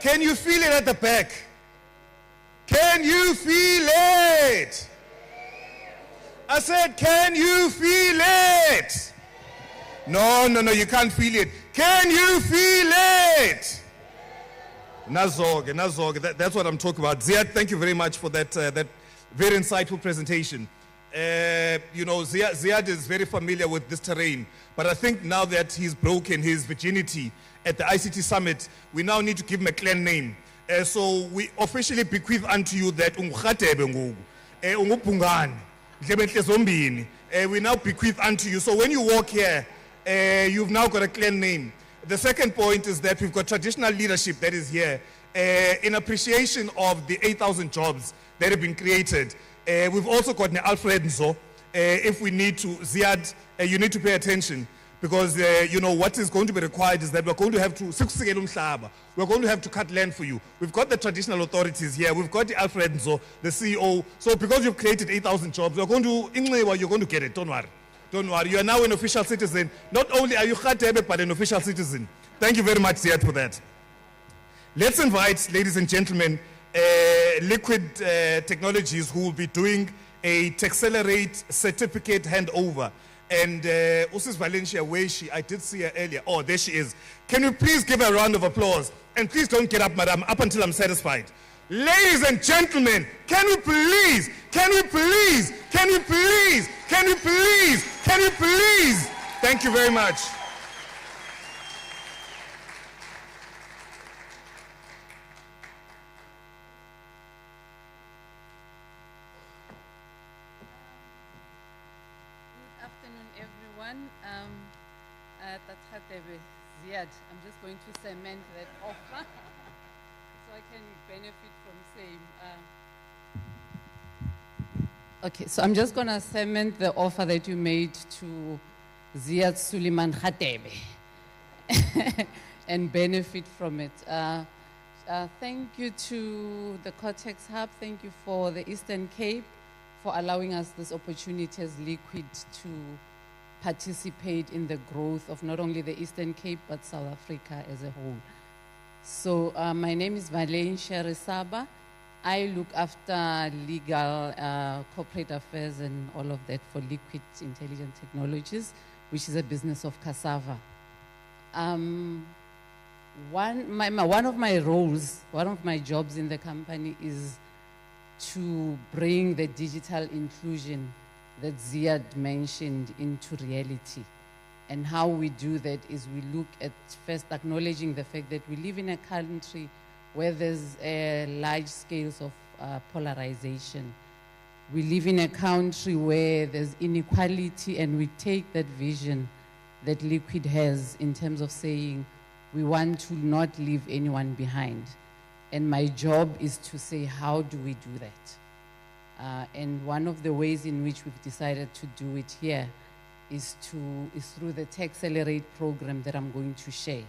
Can you feel it at the back? Can you feel it? I said, can you feel it? No, you can't feel it. Can you feel it? Nazog, that's what I'm talking about. Ziad, thank you very much for that very insightful presentation. You know, Ziad is very familiar with this terrain, but I think now that he's broken his virginity at the ICT Summit, we now need to give him a clean name. So we officially bequeath unto you that we now bequeath unto you. So when you walk here, you've now got a clean name. The second point is that we've got traditional leadership that is here. in appreciation of the 8,000 jobs that have been created. We've also got Alfred Nzo. If we need to, Ziad, you need to pay attention, because you know what is going to be required is that we're going to have to we're going to have to cut land for you. We've got the traditional authorities here. We've got the Alfred Nzo, the CEO. So because you've created 8,000 jobs, you're going to get it. Don't worry. Don't worry. You are now an official citizen. Not only are you Khatebe, but an official citizen. Thank you very much, Ziad, for that. Let's invite, ladies and gentlemen, Liquid Technologies, who will be doing a Texcelerate certificate handover. And Usis Valencia, where I did see her earlier. Oh, there she is. Can you please give her a round of applause? And please don't get up, madam, up until I'm satisfied. Ladies and gentlemen, can we please, can we please, can we please, can we please, can we please? Thank you very much. Ziad, I'm just going to cement that offer so I can benefit from same. Okay, so I'm just going to cement the offer that you made to Ziad Suleiman Khatebe and benefit from it. Thank you to the Cortex Hub. Thank you for the Eastern Cape for allowing us this opportunity as Liquid to participate in the growth of not only the Eastern Cape, but South Africa as a whole. So my name is Valencia Resaba. I look after legal, corporate affairs and all of that for Liquid Intelligent Technologies, which is a business of cassava. One of my roles, one of my jobs in the company is to bring the digital inclusion that Ziad mentioned into reality. And how we do that is we look at first acknowledging the fact that we live in a country where there's large scales of polarization. We live in a country where there's inequality, and we take that vision that Liquid has in terms of saying we want to not leave anyone behind. And my job is to say, how do we do that? And one of the ways in which we've decided to do it here is through the Texcelerate program that I'm going to share.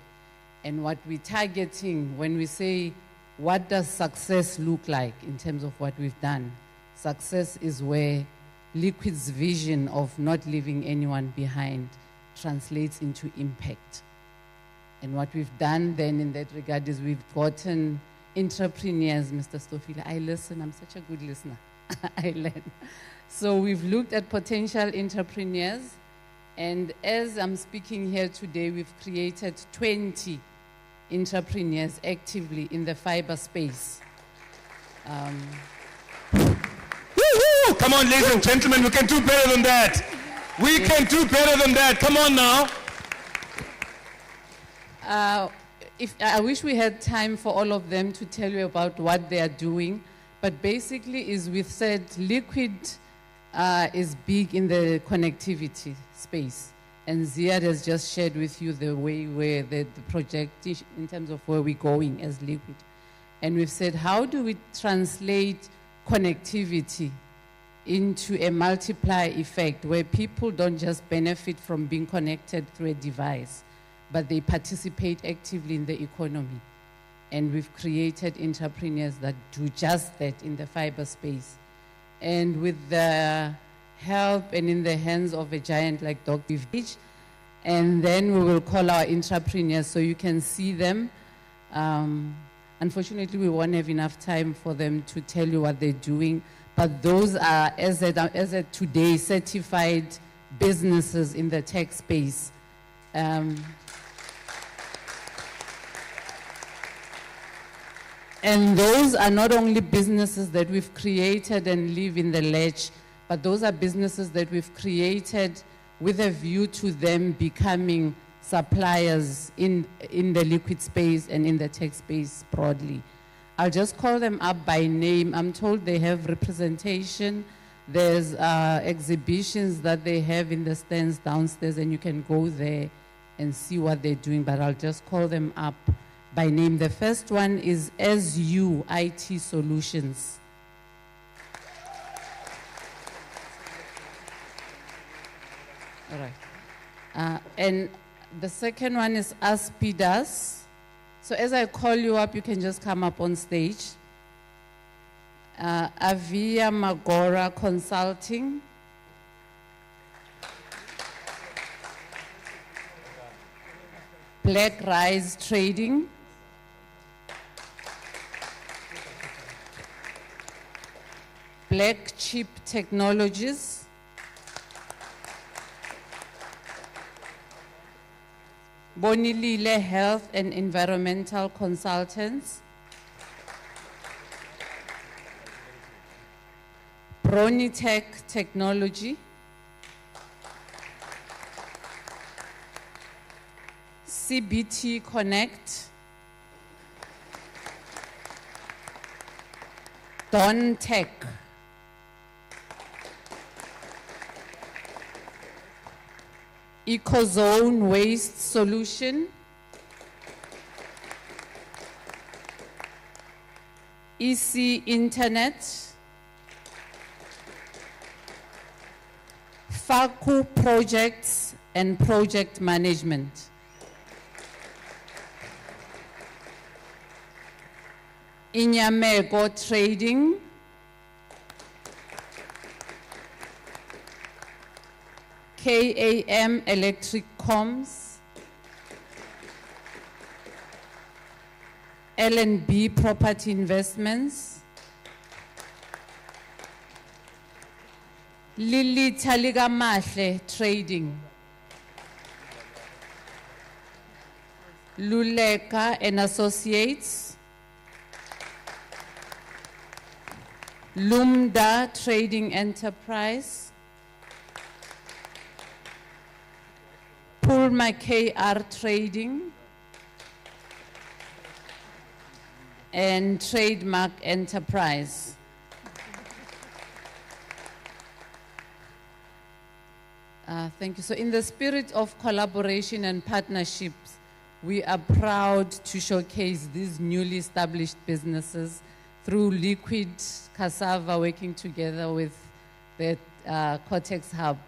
And what we're targeting when we say, what does success look like in terms of what we've done? Success is where Liquid's vision of not leaving anyone behind translates into impact. And what we've done then in that regard is we've gotten entrepreneurs, Mr. Stofile. I listen, I'm such a good listener. I learn. So we've looked at potential entrepreneurs, and as I'm speaking here today, we've created 20 entrepreneurs actively in the fiber space. Come on, ladies and gentlemen, we can do better than that. We can do better than that. Come on now. I wish we had time for all of them to tell you about what they are doing. But basically, we've said Liquid is big in the connectivity space. And Ziad has just shared with you the way where the project is in terms of where we're going as Liquid. And we've said, how do we translate connectivity into a multiply effect where people don't just benefit from being connected through a device, but they participate actively in the economy? And we've created entrepreneurs that do just that in the fiber space. And with the help and in the hands of a giant like Dr. Vich, and then we will call our entrepreneurs so you can see them. Unfortunately, we won't have enough time for them to tell you what they're doing, but those are, as of today, certified businesses in the tech space. And those are not only businesses that we've created and live in the ledge, but those are businesses that we've created with a view to them becoming suppliers in the Liquid space and in the tech space broadly. I'll just call them up by name. I'm told they have representation. There's exhibitions that they have in the stands downstairs, and you can go there and see what they're doing, but I'll just call them up by name. The first one is SU IT Solutions. All right. And the second one is Aspidas. So as I call you up, you can just come up on stage. Avia Magora Consulting. Black Rise Trading. Black Chip Technologies. Bonilile Health and Environmental Consultants. Bronitech Technology. CBT Connect. Don Tech. EcoZone Waste Solution. EC Internet. FACU Projects and Project Management. Inyameko Trading. KAM Electric Comms. L&B Property Investments. Lili Taligamashe Trading. Luleka and Associates. Lumda Trading Enterprise. Pulma KR Trading. And Trademark Enterprise. Thank you. So in the spirit of collaboration and partnerships, we are proud to showcase these newly established businesses through Liquid Cassava working together with the Cortex Hub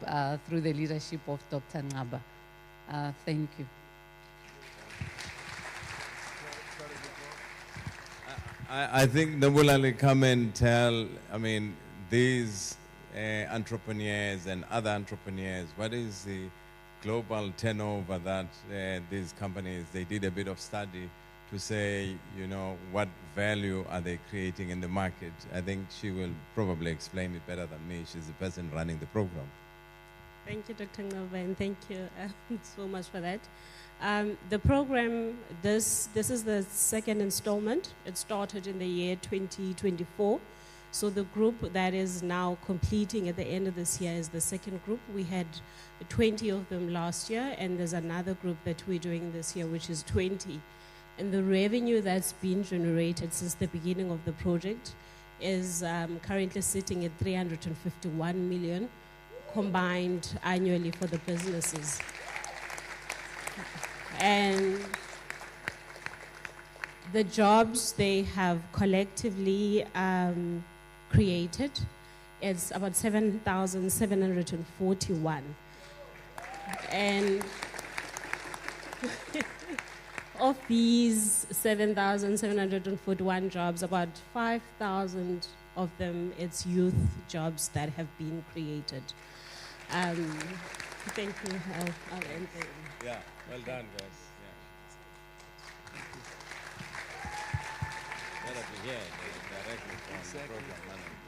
through the leadership of Dr. Ngaba. Thank you. I think Nabula will come and tell, these entrepreneurs and other entrepreneurs, what is the global turnover that these companies, they did a bit of study to say, what value are they creating in the market. I think she will probably explain it better than me. She's the person running the program. Thank you, Dr. Ngova, and thank you so much for that. The program, this is the second installment. It started in the year 2024. So the group that is now completing at the end of this year is the second group. We had 20 of them last year, and there's another group that we're doing this year, which is 20. And the revenue that's been generated since the beginning of the project is currently sitting at 351 million combined annually for the businesses. And the jobs they have collectively created is about 7,741. And of these 7,741 jobs, about 5,000 of them, it's youth jobs that have been created. Thank you. I'll end there. Yeah, well done, guys. Better to hear directly from the program manager.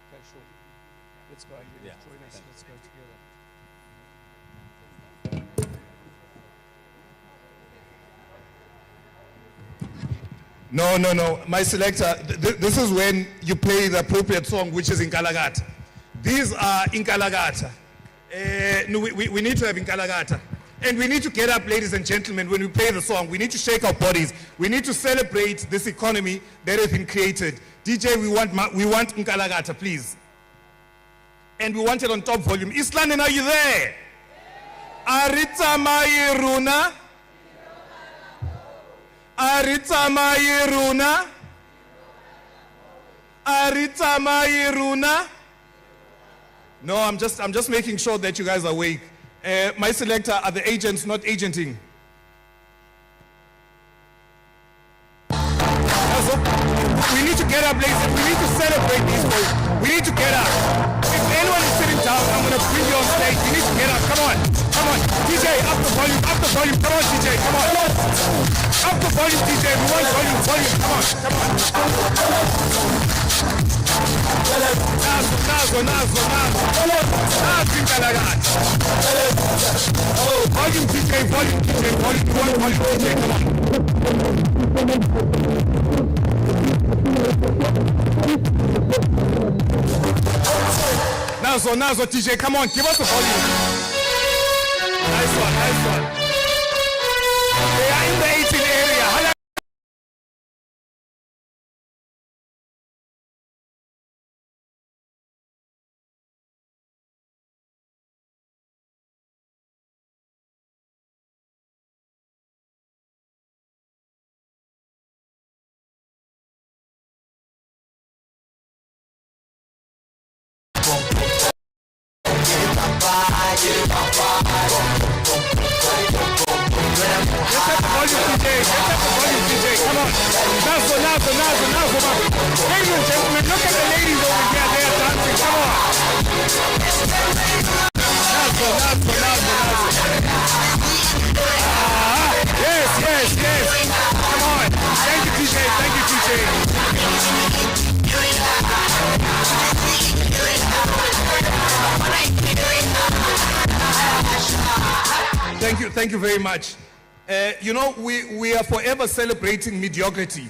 Okay, sure. Let's go ahead. Yeah, Join us. thanks. Let's go together. No. My selector, this is when you play the appropriate song, which is in Kalagata. These are in Kalagata. We need to have in Kalagata. And we need to get up, ladies and gentlemen, when we play the song. We need to shake our bodies. We need to celebrate this economy that has been created. DJ, we want in Kalagata, please. And we want it on top volume. East London, are you there? Aritzamaye runa. Aritzamaye runa. Aritzamaye runa. No, I'm just making sure that you guys are awake. My selector are the agents, not agenting. We need to get up, ladies. We need to celebrate these folks. We need to get up. If anyone is sitting down, I'm going to bring you on stage. You need to get up. Come on. Come on. DJ, up the volume. Up the volume. Come on, DJ. Come on. Up the volume, DJ. We want volume. Volume. Come on. Come on. Nazo. Nazo Inkalagata. Oh, volume, DJ. Volume, DJ. Volume. We want volume, DJ. Come on. Nazo, TJ, come on, give us the volume. Nice one. They are in the 18 area. Ladies and gentlemen, look at the ladies over here. They are dancing. Come on. Yes. Come on. Thank you, TJ. Thank you very much. We are forever celebrating mediocrity.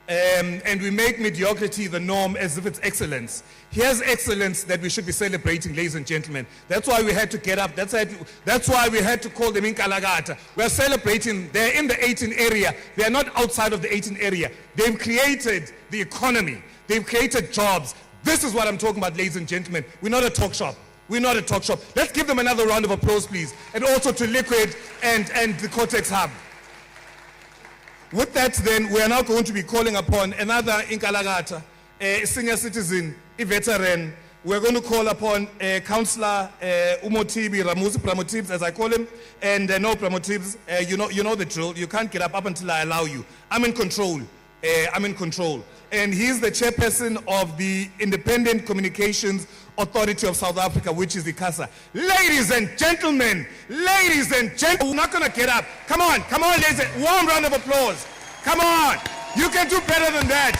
And we make mediocrity the norm as if it's excellence. Here's excellence that we should be celebrating, ladies and gentlemen. That's why we had to get up. That's why we had to call them Inkalagata. We're celebrating. They're in the 18 area. They're not outside of the 18 area. They've created the economy. They've created jobs. This is what I'm talking about, ladies and gentlemen. We're not a talk shop. Let's give them another round of applause, please. And also to Liquid and the Cortex Hub. With that, then, we are now going to be calling upon another Inkalagata, a senior citizen, a veteran. We're going to call upon Councillor Umotibi, Ramuzi Pramotibs, as I call him. And no Pramotibs, you know the drill. You can't get up until I allow you. I'm in control. And he's the chairperson of the Independent Communications Authority of South Africa, which is the ICASA. Ladies and gentlemen, we're not going to get up. Come on, ladies. Warm round of applause. Come on. You can do better than that.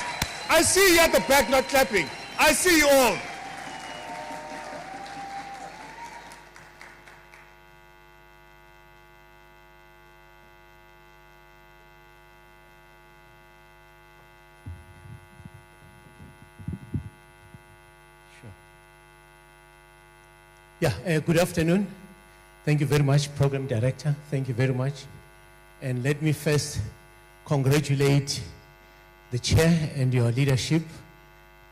I see you at the back not clapping. I see you all. Yeah, good afternoon. Thank you very much, Program Director. Thank you very much. And let me first congratulate the Chair and your leadership.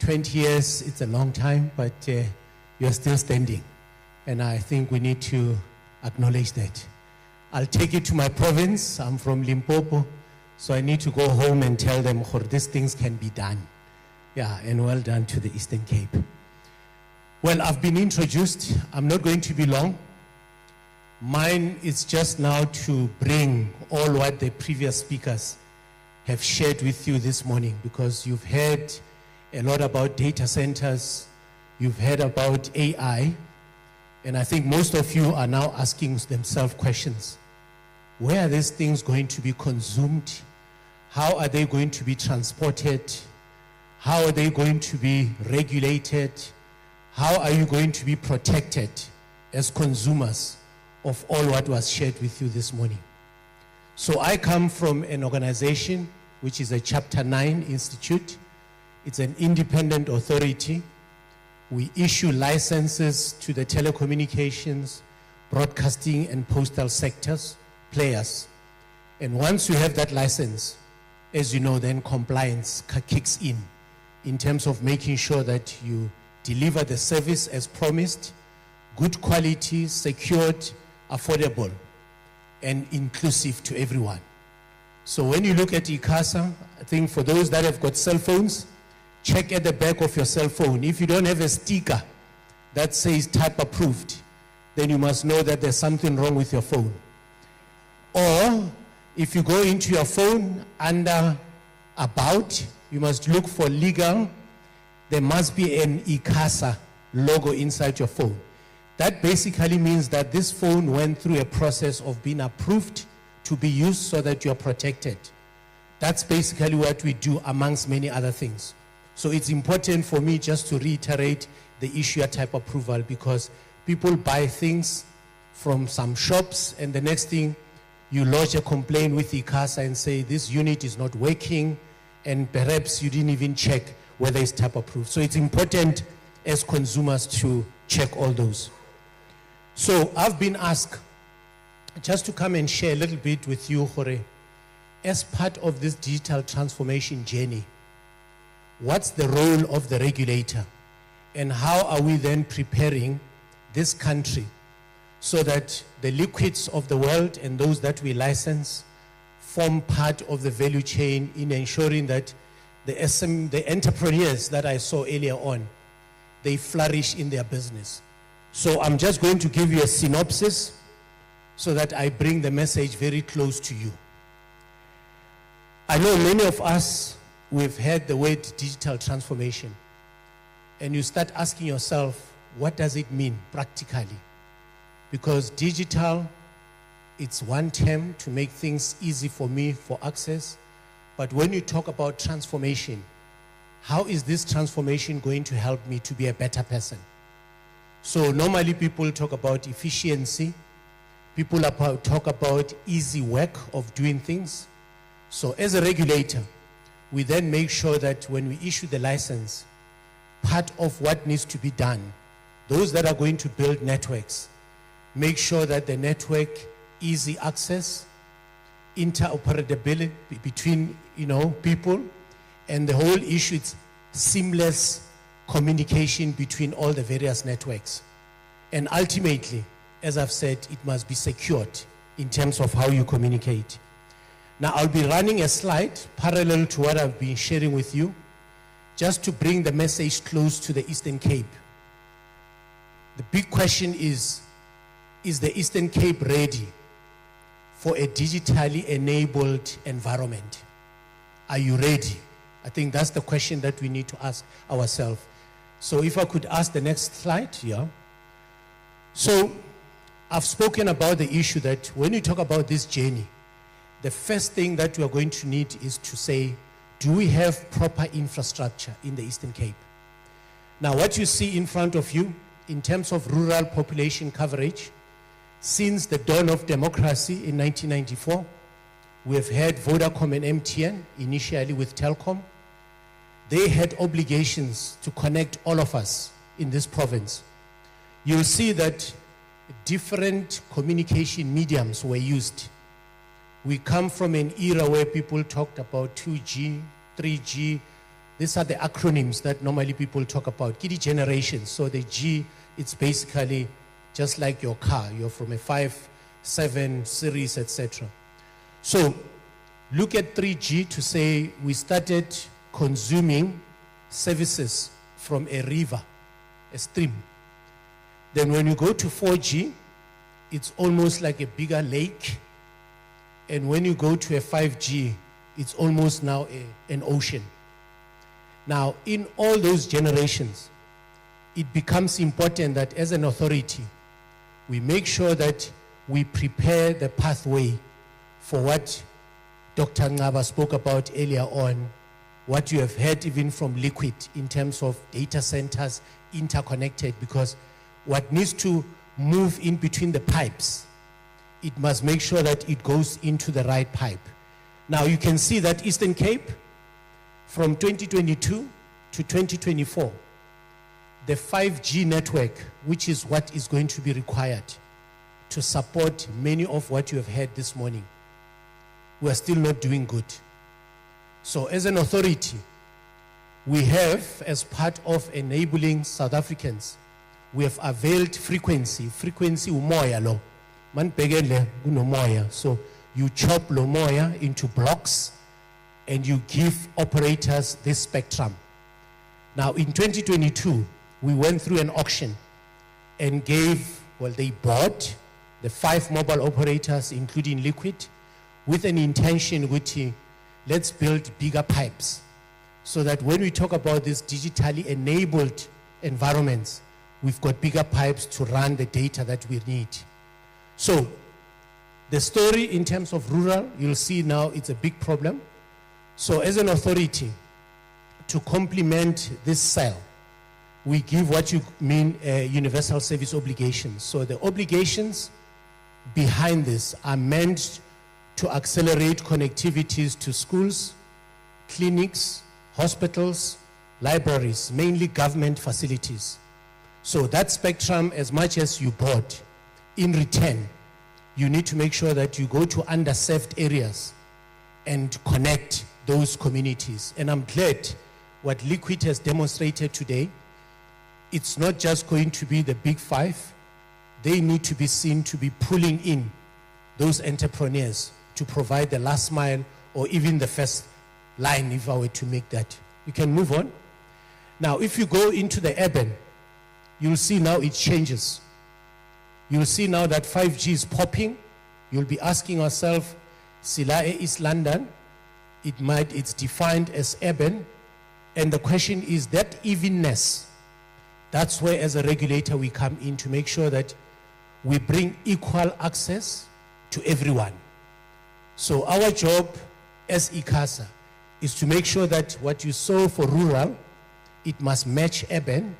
20 years, it's a long time, but you're still standing. And I think we need to acknowledge that. I'll take it to my province. I'm from Limpopo, so I need to go home and tell them how these things can be done. Yeah, and well done to the Eastern Cape. Well, I've been introduced. I'm not going to be long. Mine is just now to bring all what the previous speakers have shared with you this morning, because you've heard a lot about data centers, you've heard about AI, and I think most of you are now asking themselves questions. Where are these things going to be consumed? How are they going to be transported? How are they going to be regulated? How are you going to be protected as consumers of all what was shared with you this morning? So I come from an organization which is a Chapter 9 institute. It's an independent authority. We issue licenses to the telecommunications, broadcasting, and postal sectors, players. And once you have that license, as you know, then compliance kicks in terms of making sure that you deliver the service as promised, good quality, secured, affordable and inclusive to everyone. So when you look at ICASA, I think for those that have got cell phones, check at the back of your cell phone. If you don't have a sticker that says type approved, then you must know that there's something wrong with your phone. Or if you go into your phone under about, you must look for legal. There must be an ICASA logo inside your phone. That basically means that this phone went through a process of being approved to be used so that you're protected. That's basically what we do amongst many other things. So it's important for me just to reiterate the issue of type approval, because people buy things from some shops and the next thing you lodge a complaint with ICASA and say this unit is not working, and perhaps you didn't even check whether it's type approved. So it's important as consumers to check all those. So I've been asked just to come and share a little bit with you, Jorge, as part of this digital transformation journey. What's the role of the regulator, and how are we then preparing this country so that the liquids of the world and those that we license form part of the value chain in ensuring that the entrepreneurs that I saw earlier on, they flourish in their business. So I'm just going to give you a synopsis so that I bring the message very close to you. I know many of us, we've heard the word digital transformation, and you start asking yourself, what does it mean practically? Because digital, it's one term to make things easy for me for access. But when you talk about transformation, how is this transformation going to help me to be a better person? So normally people talk about efficiency. People talk about easy work of doing things. So as a regulator, we then make sure that when we issue the license, part of what needs to be done, those that are going to build networks, make sure that the network, easy access, interoperability between people, and the whole issue is seamless communication between all the various networks. And ultimately, as I've said, it must be secured in terms of how you communicate. Now I'll be running a slide parallel to what I've been sharing with you, just to bring the message close to the Eastern Cape. The big question is the Eastern Cape ready for a digitally enabled environment? Are you ready? I think that's the question that we need to ask ourselves. So if I could ask the next slide, yeah. So I've spoken about the issue that when you talk about this journey, the first thing that we are going to need is to say, do we have proper infrastructure in the Eastern Cape? Now what you see in front of you in terms of rural population coverage, since the dawn of democracy in 1994, we have had Vodacom and MTN, initially with Telkom. They had obligations to connect all of us in this province. You'll see that different communication mediums were used. We come from an era where people talked about 2G, 3G. These are the acronyms that normally people talk about. Kiddy generations. So the G, it's basically just like your car. You're from a 5, 7 series, etc. So look at 3G to say we started consuming services from a river, a stream. Then when you go to 4G, it's almost like a bigger lake. And when you go to a 5G, it's almost now an ocean. Now, in all those generations, it becomes important that as an authority, we make sure that we prepare the pathway for what Dr. Ngaba spoke about earlier on, what you have heard even from Liquid in terms of data centers interconnected, because what needs to move in between the pipes, it must make sure that it goes into the right pipe. Now you can see that Eastern Cape, from 2022 to 2024, the 5G network, which is what is going to be required to support many of what you have heard this morning, we are still not doing good. So as an authority, we have, as part of enabling South Africans, we have availed frequency umoya law, manibhekele kunomoya. So you chop lomoya into blocks and you give operators this spectrum. Now in 2022, we went through an auction and they bought the 5 mobile operators, including Liquid, with an intention which let's build bigger pipes so that when we talk about these digitally enabled environments, we've got bigger pipes to run the data that we need. So the story in terms of rural, you'll see now it's a big problem. So as an authority, to complement this cell, we give what you mean universal service obligations. So the obligations behind this are meant to accelerate connectivities to schools, clinics, hospitals, libraries, mainly government facilities. So that spectrum, as much as you bought, in return, you need to make sure that you go to underserved areas and connect those communities. And I'm glad what Liquid has demonstrated today, it's not just going to be the big 5. They need to be seen to be pulling in those entrepreneurs to provide the last mile or even the first line, if I were to make that. You can move on. Now, if you go into the urban, you'll see now it changes. You'll see now that 5G is popping. You'll be asking yourself, Silae is London. It's defined as urban. And the question is that evenness. That's where, as a regulator, we come in to make sure that we bring equal access to everyone. So our job as ICASA is to make sure that what you saw for rural, it must match urban,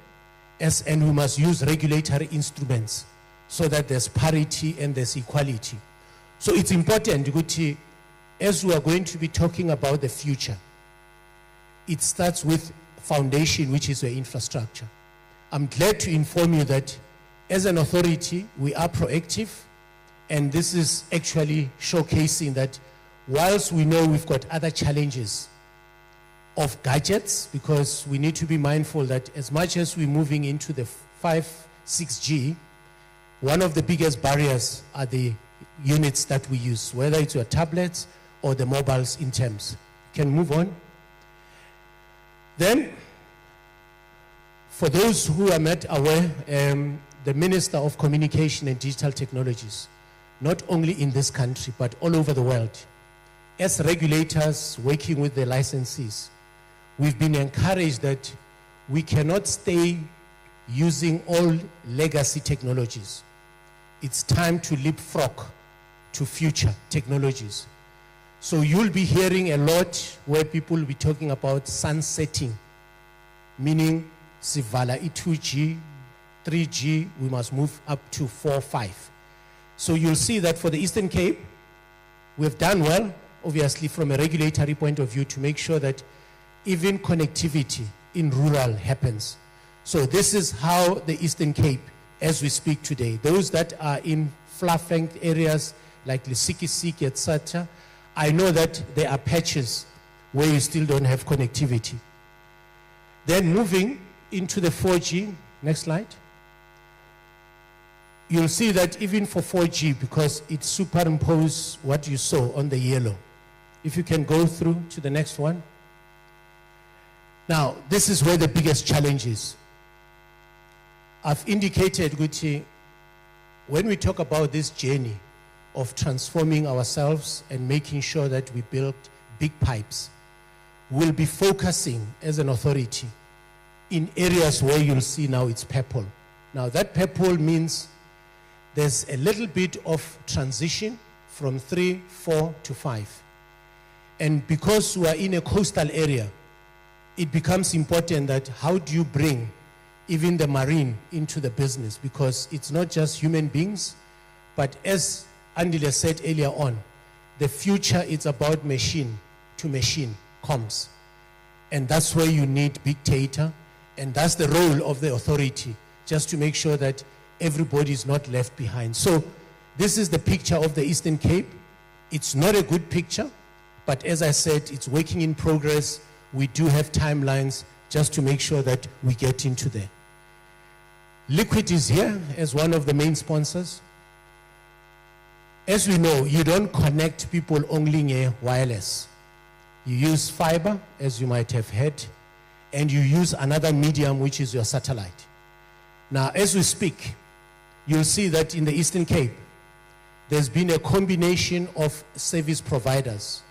and we must use regulatory instruments so that there's parity and there's equality. So it's important, Guti, as we are going to be talking about the future, it starts with foundation, which is your infrastructure. I'm glad to inform you that as an authority, we are proactive, and this is actually showcasing that whilst we know we've got other challenges of gadgets, because we need to be mindful that as much as we're moving into the 6G, one of the biggest barriers are the units that we use, whether it's your tablets or the mobiles in terms. Can move on. Then, for those who are not aware, the Minister of Communication and Digital Technologies, not only in this country, but all over the world, as regulators working with the licensees, we've been encouraged that we cannot stay using all legacy technologies. It's time to leapfrog to future technologies. So you'll be hearing a lot where people will be talking about sunsetting, meaning Sivala 2G, 3G, we must move up to 4, 5. So you'll see that for the Eastern Cape, we've done well, obviously from a regulatory point of view, to make sure that even connectivity in rural happens. So this is how the Eastern Cape, as we speak today, those that are in far-flanked areas like Lisikisiki, etc., I know that there are patches where you still don't have connectivity. Then moving into the 4G, next slide. You'll see that even for 4G, because it superimposed what you saw on the yellow. If you can go through to the next one. Now, this is where the biggest challenge is. I've indicated, Guti, when we talk about this journey of transforming ourselves and making sure that we build big pipes, we'll be focusing as an authority in areas where you'll see now it's purple. Now that purple means there's a little bit of transition from 3, 4 to 5. And because we are in a coastal area, it becomes important that how do you bring even the marine into the business, because it's not just human beings, but as Andile said earlier on, the future is about machine to machine comms. And that's where you need big data, and that's the role of the authority, just to make sure that everybody is not left behind. So this is the picture of the Eastern Cape. It's not a good picture, but as I said, it's working in progress. We do have timelines just to make sure that we get into there. Liquid is here as one of the main sponsors. As we know, you don't connect people only in wireless. You use fiber, as you might have heard, and you use another medium, which is your satellite. Now, as we speak, you'll see that in the Eastern Cape, there's been a combination of service providers,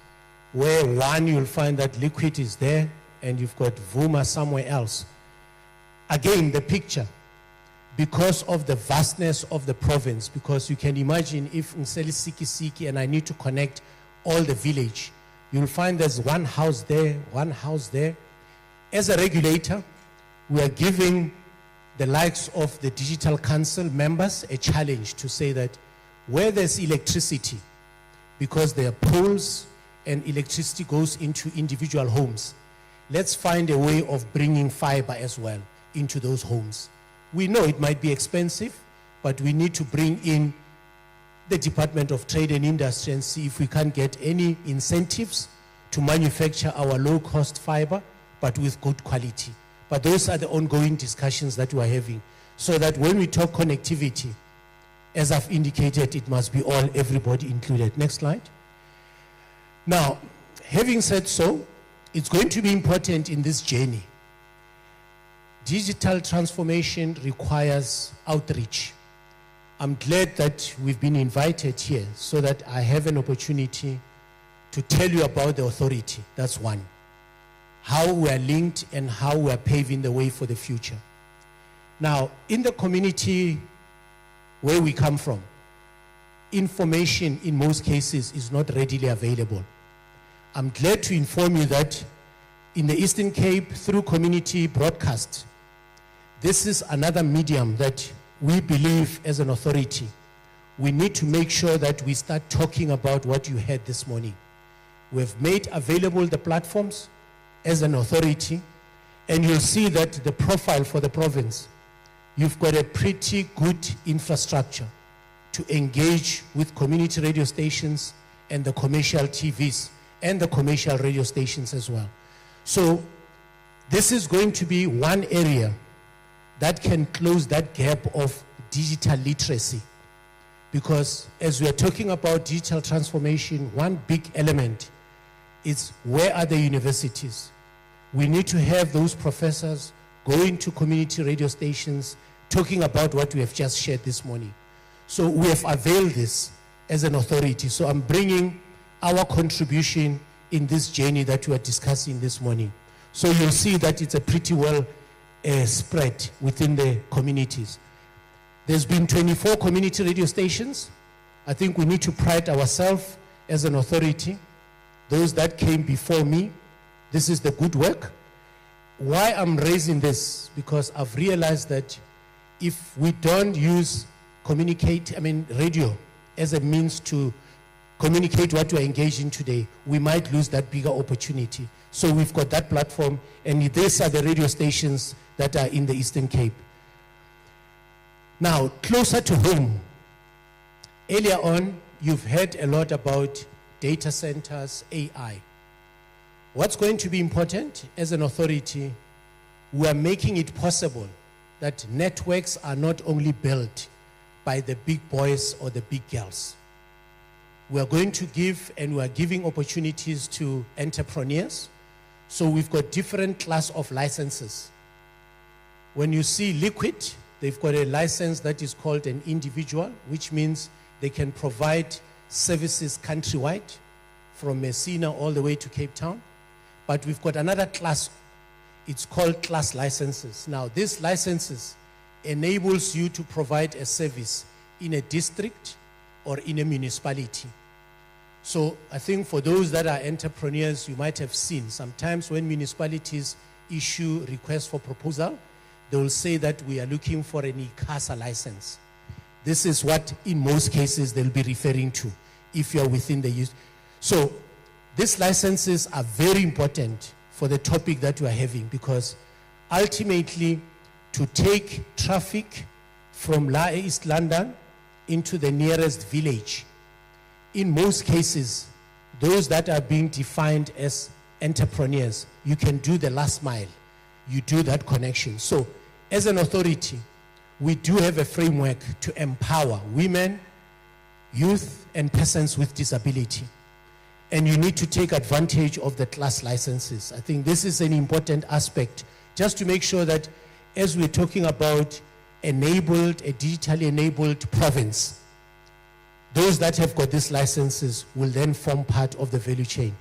where one, you'll find that Liquid is there, and you've got Vuma somewhere else. Again, the picture, because of the vastness of the province, because you can imagine if Nseli Siki and I need to connect all the village, you'll find there's one house there, one house there. As a regulator, we are giving the likes of the Digital Council members a challenge to say that where there's electricity, because there are poles and electricity goes into individual homes, let's find a way of bringing fiber as well into those homes. We know it might be expensive, but we need to bring in the Department of Trade and Industry and see if we can get any incentives to manufacture our low-cost fiber, but with good quality. But those are the ongoing discussions that we're having, so that when we talk connectivity, as I've indicated, it must be all, everybody included. Next slide. Now, having said so, it's going to be important in this journey. Digital transformation requires outreach. I'm glad that we've been invited here so that I have an opportunity to tell you about the authority. That's one. How we are linked and how we are paving the way for the future. Now, in the community where we come from, information in most cases is not readily available. I'm glad to inform you that in the Eastern Cape, through community broadcast, this is another medium that we believe as an authority, we need to make sure that we start talking about what you heard this morning. We've made available the platforms as an authority, and you'll see that the profile for the province, you've got a pretty good infrastructure to engage with community radio stations and the commercial TVs and the commercial radio stations as well. So this is going to be one area that can close that gap of digital literacy. Because as we are talking about digital transformation, one big element is where are the universities? We need to have those professors going to community radio stations talking about what we have just shared this morning. So we have availed this as an authority. So I'm bringing our contribution in this journey that we are discussing this morning. So you'll see that it's a pretty well spread within the communities. There's been 24 community radio stations. I think we need to pride ourselves as an authority. Those that came before me, this is the good work. Why I'm raising this? Because I've realized that if we don't use radio as a means to communicate what we're engaged in today, we might lose that bigger opportunity. So we've got that platform, and these are the radio stations that are in the Eastern Cape. Now, closer to home, earlier on, you've heard a lot about data centers, AI. What's going to be important as an authority, we are making it possible that networks are not only built by the big boys or the big girls. We are going to give, and we are giving opportunities to entrepreneurs. So we've got different class of licenses. When you see Liquid, they've got a license that is called an individual, which means they can provide services countrywide from Messina all the way to Cape Town. But we've got another class, it's called class licenses. Now, these licenses enables you to provide a service in a district or in a municipality. So I think for those that are entrepreneurs, you might have seen sometimes when municipalities issue requests for proposal, they will say that we are looking for an ICASA license. This is what in most cases they'll be referring to if you're within the use. So these licenses are very important for the topic that we are having, because ultimately to take traffic from East London into the nearest village, in most cases, those that are being defined as entrepreneurs, you can do the last mile. You do that connection. So as an authority, we do have a framework to empower women, youth and persons with disability. And you need to take advantage of the class licenses. I think this is an important aspect, just to make sure that as we're talking about a digitally enabled province, those that have got these licenses will then form part of the value chain.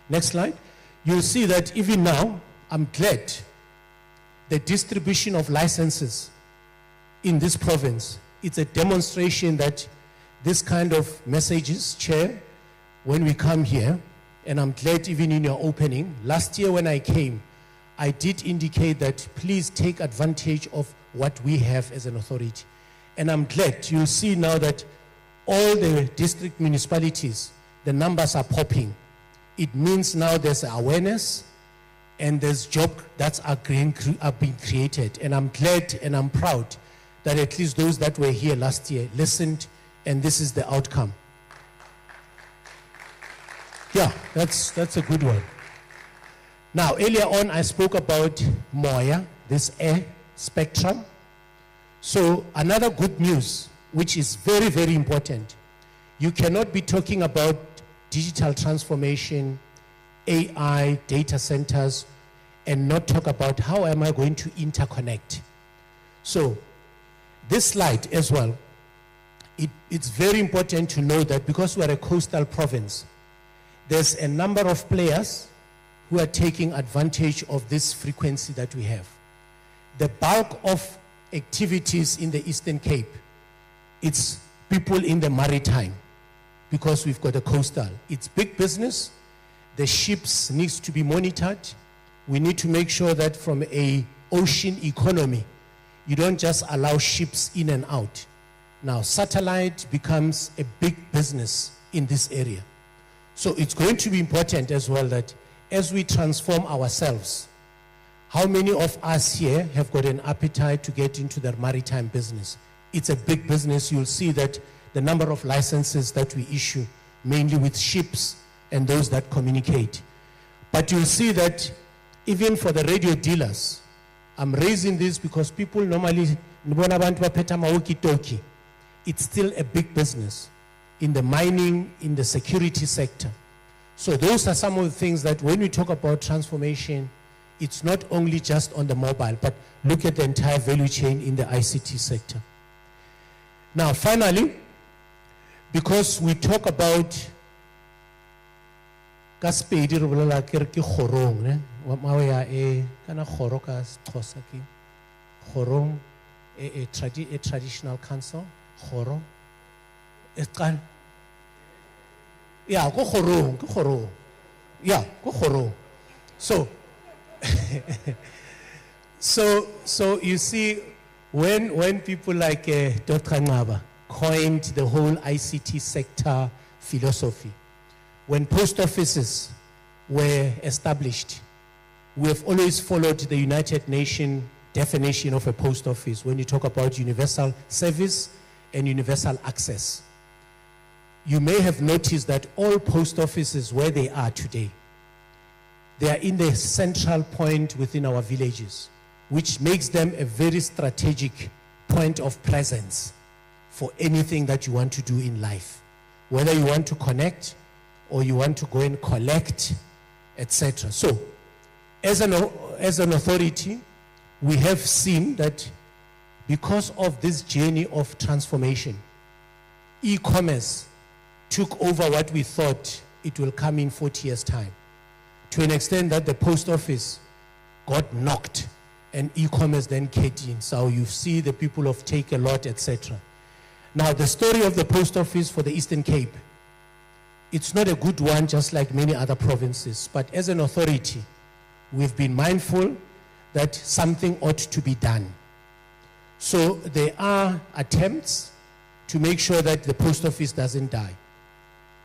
Next slide. You'll see that even now, I'm glad the distribution of licenses in this province, it's a demonstration that this kind of messages, Chair, when we come here, and I'm glad even in your opening, last year when I came, I did indicate that please take advantage of what we have as an authority. And I'm glad you'll see now that all the district municipalities, the numbers are popping. It means now there's awareness and there's jobs that are being created. And I'm glad and I'm proud that at least those that were here last year listened, and this is the outcome. Yeah, that's a good one. Now, earlier on, I spoke about Moya, this air spectrum. So another good news, which is very, very important. You cannot be talking about digital transformation, AI, data centers, and not talk about how am I going to interconnect. So this slide as well, it's very important to know that because we're a coastal province, there's a number of players who are taking advantage of this frequency that we have. The bulk of activities in the Eastern Cape, it's people in the maritime, because we've got a coastal. It's big business. The ships needs to be monitored. We need to make sure that from a ocean economy, you don't just allow ships in and out. Now, satellite becomes a big business in this area. So it's going to be important as well that as we transform ourselves, how many of us here have got an appetite to get into the maritime business? It's a big business. You'll see that the number of licenses that we issue, mainly with ships and those that communicate. But you'll see that even for the radio dealers, I'm raising this because people normally, it's still a big business in the mining, in the security sector. So those are some of the things that when we talk about transformation, it's not only just on the mobile, but look at the entire value chain in the ICT sector. Now, finally, because we talk about a traditional council, khoro. Yeah, go khoro. Yeah, go khoro. So you see, when people like Dr. Ngaba coined the whole ICT sector philosophy, when post offices were established, we have always followed the United Nations definition of a post office when you talk about universal service and universal access. You may have noticed that all post offices where they are today, they are in the central point within our villages, which makes them a very strategic point of presence for anything that you want to do in life. Whether you want to connect or you want to go and collect, etc. So, as an authority, we have seen that because of this journey of transformation, e-commerce took over what we thought it will come in 40 years' time, to an extent that the post office got knocked and e-commerce then kicked in. So you see the people of Take a Lot, etc. Now, the story of the post office for the Eastern Cape, it's not a good one, just like many other provinces. But as an authority, we've been mindful that something ought to be done. So there are attempts to make sure that the post office doesn't die.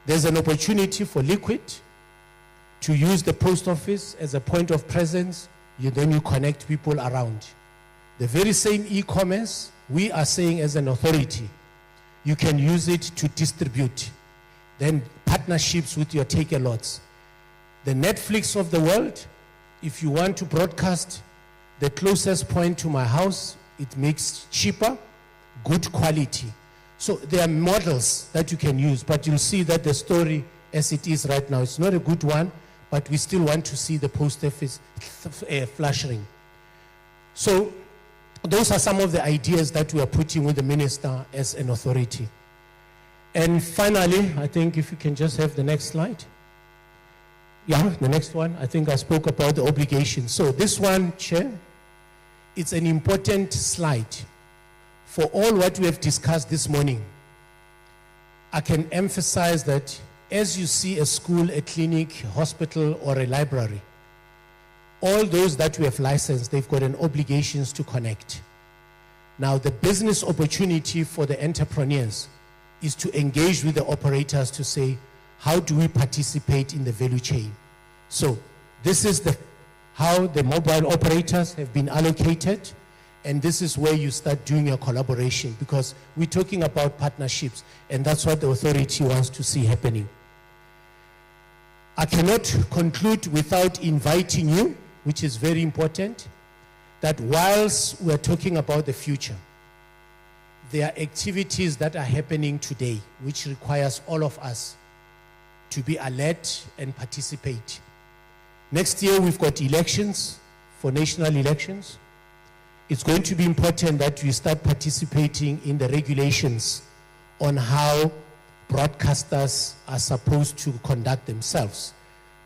There's an opportunity for Liquid to use the post office as a point of presence. Then you connect people around. The very same e-commerce, we are saying as an authority, you can use it to distribute. Then partnerships with your take-a-lots. The Netflix of the world, if you want to broadcast the closest point to my house, it makes cheaper, good quality. So there are models that you can use, but you'll see that the story as it is right now, it's not a good one, but we still want to see the post office flourishing. So those are some of the ideas that we are putting with the minister as an authority. And finally, I think if you can just have the next slide. Yeah, the next one. I think I spoke about the obligations. So this one, Chair, it's an important slide. For all what we have discussed this morning, I can emphasize that as you see a school, a clinic, hospital, or a library, all those that we have licensed, they've got an obligations to connect. Now, the business opportunity for the entrepreneurs is to engage with the operators to say, how do we participate in the value chain? So this is how the mobile operators have been allocated, and this is where you start doing your collaboration, because we're talking about partnerships, and that's what the authority wants to see happening. I cannot conclude without inviting you, which is very important, that whilst we're talking about the future, there are activities that are happening today which requires all of us to be alert and participate. Next year we've got elections, for national elections. It's going to be important that we start participating in the regulations on how broadcasters are supposed to conduct themselves,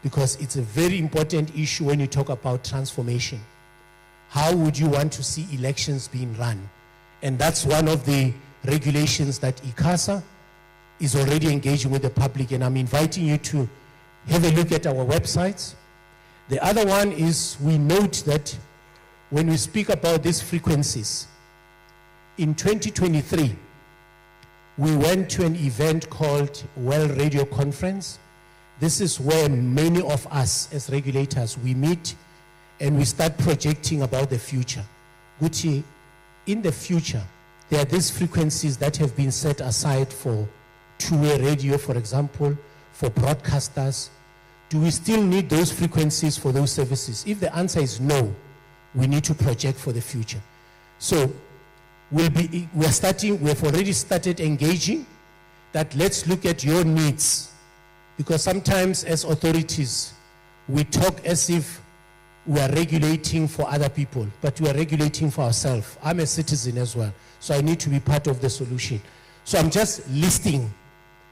because it's a very important issue when you talk about transformation. How would you want to see elections being run? And that's one of the regulations that ICASA is already engaging with the public, and I'm inviting you to have a look at our websites. The other one is, we note that when we speak about these frequencies, in 2023, we went to an event called World Radio Conference. This is where many of us as regulators, we meet and we start projecting about the future. Gucci, in the future, there are these frequencies that have been set aside for two-way radio, for example, for broadcasters. Do we still need those frequencies for those services? If the answer is no, we need to project for the future. So we have already started engaging that let's look at your needs, because sometimes as authorities, we talk as if we are regulating for other people, but we are regulating for ourselves. I'm a citizen as well, so I need to be part of the solution. So I'm just listing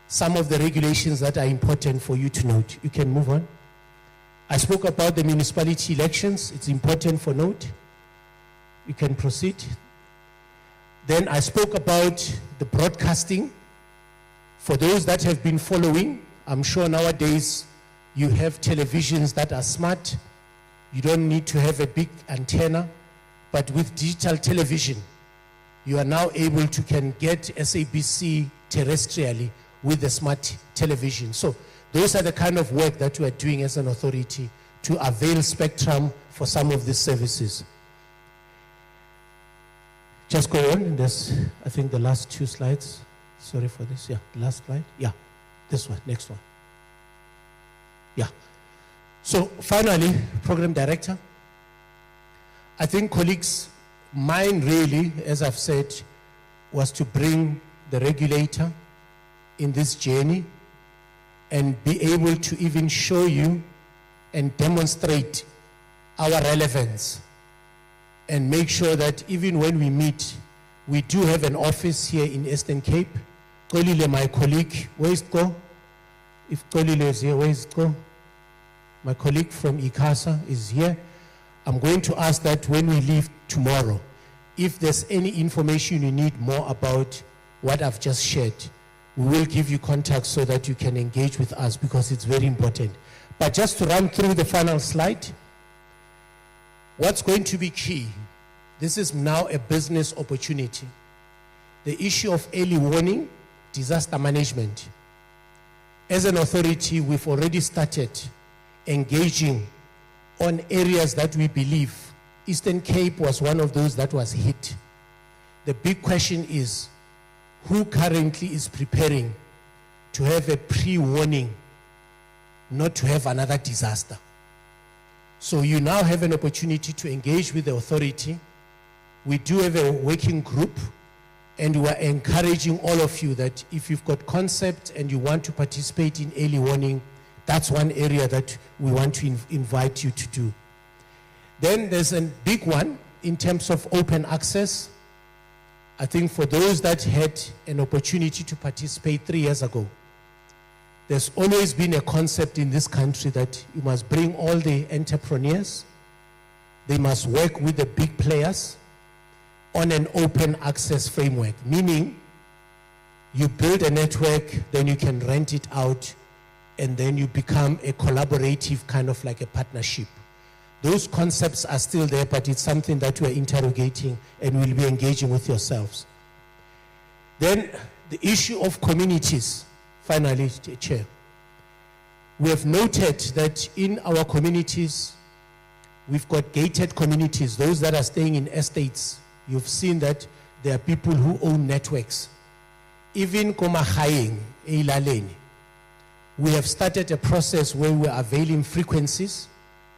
some of the regulations that are important for you to note. You can move on. I spoke about the municipality elections. It's important for note. You can proceed. Then I spoke about the broadcasting. For those that have been following, I'm sure nowadays you have televisions that are smart. You don't need to have a big antenna, but with digital television, you are now able to can get SABC terrestrially with the smart television. So those are the kind of work that we are doing as an authority to avail spectrum for some of these services. Just go on. There's, I think, the last two slides. Sorry for this. Yeah, the last slide. Yeah, this one, next one. Yeah. So finally, Program Director, I think colleagues, mine really, as I've said, was to bring the regulator in this journey and be able to even show you and demonstrate our relevance and make sure that even when we meet, we do have an office here in Eastern Cape. Kolile, my colleague, where is Go? If Kolile is here, where is Go? My colleague from ICASA is here. I'm going to ask that when we leave tomorrow, if there's any information you need more about what I've just shared, we will give you contact so that you can engage with us, because it's very important. But just to run through the final slide, what's going to be key, this is now a business opportunity. The issue of early warning, disaster management. As an authority, we've already started engaging on areas that we believe. Eastern Cape was one of those that was hit. The big question is, who currently is preparing to have a pre-warning, not to have another disaster? So you now have an opportunity to engage with the authority. We do have a working group And we're encouraging all of you that if you've got concepts and you want to participate in early warning, that's one area that we want to invite you to do. Then there's a big one in terms of open access. I think for those that had an opportunity to participate 3 years ago, there's always been a concept in this country that you must bring all the entrepreneurs, they must work with the big players on an open access framework, meaning you build a network, then you can rent it out, and then you become a collaborative kind of like a partnership. Those concepts are still there, but it's something that we're interrogating and we'll be engaging with yourselves. Then the issue of communities, finally, Chair. We have noted that in our communities, we've got gated communities, those that are staying in estates. You've seen that there are people who own networks. Even Komahayeng, Eilaleni, we have started a process where we're availing frequencies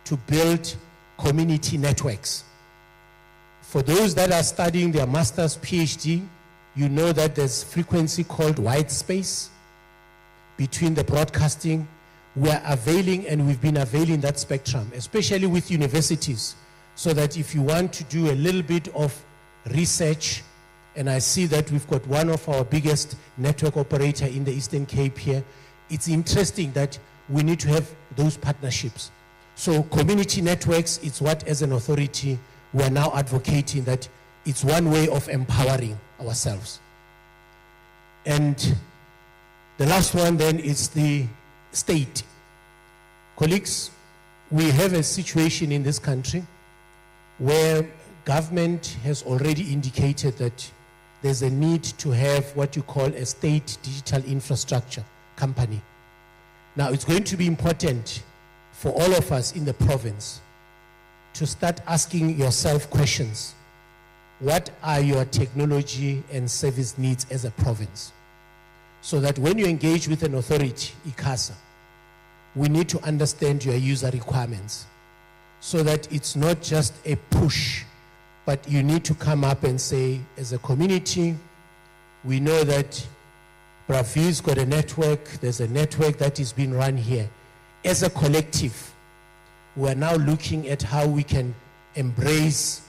to build community networks. For those that are studying their master's PhD, you know that there's frequency called white space between the broadcasting. We're availing, and we've been availing that spectrum, especially with universities, so that if you want to do a little bit of research, and I see that we've got one of our biggest network operator in the Eastern Cape here, it's interesting that we need to have those partnerships. So community networks, it's what as an authority we're now advocating, that it's one way of empowering ourselves. And the last one then is the state. Colleagues, we have a situation in this country where government has already indicated that there's a need to have what you call a state digital infrastructure company. Now, it's going to be important for all of us in the province to start asking yourself questions. What are your technology and service needs as a province? So that when you engage with an authority, ICASA, we need to understand your user requirements so that it's not just a push, but you need to come up and say, as a community, we know that Bravi's got a network, there's a network that is being run here. As a collective, we're now looking at how we can embrace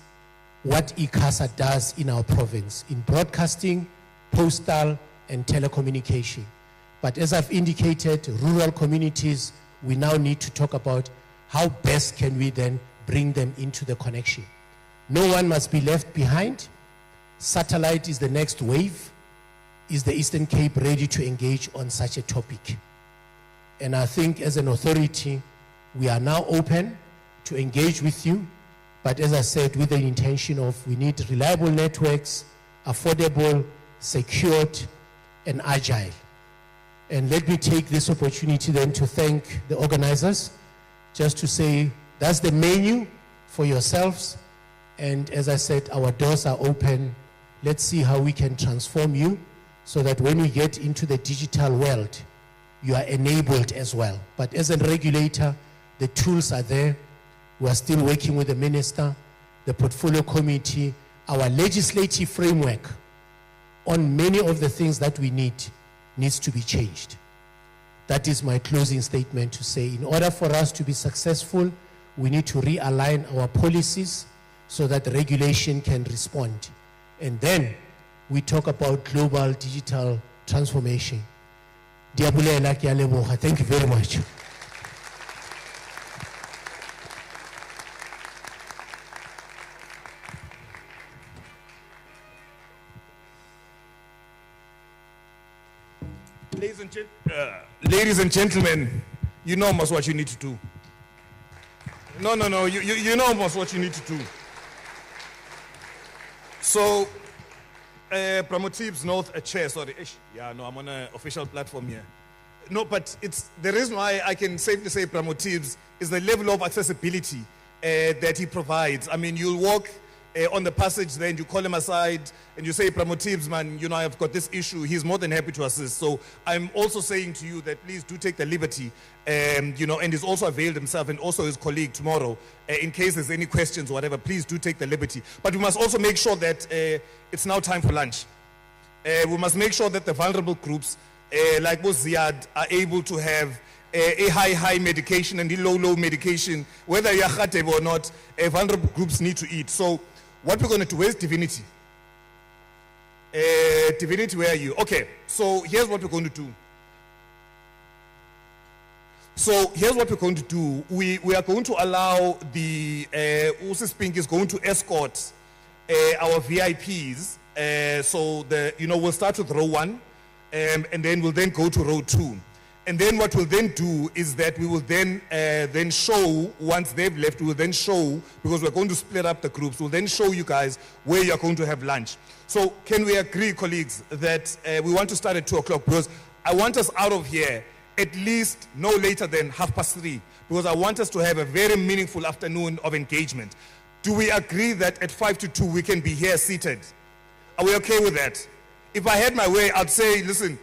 what ICASA does in our province, in broadcasting, postal, and telecommunication. But as I've indicated, rural communities, we now need to talk about how best can we then bring them into the connection. No one must be left behind. Satellite is the next wave. Is the Eastern Cape ready to engage on such a topic? And I think as an authority, we are now open to engage with you. But as I said, with the intention of we need reliable networks, affordable, secured, and agile. And let me take this opportunity then to thank the organizers, just to say that's the menu for yourselves. And as I said, our doors are open. Let's see how we can transform you so that when we get into the digital world, you are enabled as well. But as a regulator, the tools are there. We are still working with the minister, the portfolio committee, our legislative framework on many of the things that we need needs to be changed. That is my closing statement to say, in order for us to be successful, we need to realign our policies so that the regulation can respond. And then we talk about global digital transformation. Thank you very much. Ladies and gentlemen, you know almost what you need to do. No, you know almost what you need to do. So, Pramotib's not a chair, sorry. Yeah, no, I'm on an official platform here. No, but it's the reason why I can safely say Pramotib's is the level of accessibility that he provides. I mean, you'll walk on the passage, then you call him aside and you say, Pramotib's, man, you know, I've got this issue. He's more than happy to assist. So I'm also saying to you that please do take the liberty, you know, and he's also availed himself and also his colleague tomorrow, in case there's any questions or whatever, please do take the liberty. But we must also make sure that it's now time for lunch. We must make sure that the vulnerable groups, like Ziad, are able to have a high medication and a low medication. Whether you're khatib or not, vulnerable groups need to eat. So what we're going to do, where's Divinity? Divinity, where are you? Okay, so here's what we're going to do. We are going to allow the Usis Pink is going to escort our VIPs. We'll start with row 1, and then we'll then go to row 2. And then what we'll then do is that we will then show, once they've left, we will then show, because we're going to split up the groups, we'll then show you guys where you're going to have lunch. So can we agree, colleagues, that we want to start at 2 o'clock, because I want us out of here at least no later than 3:30, because I want us to have a very meaningful afternoon of engagement. Do we agree that at 5 to 2 we can be here seated? Are we okay with that? If I had my way, I'd say, listen,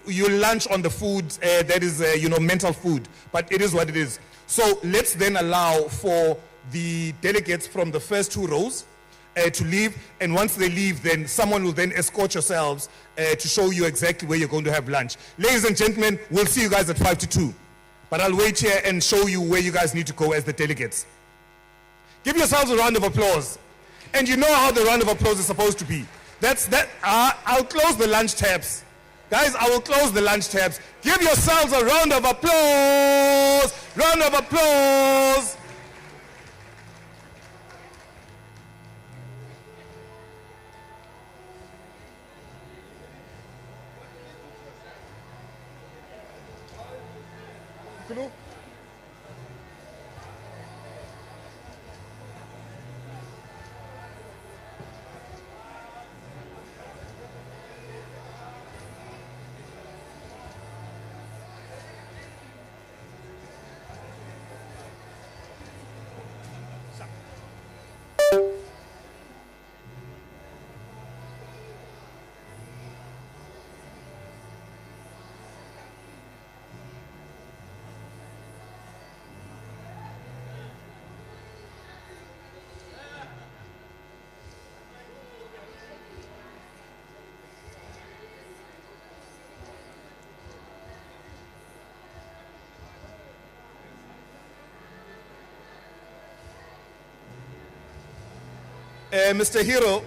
you lunch on the food that is, mental food, but it is what it is. So let's then allow for the delegates from the first 2 rows to leave, and once they leave, then someone will then escort yourselves to show you exactly where you're going to have lunch. Ladies and gentlemen, we'll see you guys at 5 to 2, but I'll wait here and show you where you guys need to go as the delegates. Give yourselves a round of applause. And you know how the round of applause is supposed to be. I'll close the lunch tabs. Guys, I will close the lunch tabs. Give yourselves a round of applause. Round of applause. Mr. Hero,